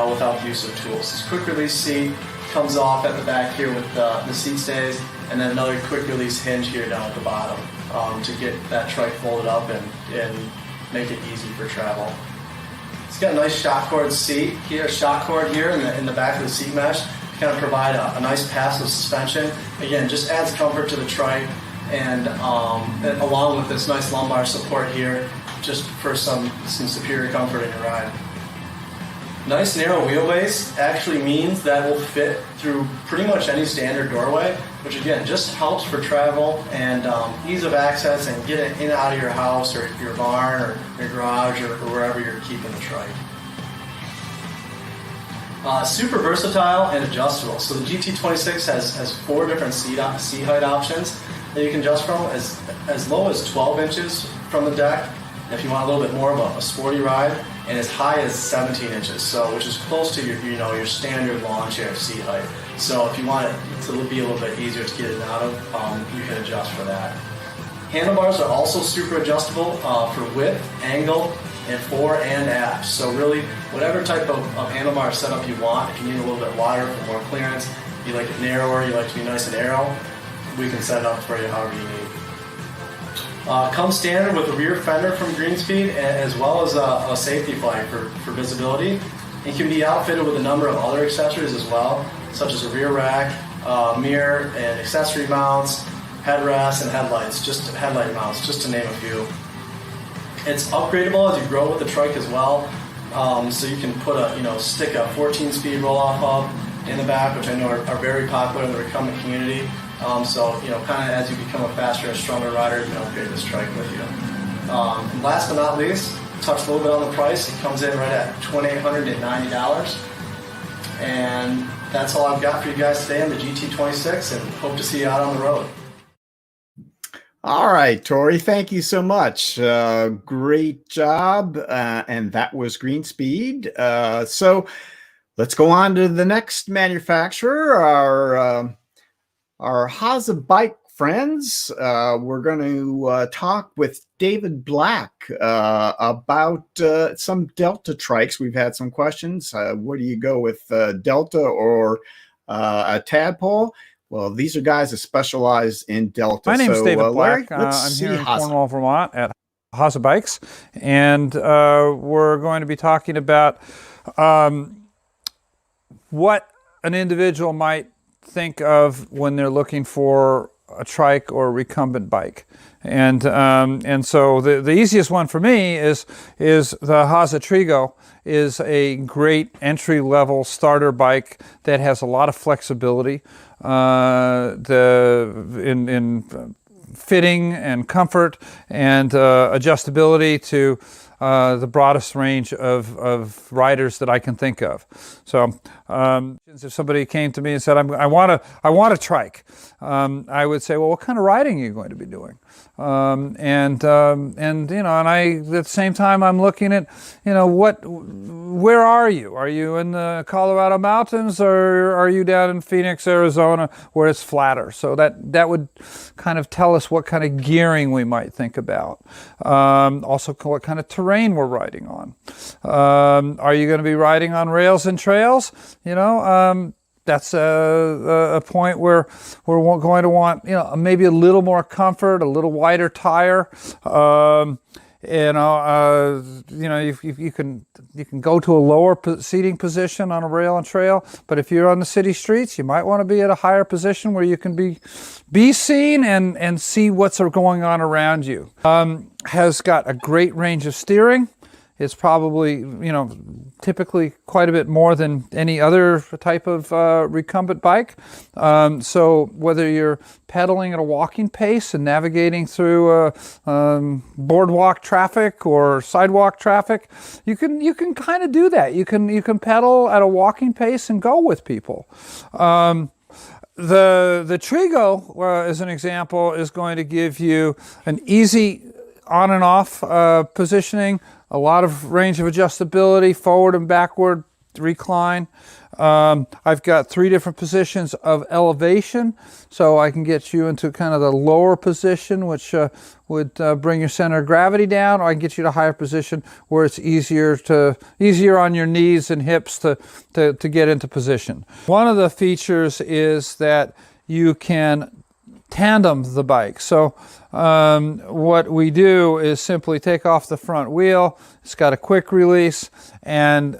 without the use of tools. This quick release seat comes off at the back here with the seat stays, and then another quick release hinge here down at the bottom to get that trike folded up and make it easy for travel. It's got a nice shock cord seat here, shock cord here in the back of the seat mesh to kind of provide a nice passive suspension. Again, just adds comfort to the trike. And along with this nice lumbar support here, just for some superior comfort in your ride. Nice narrow wheelbase actually means that will fit through pretty much any standard doorway, which again just helps for travel and ease of access and get it in and out of your house or your barn or your garage or wherever you're keeping the trike. Super versatile and adjustable. So the GT26 has 4 different seat height options that you can adjust from, as low as 12 inches from the deck, if you want a little bit more of a sporty ride, and as high as 17 inches, so which is close to your standard lawn chair seat height. So if you want it to be a little bit easier to get in and out of, you can adjust for that. Handlebars are also super adjustable for width, angle, and fore and aft. So really, whatever type of handlebar setup you want, if you need a little bit wider for more clearance, you like it narrower, you like to be nice and narrow, we can set it up for you however you need. Comes standard with a rear fender from Greenspeed, as well as a safety flag for visibility. It can be outfitted with a number of other accessories as well, such as a rear rack, mirror, and accessory mounts, headrests, and headlight mounts, just to name a few. It's upgradable as you grow with the trike as well, so you can put stick a 14-speed roll-off hub in the back, which I know are very popular in the recumbent community. So kind of as you become a faster and stronger rider, you can upgrade this trike with you. And last but not least, touch a little bit on the price. It comes in right at $2,890, and that's all I've got for you guys today on the GT26, and hope to see you out on the road. All right, Tori, thank you so much. Great job. And that was Greenspeed. So let's go on to the next manufacturer, our Hase Bike friends. We're going to talk with David Black about some Delta trikes. We've had some questions. Where do you go with Delta or a Tadpole? Well, these are guys that specialize in Delta. My name is David Black. Larry, I'm here in Cornwall, Vermont at Hase Bikes, and we're going to be talking about what an individual might think of when they're looking for a trike or a recumbent bike. And so the easiest one for me is the Hase Trigo. Is a great entry-level starter bike that has a lot of flexibility in fitting and comfort and adjustability to the broadest range of riders that I can think of. So if somebody came to me and said, I want a trike, I would say, well, what kind of riding are you going to be doing? And I, at the same time, I'm looking at, where are you? Are you in the Colorado mountains, or are you down in Phoenix, Arizona, where it's flatter? So that would kind of tell us what kind of gearing we might think about. Also, what kind of terrain we're riding on. Are you going to be riding on rails and trails? That's a point where we're going to want, maybe a little more comfort, a little wider tire. You can go to a lower seating position on a rail and trail, but if you're on the city streets, you might want to be at a higher position where you can be seen and see what's going on around you. Has got a great range of steering. It's probably, typically quite a bit more than any other type of recumbent bike. So whether you're pedaling at a walking pace and navigating through boardwalk traffic or sidewalk traffic, you can kind of do that. You can pedal at a walking pace and go with people. The Trigo, as an example, is going to give you an easy on and off positioning, a lot of range of adjustability, forward and backward recline. I've got 3 different positions of elevation, so I can get you into kind of the lower position, which would bring your center of gravity down, or I can get you to a higher position where it's easier on your knees and hips to get into position. One of the features is that you can tandem the bike. So what we do is simply take off the front wheel. It's got a quick release, and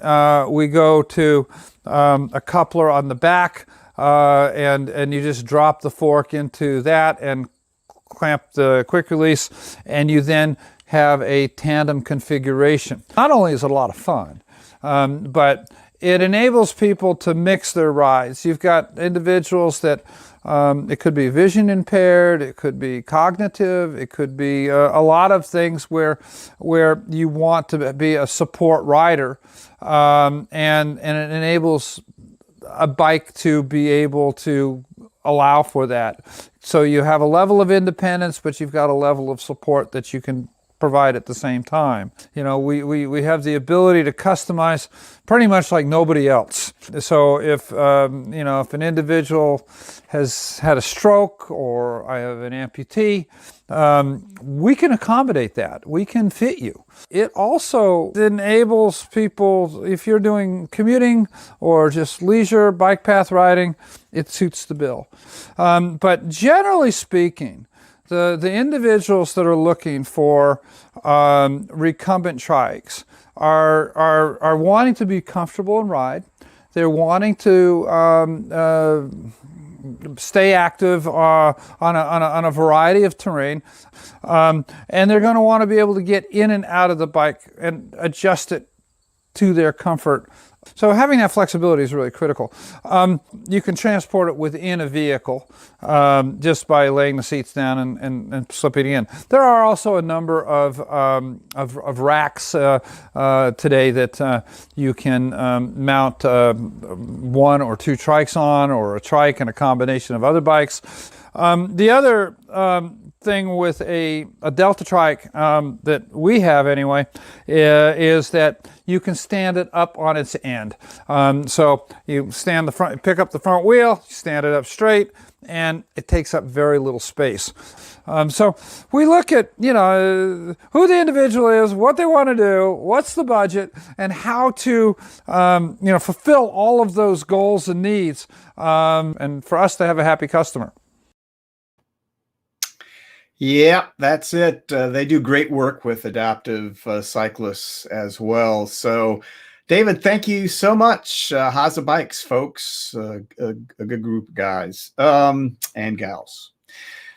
we go to a coupler on the back, and you just drop the fork into that and clamp the quick release, and you then have a tandem configuration. Not only is it a lot of fun, but it enables people to mix their rides. You've got individuals that it could be vision impaired, it could be cognitive, it could be a lot of things where you want to be a support rider, and it enables a bike to be able to allow for that. So you have a level of independence, but you've got a level of support that you can provide at the same time. You know, we have the ability to customize pretty much like nobody else. So if you know, if an individual has had a stroke or I have an amputee, we can accommodate that. We can fit you. It also enables people, if you're doing commuting or just leisure bike path riding, it suits the bill. But generally speaking, the individuals that are looking for recumbent trikes are wanting to be comfortable and ride. They're wanting to stay active on a variety of terrain, and they're going to want to be able to get in and out of the bike and adjust it to their comfort. So having that flexibility is really critical. You can transport it within a vehicle just by laying the seats down and slipping in. There are also a number of racks today that you can mount one or two trikes on, or a trike and a combination of other bikes. The other thing with a Delta trike that we have anyway is that you can stand it up on its end. So you stand the front, pick up the front wheel, stand it up straight, and it takes up very little space. So we look at, you know, who the individual is, what they want to do, what's the budget, and how to, you know, fulfill all of those goals and needs, and for us to have a happy customer. Yeah, that's it. They do great work with adaptive cyclists as well. So, David, thank you so much. Hase Bikes, folks, a good group of guys and gals.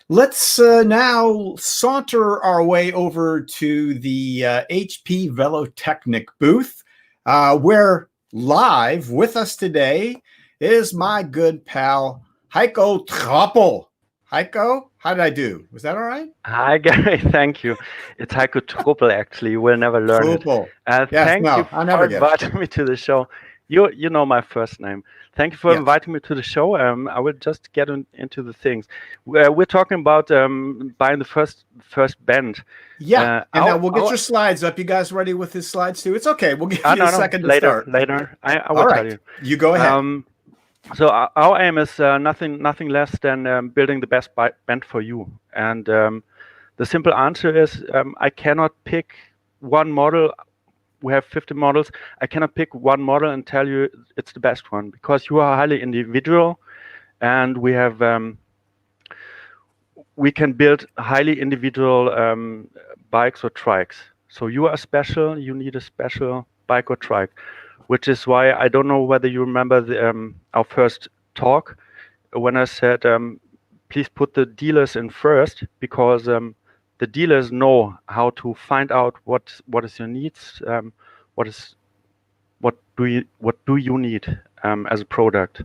Let's now saunter our way over to the HP Velotechnik booth, where live with us today is my good pal, Heiko Trappel. Heiko, how did I do? Was that all right? Hi, Gary. Thank you. It's Heiko Truppel, actually. You will never learn it. Yes, thank no, you I'll never for get it. inviting me to the show. You know my first name. Thank you for inviting me to the show. I will just get into the things. We're talking about buying the first bend. Yeah, and now we'll get your slides up. You guys ready with his slides too? It's okay. We'll give you a second to start. Later. I will tell you. You go ahead. So our aim is nothing less than building the best bend for you. And the simple answer is I cannot pick one model. We have 50 models. I cannot pick one model and tell you it's the best one, because you are highly individual, and we have we can build highly individual bikes or trikes. So you are special. You need a special bike or trike. Which is why I don't know whether you remember our first talk when I said, please put the dealers in first, because the dealers know how to find out what is your needs, what do you need as a product.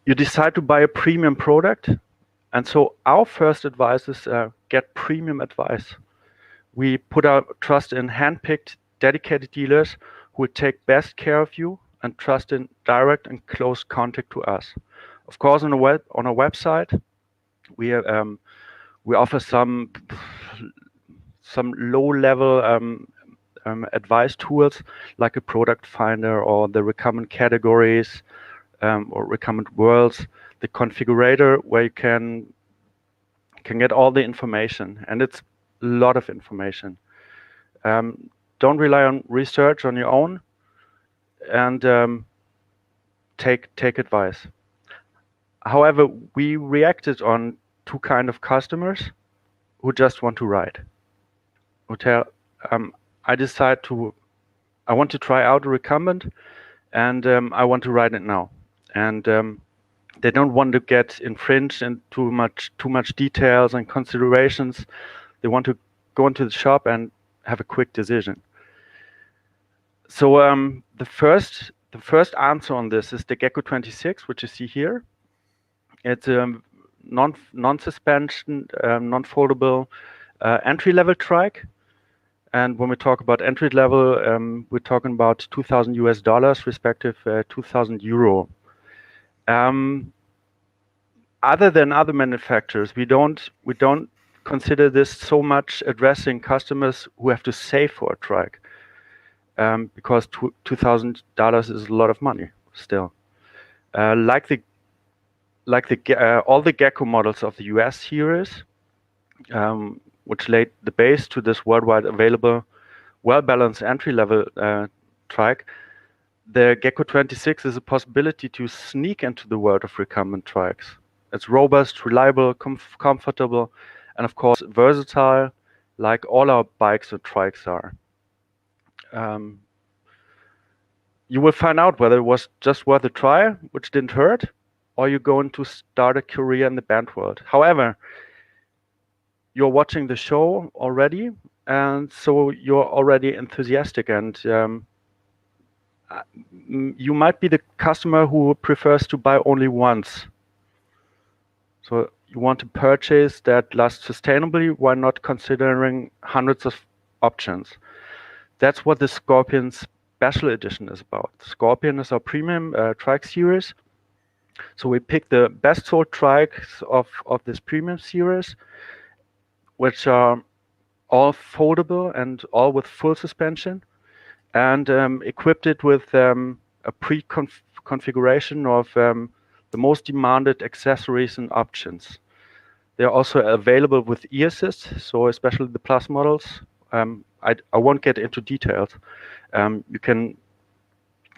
You decide to buy a premium product, and so our first advice is get premium advice. We put our trust in handpicked, dedicated dealers who will take best care of you and trust in direct and close contact to us. Of course, on our website, we offer some low-level advice tools like a product finder or the recumbent categories or recumbent worlds, the configurator where you can get all the information, and it's a lot of information. Don't rely on research on your own, and take advice. However, we reacted on two kind of customers who just want to ride. Who tell, I want to try out a recumbent, and I want to ride it now. And they don't want to get infringed in too much details and considerations. They want to go into the shop and have a quick decision. So the first answer on this is the Gecko 26, which you see here. It's a non-suspension, non-foldable entry-level trike. And when we talk about entry level, we're talking about $2,000 respective €2,000. Other than other manufacturers, we don't consider this so much addressing customers who have to save for a trike, because $2,000 is a lot of money still. Like all the Gecko models of the US series, which laid the base to this worldwide available, well-balanced entry-level trike, the Gecko 26 is a possibility to sneak into the world of recumbent trikes. It's robust, reliable, comfortable, and of course versatile, like all our bikes and trikes are. You will find out whether it was just worth a try, which didn't hurt, or you're going to start a career in the band world. However, you're watching the show already, and so you're already enthusiastic, and you might be the customer who prefers to buy only once. So you want to purchase that lasts sustainably while not considering hundreds of options. That's what the Scorpion Special Edition is about. Scorpion is our premium trike series. So we picked the best sold trikes of this premium series, which are all foldable and all with full suspension, and equipped it with a pre-configuration of the most demanded accessories and options. They're also available with e-assist, so especially the Plus models. I won't get into details. You can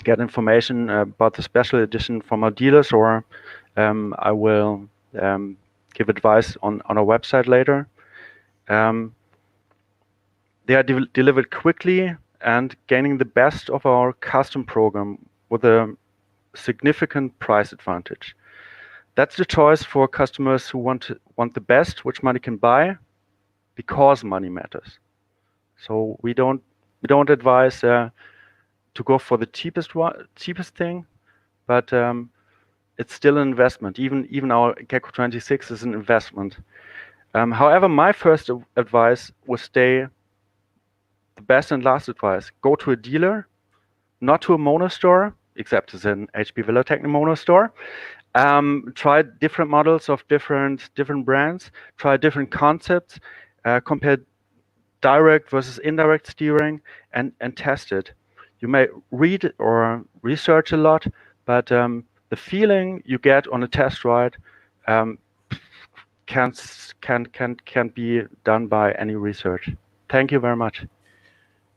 get information about the special edition from our dealers, or I will give advice on our website later. They are delivered quickly and gaining the best of our custom program with a significant price advantage. That's the choice for customers who want the best which money can buy, because money matters. So we don't advise to go for the cheapest thing, but it's still an investment. Even our Gecko 26 is an investment. However, my first advice would stay the best and last advice. Go to a dealer, not to a mono store, except as an HP Velotechnik mono store. Try different models of different brands. Try different concepts. Compare direct versus indirect steering, and test it. You may read or research a lot, but the feeling you get on a test ride can't be done by any research. Thank you very much.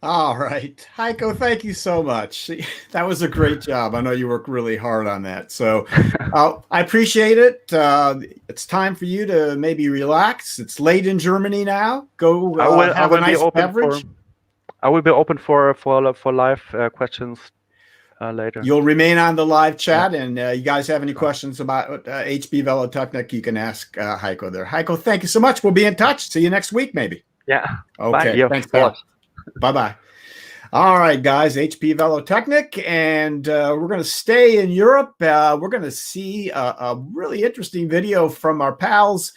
All right. Heiko, thank you so much. That was a great job. I know you worked really hard on that. So I appreciate it. It's time for you to maybe relax. It's late in Germany now. Go have a nice beverage. I will be open for live questions later. You'll remain on the live chat, and you guys have any questions about HB Velotechnik, you can ask Heiko there. Heiko, thank you so much. We'll be in touch. See you next week, maybe. Yeah. Okay. Bye. Thanks, pal. Bye-bye. All right, guys, HP Velotechnik, and we're going to stay in Europe. We're going to see a really interesting video from our pals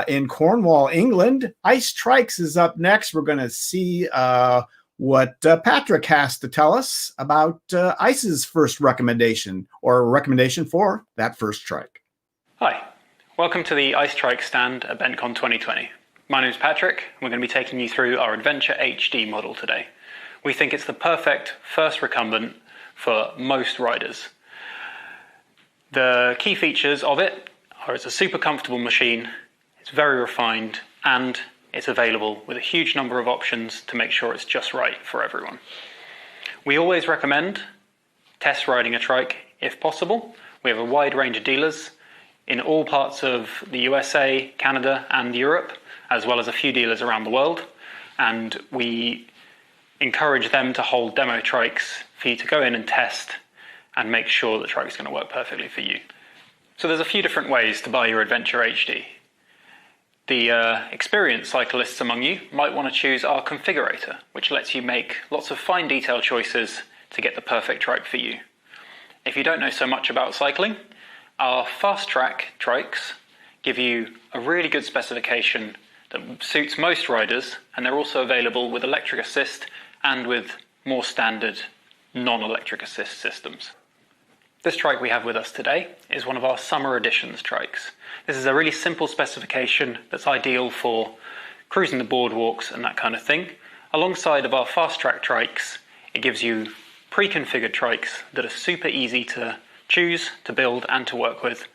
in Cornwall, England. Ice Trikes is up next. We're going to see what Patrick has to tell us about Ice's first recommendation, or a recommendation for that first trike. Hi, welcome to the Ice Trike stand at BentCon 2020. My name is Patrick, and we're going to be taking you through our Adventure HD model today. We think it's the perfect first recumbent for most riders. The key features of it are it's a super comfortable machine, it's very refined, and it's available with a huge number of options to make sure it's just right for everyone. We always recommend test riding a trike if possible. We have a wide range of dealers in all parts of the USA, Canada, and Europe, as well as a few dealers around the world, and we encourage them to hold demo trikes for you to go in and test and make sure the trike is going to work perfectly for you. So there's a few different ways to buy your Adventure HD. The experienced cyclists among you might want to choose our configurator, which lets you make lots of fine detail choices to get the perfect trike for you. If you don't know so much about cycling, our fast track trikes give you a really good specification that suits most riders, and they're also available with electric assist and with more standard non-electric assist systems. This trike we have with us today is one of our summer editions trikes. This is a really simple specification that's ideal for cruising the boardwalks and that kind of thing. Alongside of our fast track trikes, it gives you pre-configured trikes that are super easy to choose, to build and to work with.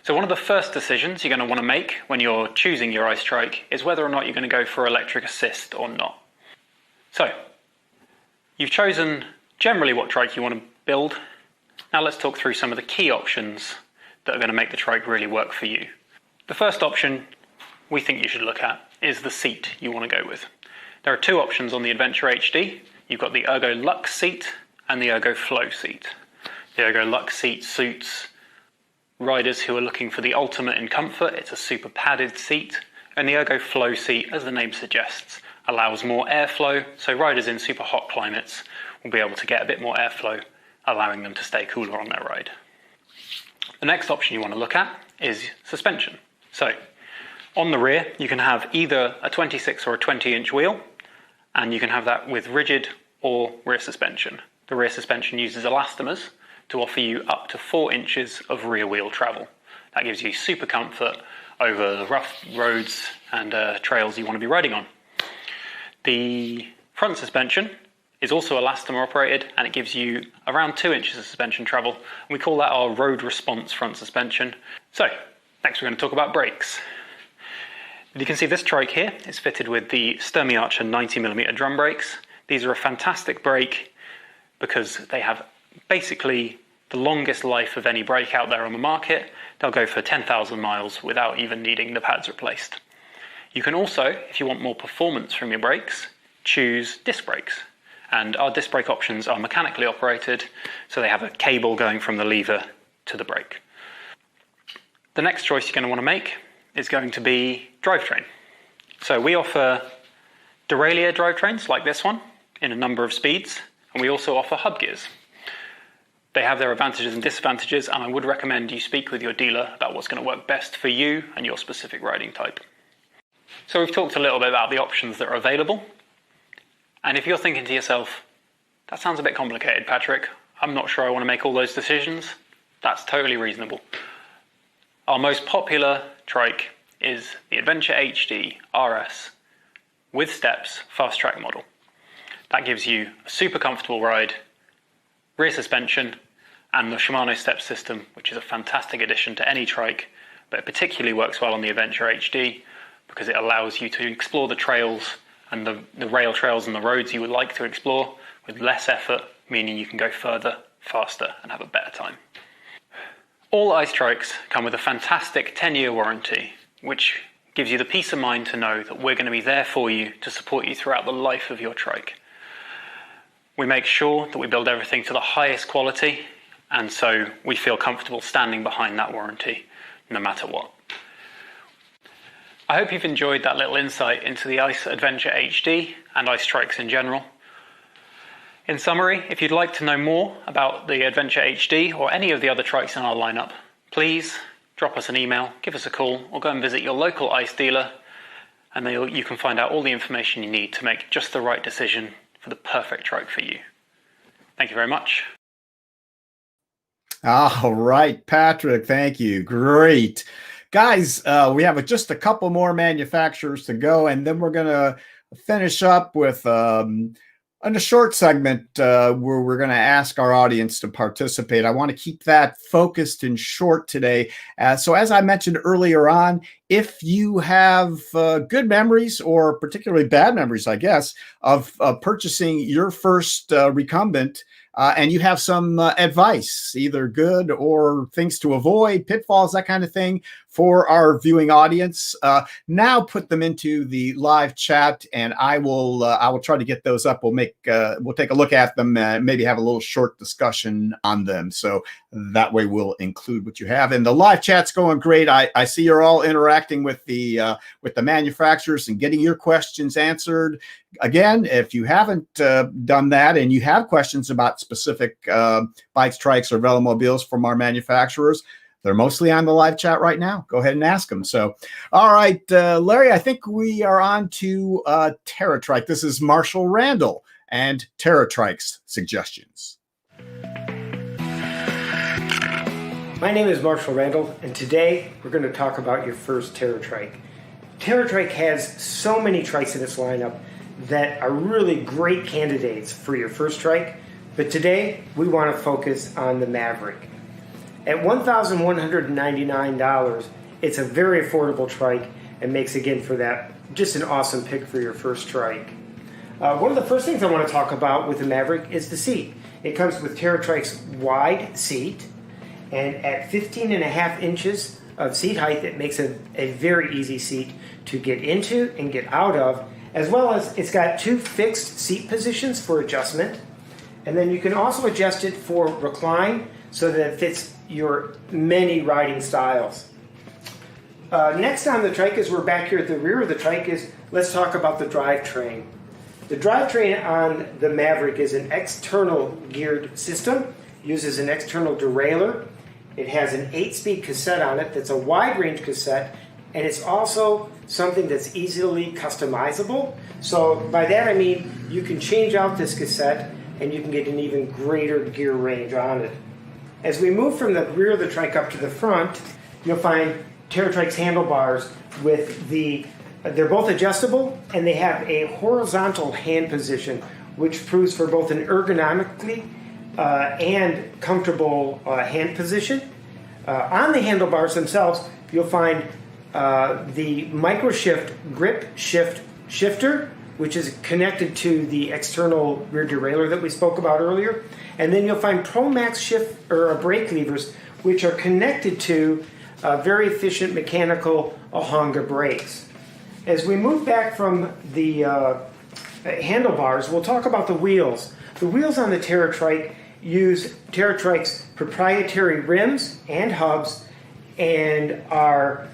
So one of the first decisions you're going to want to make when you're choosing your ice trike is whether or not you're going to go for electric assist or not. So you've chosen generally what trike you want to build. Now let's talk through some of the key options that are going to make the trike really work for you. The first option we think you should look at is the seat you want to go with. There are two options on the Adventure HD. You've got the Ergo Lux seat and the Ergo Flow seat. The Ergo Lux seat suits riders who are looking for the ultimate in comfort. It's a super padded seat. And the Ergo Flow seat, as the name suggests, allows more airflow, so riders in super hot climates will be able to get a bit more airflow, allowing them to stay cooler on their ride. The next option you want to look at is suspension. So on the rear, you can have either a 26 or a 20-inch wheel, and you can have that with rigid or rear suspension. The rear suspension uses elastomers to offer you up to 4 inches of rear wheel travel. That gives you super comfort over the rough roads and trails you want to be riding on. The front suspension is also elastomer operated, and it gives you around 2 inches of suspension travel. We call that our road response front suspension. So next we're going to talk about brakes. You can see this trike here is fitted with the Sturmey Archer 90mm drum brakes. These are a fantastic brake because they have basically the longest life of any brake out there on the market. They'll go for 10,000 miles without even needing the pads replaced. You can also, if you want more performance from your brakes, choose disc brakes. And our disc brake options are mechanically operated, so they have a cable going from the lever to the brake. The next choice you're going to want to make is going to be drivetrain. So we offer derailleur drivetrains like this one in a number of speeds, and we also offer hub gears. They have their advantages and disadvantages, and I would recommend you speak with your dealer about what's going to work best for you and your specific riding type. So we've talked a little bit about the options that are available. And if you're thinking to yourself, that sounds a bit complicated, Patrick, I'm not sure I want to make all those decisions, that's totally reasonable. Our most popular trike is the Adventure HD RS with steps fast track model. That gives you a super comfortable ride, rear suspension, and the Shimano step system, which is a fantastic addition to any trike, but it particularly works well on the Adventure HD because it allows you to explore the trails and the rail trails and the roads you would like to explore with less effort, meaning you can go further, faster, and have a better time. All ice trikes come with a fantastic 10-year warranty, which gives you the peace of mind to know that we're going to be there for you to support you throughout the life of your trike. We make sure that we build everything to the highest quality, and so we feel comfortable standing behind that warranty no matter what. I hope you've enjoyed that little insight into the Ice Adventure HD and ice trikes in general. In summary, if you'd like to know more about the Adventure HD or any of the other trikes in our lineup, please drop us an email, give us a call, or go and visit your local ice dealer, and then you can find out all the information you need to make just the right decision for the perfect trike for you. Thank you very much. All right, Patrick, thank you. Great. Guys, we have just a couple more manufacturers to go, and then we're going to finish up with in a short segment where we're going to ask our audience to participate. I want to keep that focused and short today. So as I mentioned earlier on, if you have good memories or particularly bad memories, I guess, of purchasing your first recumbent, and you have some advice, either good or things to avoid, pitfalls, that kind of thing, for our viewing audience, now put them into the live chat, and I will try to get those up. We'll take a look at them, maybe have a little short discussion on them. So that way we'll include what you have. And the live chat's going great. I see you're all interacting with the manufacturers and getting your questions answered. Again, if you haven't done that and you have questions about specific bikes, trikes, or velomobiles from our manufacturers, they're mostly on the live chat right now. Go ahead and ask them. So, all right, Larry, I think we are on to TerraTrike. This is Marshall Randall and TerraTrike's suggestions. My name is Marshall Randall, and today we're going to talk about your first TerraTrike. TerraTrike has so many trikes in its lineup that are really great candidates for your first trike, but today we want to focus on the Maverick. At $1,199, it's a very affordable trike and makes, again, for that, just an awesome pick for your first trike. One of the first things I want to talk about with the Maverick is the seat. It comes with TerraTrike's wide seat, and at 15.5 inches of seat height, it makes a very easy seat to get into and get out of, as well as it's got 2 fixed seat positions for adjustment, and then you can also adjust it for recline so that it fits your many riding styles. Next on the trike, as we're back here at the rear of the trike, let's talk about the drivetrain. The drivetrain on the Maverick is an external geared system, uses an external derailleur. It has an 8-speed cassette on it that's a wide range cassette, and it's also something that's easily customizable. So by that I mean you can change out this cassette and you can get an even greater gear range on it. As we move from the rear of the trike up to the front, you'll find TerraTrike's handlebars they're both adjustable, and they have a horizontal hand position, which proves for both an ergonomically and comfortable hand position. On the handlebars themselves, you'll find the micro-shift grip shifter, which is connected to the external rear derailleur that we spoke about earlier. And then you'll find Pro Max shift or brake levers, which are connected to very efficient mechanical Ohanga brakes. As we move back from the handlebars, we'll talk about the wheels. The wheels on the TerraTrike use TerraTrike's proprietary rims and hubs and are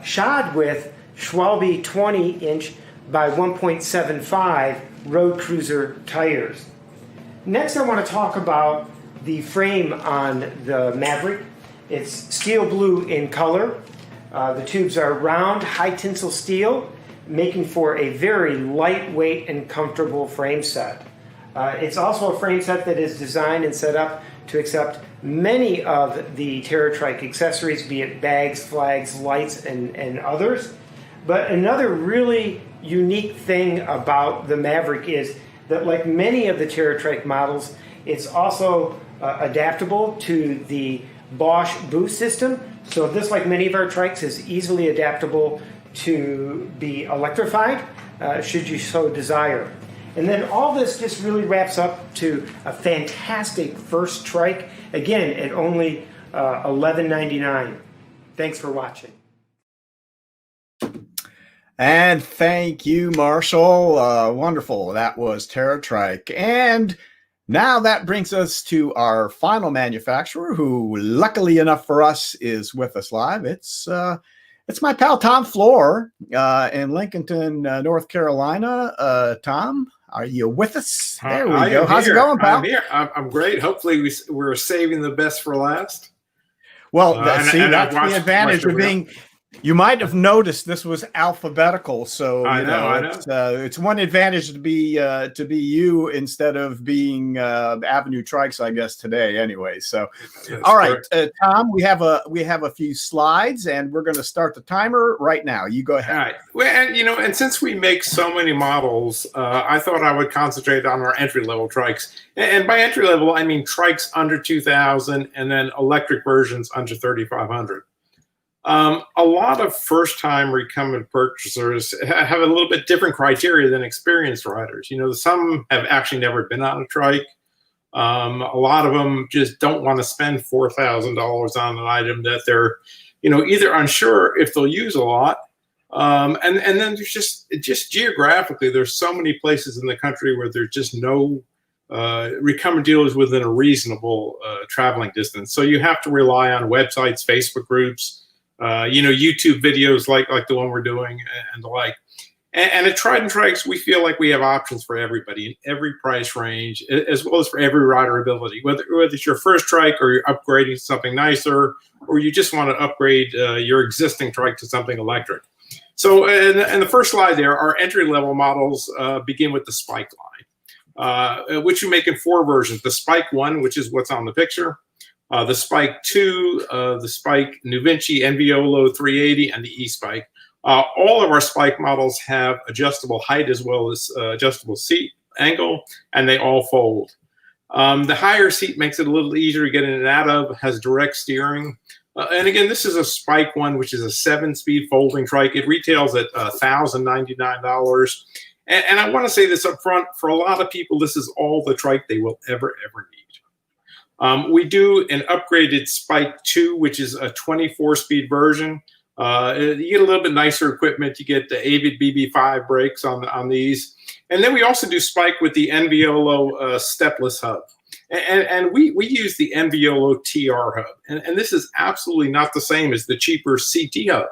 shod with Schwalbe 20-inch by 1.75 road cruiser tires. Next, I want to talk about the frame on the Maverick. It's steel blue in color. The tubes are round, high tensile steel, making for a very lightweight and comfortable frame set. It's also a frame set that is designed and set up to accept many of the TerraTrike accessories, be it bags, flags, lights, and others. But another really unique thing about the Maverick is that, like many of the TerraTrike models, it's also adaptable to the Bosch boost system. So this, like many of our trikes, is easily adaptable to be electrified, should you so desire. And then all this just really wraps up to a fantastic first trike, again, at only $11.99. Thanks for watching. And thank you, Marshall. Wonderful. That was TerraTrike. And now that brings us to our final manufacturer, who, luckily enough for us, is with us live. It's my pal Tom Floor in Lincolnton, North Carolina. Tom, are you with us? There we go. How's it going, pal? I'm here. I'm great. Hopefully we're saving the best for last. Well, that's the advantage of being. You might have noticed this was alphabetical, so I know. It's one advantage to be you instead of being Avenue Trikes, I guess, today. Anyway, so all right, Tom, we have a few slides, and we're going to start the timer right now. You go ahead. All right. Well, and since we make so many models, I thought I would concentrate on our entry-level trikes, and by entry-level I mean trikes under 2,000, and then electric versions under 3,500. A lot of first-time recumbent purchasers have a little bit different criteria than experienced riders. Some have actually never been on a trike. A lot of them just don't want to spend $4,000 on an item that they're, either unsure if they'll use a lot. And then there's just geographically, there's so many places in the country where there's just no recumbent dealers within a reasonable traveling distance. So you have to rely on websites, Facebook groups, YouTube videos like the one we're doing and the like. And at Trident Trikes, we feel like we have options for everybody in every price range, as well as for every rider ability. Whether it's your first trike or you're upgrading to something nicer, or you just want to upgrade your existing trike to something electric. So in the first slide there, our entry-level models begin with the Spike line, which we make in 4 versions. The Spike 1, which is what's on the picture, the Spike 2, the Spike Nuvinci NVOLO 380, and the E-Spike. All of our Spike models have adjustable height as well as adjustable seat angle, and they all fold. The higher seat makes it a little easier to get in and out of, has direct steering. And again, this is a Spike 1, which is a 7-speed folding trike. It retails at $1,099. And I want to say this up front, for a lot of people, this is all the trike they will ever need. We do an upgraded Spike 2, which is a 24-speed version. You get a little bit nicer equipment. You get the AZUB BB5 brakes on these. And then we also do Spike with the NVOLO stepless hub. And we use the NVOLO TR hub. And this is absolutely not the same as the cheaper CT hub,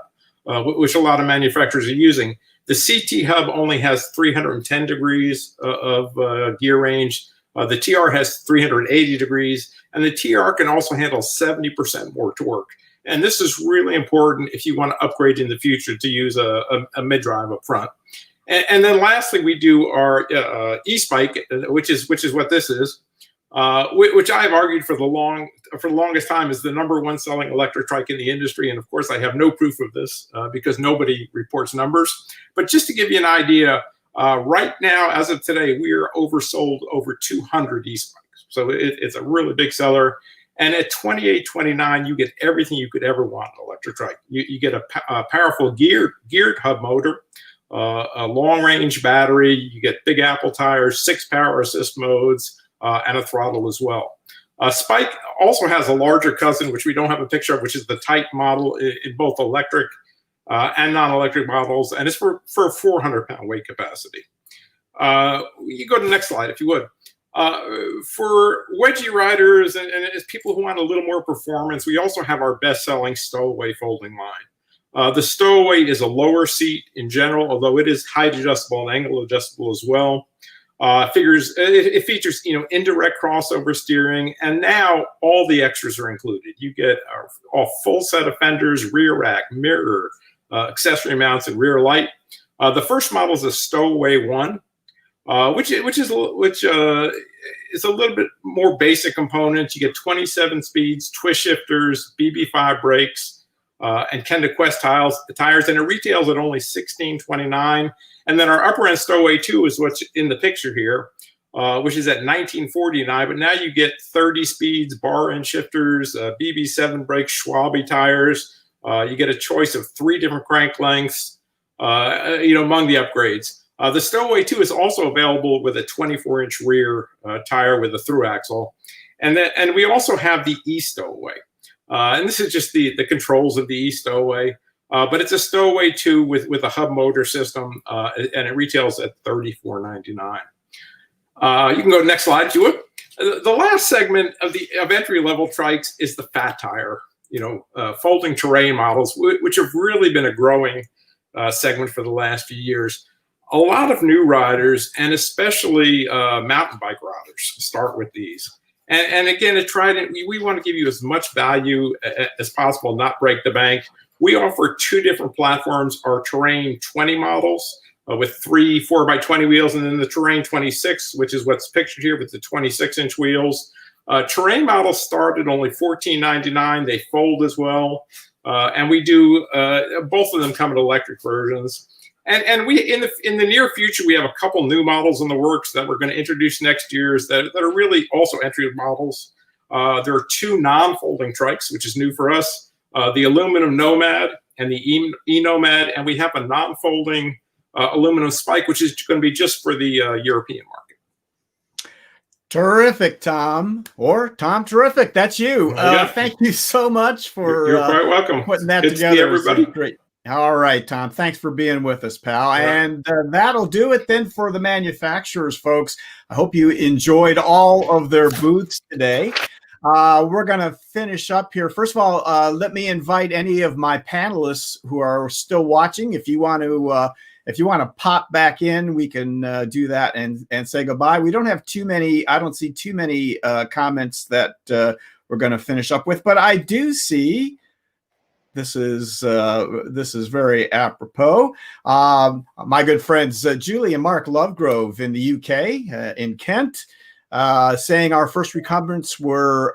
which a lot of manufacturers are using. The CT hub only has 310 degrees of gear range. The TR has 380 degrees. And the TR can also handle 70% more torque. And this is really important if you want to upgrade in the future to use a mid-drive up front. And then lastly, we do our E-Spike, which is what this is, which I've argued for the longest time is the #1 selling electric trike in the industry. And of course, I have no proof of this because nobody reports numbers. But just to give you an idea, right now, as of today, we are oversold over 200 E-Spikes. So it's a really big seller. And at $28.29, you get everything you could ever want in an electric trike. You get a powerful geared hub motor, a long-range battery. You get Big Apple tires, 6 power assist modes, and a throttle as well. Spike also has a larger cousin, which we don't have a picture of, which is the Type model in both electric and non-electric models, and it's for a 400-pound weight capacity. You go to the next slide, if you would. For wedgie riders and people who want a little more performance, we also have our best-selling Stowaway folding line. The Stowaway is a lower seat in general, although it is height adjustable and angle adjustable as well. It features indirect crossover steering, and now all the extras are included. You get a full set of fenders, rear rack, mirror, accessory mounts, and rear light. The first model is a Stowaway 1. Which is a little bit more basic components. You get 27 speeds, twist shifters, BB5 brakes, and Kenda Quest tires, and it retails at only $16.29. And then our upper end Stowaway 2 is what's in the picture here, which is at $19.49. But now you get 30 speeds, bar end shifters, BB7 brakes, Schwalbe tires. You get a choice of 3 different crank lengths, among the upgrades. The Stowaway 2 is also available with a 24-inch rear tire with a through axle. And we also have the E-Stowaway. And this is just the controls of the E-Stowaway. But it's a Stowaway 2 with a hub motor system, and it retails at $34.99. You can go to the next slide, if you would. The last segment of entry-level trikes is the fat tire, folding terrain models, which have really been a growing segment for the last few years. A lot of new riders, and especially mountain bike riders, start with these. And again, at Trident, we want to give you as much value as possible, not break the bank. We offer 2 different platforms, our Terrain 20 models with 3 4x20 wheels, and then the Terrain 26, which is what's pictured here with the 26-inch wheels. Terrain models start at only $14.99. They fold as well. And we do, both of them come in electric versions. And we in the near future, we have a couple new models in the works that we're going to introduce next year that are really also entry models. There are 2 non-folding trikes, which is new for us, the aluminum Nomad and the E-Nomad, and we have a non-folding aluminum Spike, which is going to be just for the European market. Terrific, Tom, or Tom Terrific. That's you. Thank you so much for You're quite welcome. putting that Good to see together. everybody. Great. All right, Tom. Thanks for being with us, pal. Yeah. And that'll do it then for the manufacturers, folks. I hope you enjoyed all of their booths today. We're going to finish up here. First of all, let me invite any of my panelists who are still watching. If you want to pop back in, we can do that and say goodbye. We don't have too many. I don't see too many comments that we're going to finish up with, but I do see. This is very apropos. My good friends Julie and Mark Lovegrove in the UK, in Kent, saying our first recumbents were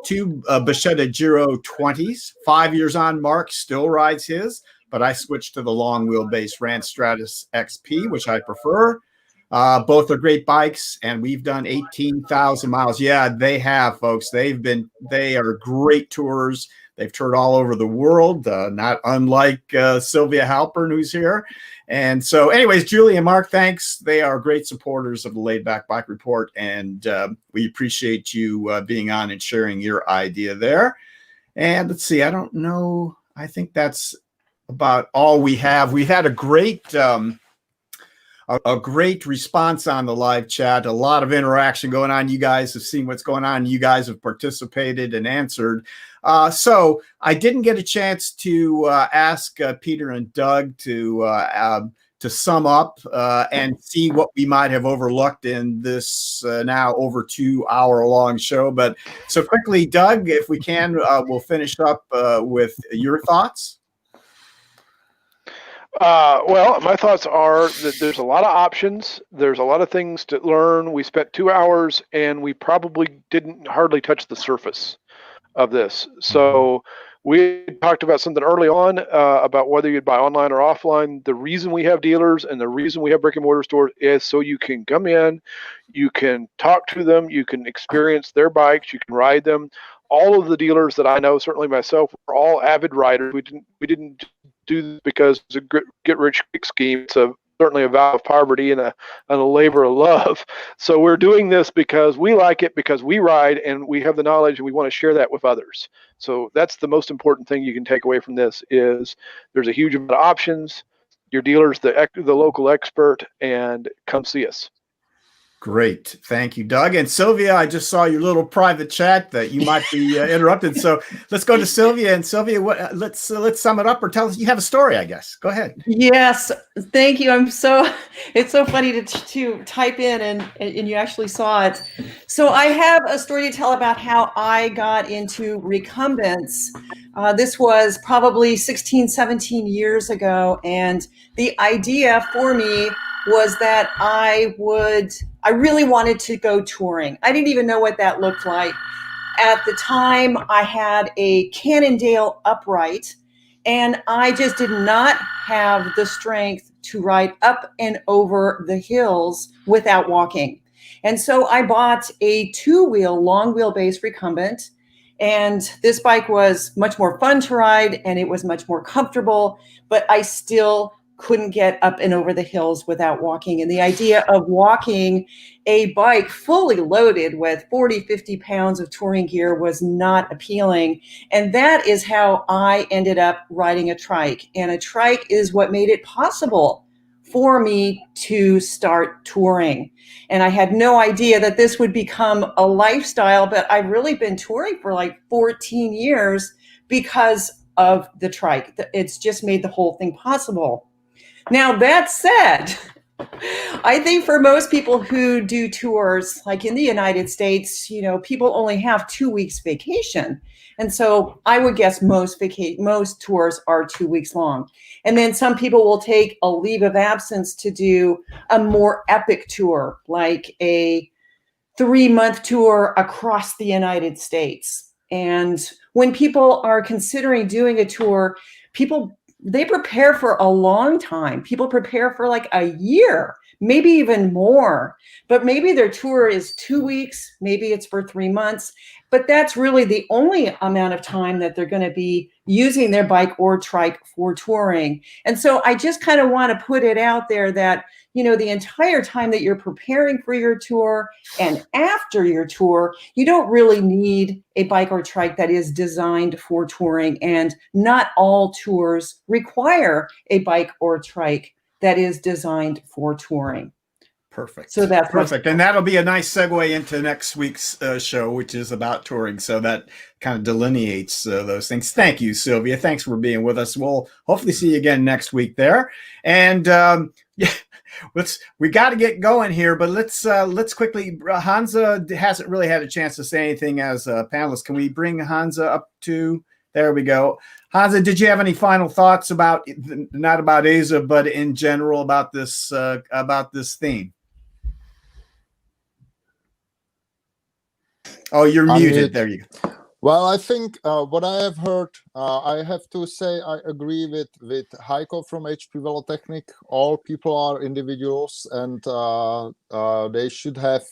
two Bacchetta Giro 20s. 5 years on, Mark still rides his, but I switched to the long wheelbase Rand Stratus XP, which I prefer. Both are great bikes, and we've done 18,000 miles. Yeah, they have, folks. They are great tours. They've toured all over the world, not unlike Sylvia Halpern, who's here. And so anyways, Julie and Mark, thanks. They are great supporters of the Laidback Bike Report, and we appreciate you being on and sharing your idea there. And let's see, I don't know. I think that's about all we have. We've had a great response on the live chat, a lot of interaction going on. You guys have seen what's going on. You guys have participated and answered. So I didn't get a chance to ask Peter and Doug to sum up and see what we might have overlooked in this now over 2 hour long show. But so quickly, Doug, if we can, we'll finish up with your thoughts. Well, my thoughts are that there's a lot of options. There's a lot of things to learn. We spent 2 hours and we probably didn't hardly touch the surface of this. So we talked about something early on about whether you'd buy online or offline. The reason we have dealers and the reason we have brick and mortar stores is so you can come in, you can talk to them, you can experience their bikes, you can ride them. All of the dealers that I know, certainly myself, were all avid riders. We didn't do this because it's a get-rich-quick scheme. It's certainly a vow of poverty and a labor of love. So we're doing this because we like it, because we ride and we have the knowledge and we want to share that with others. So that's the most important thing you can take away from this is there's a huge amount of options. Your dealer's the local expert, and come see us. Great. Thank you, Doug. And Sylvia, I just saw your little private chat that you might be interrupted. So let's go to Sylvia. And Sylvia, let's sum it up, or tell us, you have a story, I guess. Go ahead. Yes. Thank you. It's so funny to type in and you actually saw it. So I have a story to tell about how I got into recumbents. This was probably 16, 17 years ago. And the idea for me was that I really wanted to go touring. I didn't even know what that looked like. At the time, I had a Cannondale upright, and I just did not have the strength to ride up and over the hills without walking. And so I bought a 2-wheel, long wheelbase recumbent, and this bike was much more fun to ride, and it was much more comfortable, but I still couldn't get up and over the hills without walking. And the idea of walking a bike fully loaded with 40, 50 pounds of touring gear was not appealing. And that is how I ended up riding a trike. And a trike is what made it possible for me to start touring. And I had no idea that this would become a lifestyle, but I've really been touring for like 14 years because of the trike. It's just made the whole thing possible. Now, that said, I think for most people who do tours, like in the United States, people only have 2 weeks vacation. And so I would guess most tours are 2 weeks long. And then some people will take a leave of absence to do a more epic tour, like a 3-month tour across the United States. And when people are considering doing a tour, they prepare for a long time. People prepare for like a year, maybe even more. But maybe their tour is 2 weeks, maybe it's for 3 months. But that's really the only amount of time that they're going to be using their bike or trike for touring. And so I just kind of want to put it out there that, the entire time that you're preparing for your tour and after your tour, you don't really need a bike or trike that is designed for touring. And not all tours require a bike or trike that is designed for touring. Perfect. So that's perfect. And that'll be a nice segue into next week's show, which is about touring. So that kind of delineates those things. Thank you, Sylvia. Thanks for being with us. We'll hopefully see you again next week there. And yeah, we got to get going here, but let's quickly, Hansa hasn't really had a chance to say anything as a panelist. Can we bring Hansa up to, there we go. Hansa, did you have any final thoughts about, not about AZUB, but in general about this theme? Oh, you're muted. There you go. Well, I think what I have heard, I have to say I agree with Heiko from HP Velotechnik. All people are individuals, and they should have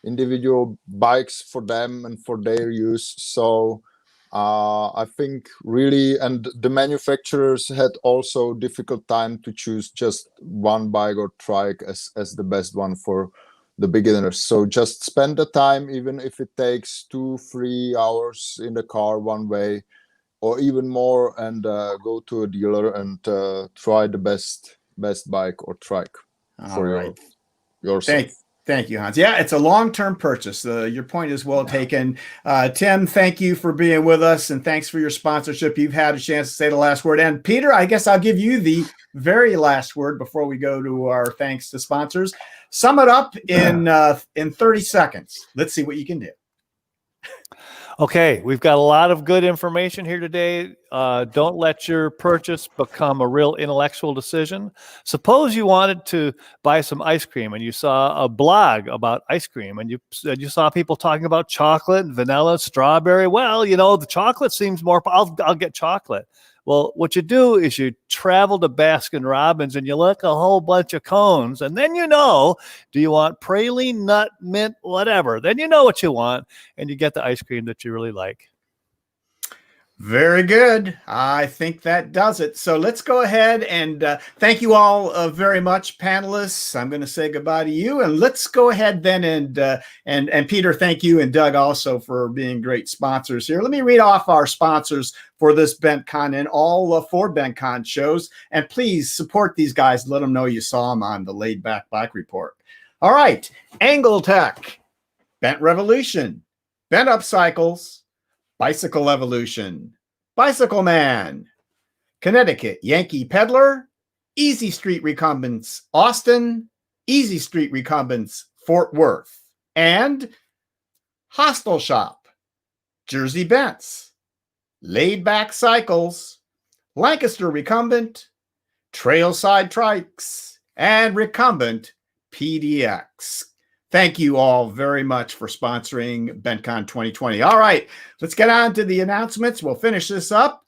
individual bikes for them and for their use. So I think really, and the manufacturers had also difficult time to choose just one bike or trike as the best one for the beginners. So just spend the time, even if it takes 2-3 hours in the car one way or even more, and go to a dealer and try the best bike or trike for yourself. Thank you, Hans. Yeah, it's a long-term purchase. Your point is well taken. Tim, thank you for being with us, and thanks for your sponsorship. You've had a chance to say the last word. And Peter, I guess I'll give you the very last word before we go to our thanks to sponsors. Sum it up in 30 seconds. Let's see what you can do. Okay, we've got a lot of good information here today. Don't let your purchase become a real intellectual decision. Suppose you wanted to buy some ice cream and you saw a blog about ice cream and you saw people talking about chocolate, vanilla, strawberry. Well, the chocolate seems more, I'll get chocolate. Well, what you do is you travel to Baskin-Robbins and you look a whole bunch of cones, and then do you want praline, nut, mint, whatever? Then you know what you want, and you get the ice cream that you really like. Very good. I think that does it. So let's go ahead and thank you all very much, panelists. I'm going to say goodbye to you, and let's go ahead then and Peter, thank you, and Doug also for being great sponsors here. Let me read off our sponsors for this BentCon and all 4 BentCon shows, and please support these guys. Let them know you saw them on the Laidback Bike Report. All right, Angletech, Bent Revolution, Bent Up Cycles, Bicycle Evolution, Bicycle Man, Connecticut Yankee Peddler, Easy Street Recumbents Austin, Easy Street Recumbents Fort Worth, and Hostel Shop, Jersey Bents, Laidback Cycles, Lancaster Recumbent, Trailside Trikes, and Recumbent PDX. Thank you all very much for sponsoring BentCon 2020. All right, let's get on to the announcements. We'll finish this up.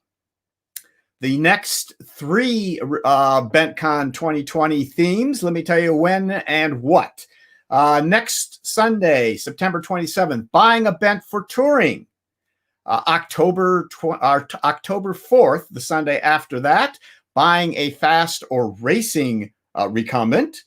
The next 3 BentCon 2020 themes, let me tell you when and what. Next Sunday, September 27th, buying a bent for touring. October 4th, the Sunday after that, buying a fast or racing recumbent.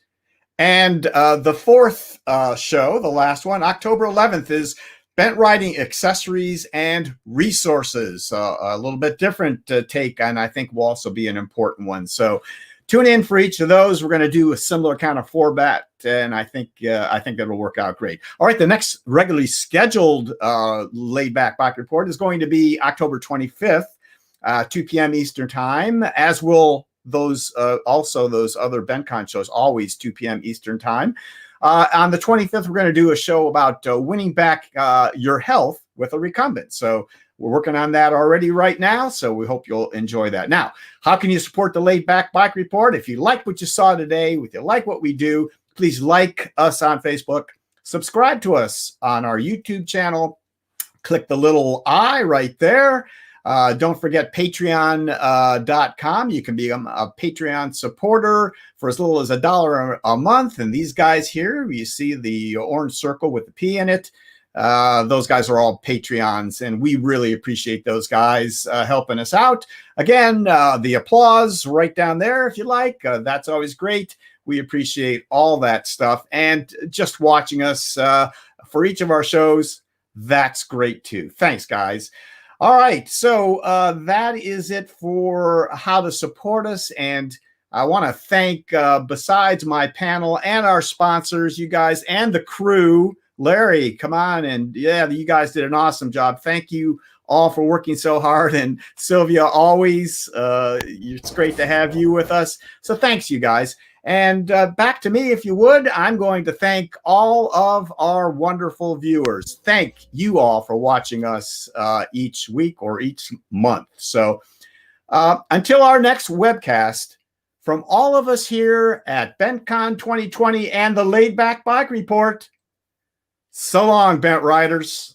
And the 4th show, the last one, October 11th, is bent riding accessories and resources. A little bit different take, and I think will also be an important one. So tune in for each of those. We're going to do a similar kind of format, and I think that'll work out great. All right, the next regularly scheduled Laidback Bike Report is going to be October 25th, 2 p.m. Eastern Time, as will those other BentCon shows, always 2 p.m. Eastern Time. On the 25th, we're going to do a show about winning back your health with a recumbent. So we're working on that already right now, so we hope you'll enjoy that. Now, how can you support the Laidback Bike Report? If you like what you saw today, if you like what we do, please like us on Facebook, subscribe to us on our YouTube channel, click the little I right there. Don't forget patreon.com. You can become a Patreon supporter for as little as $1 a month. And these guys here, you see the orange circle with the P in it. Those guys are all Patreons, and we really appreciate those guys helping us out. Again, the applause right down there, if you like. That's always great. We appreciate all that stuff. And just watching us for each of our shows, that's great too. Thanks, guys. All right, so that is it for how to support us. And I want to thank, besides my panel and our sponsors, you guys and the crew. Larry, come on. And yeah, you guys did an awesome job. Thank you all for working so hard. And Sylvia, always, it's great to have you with us. So thanks, you guys. And back to me, if you would. I'm going to thank all of our wonderful viewers. Thank you all for watching us each week or each month. So until our next webcast, from all of us here at BentCon 2020 and the Laidback Bike Report, so long, Bent Riders.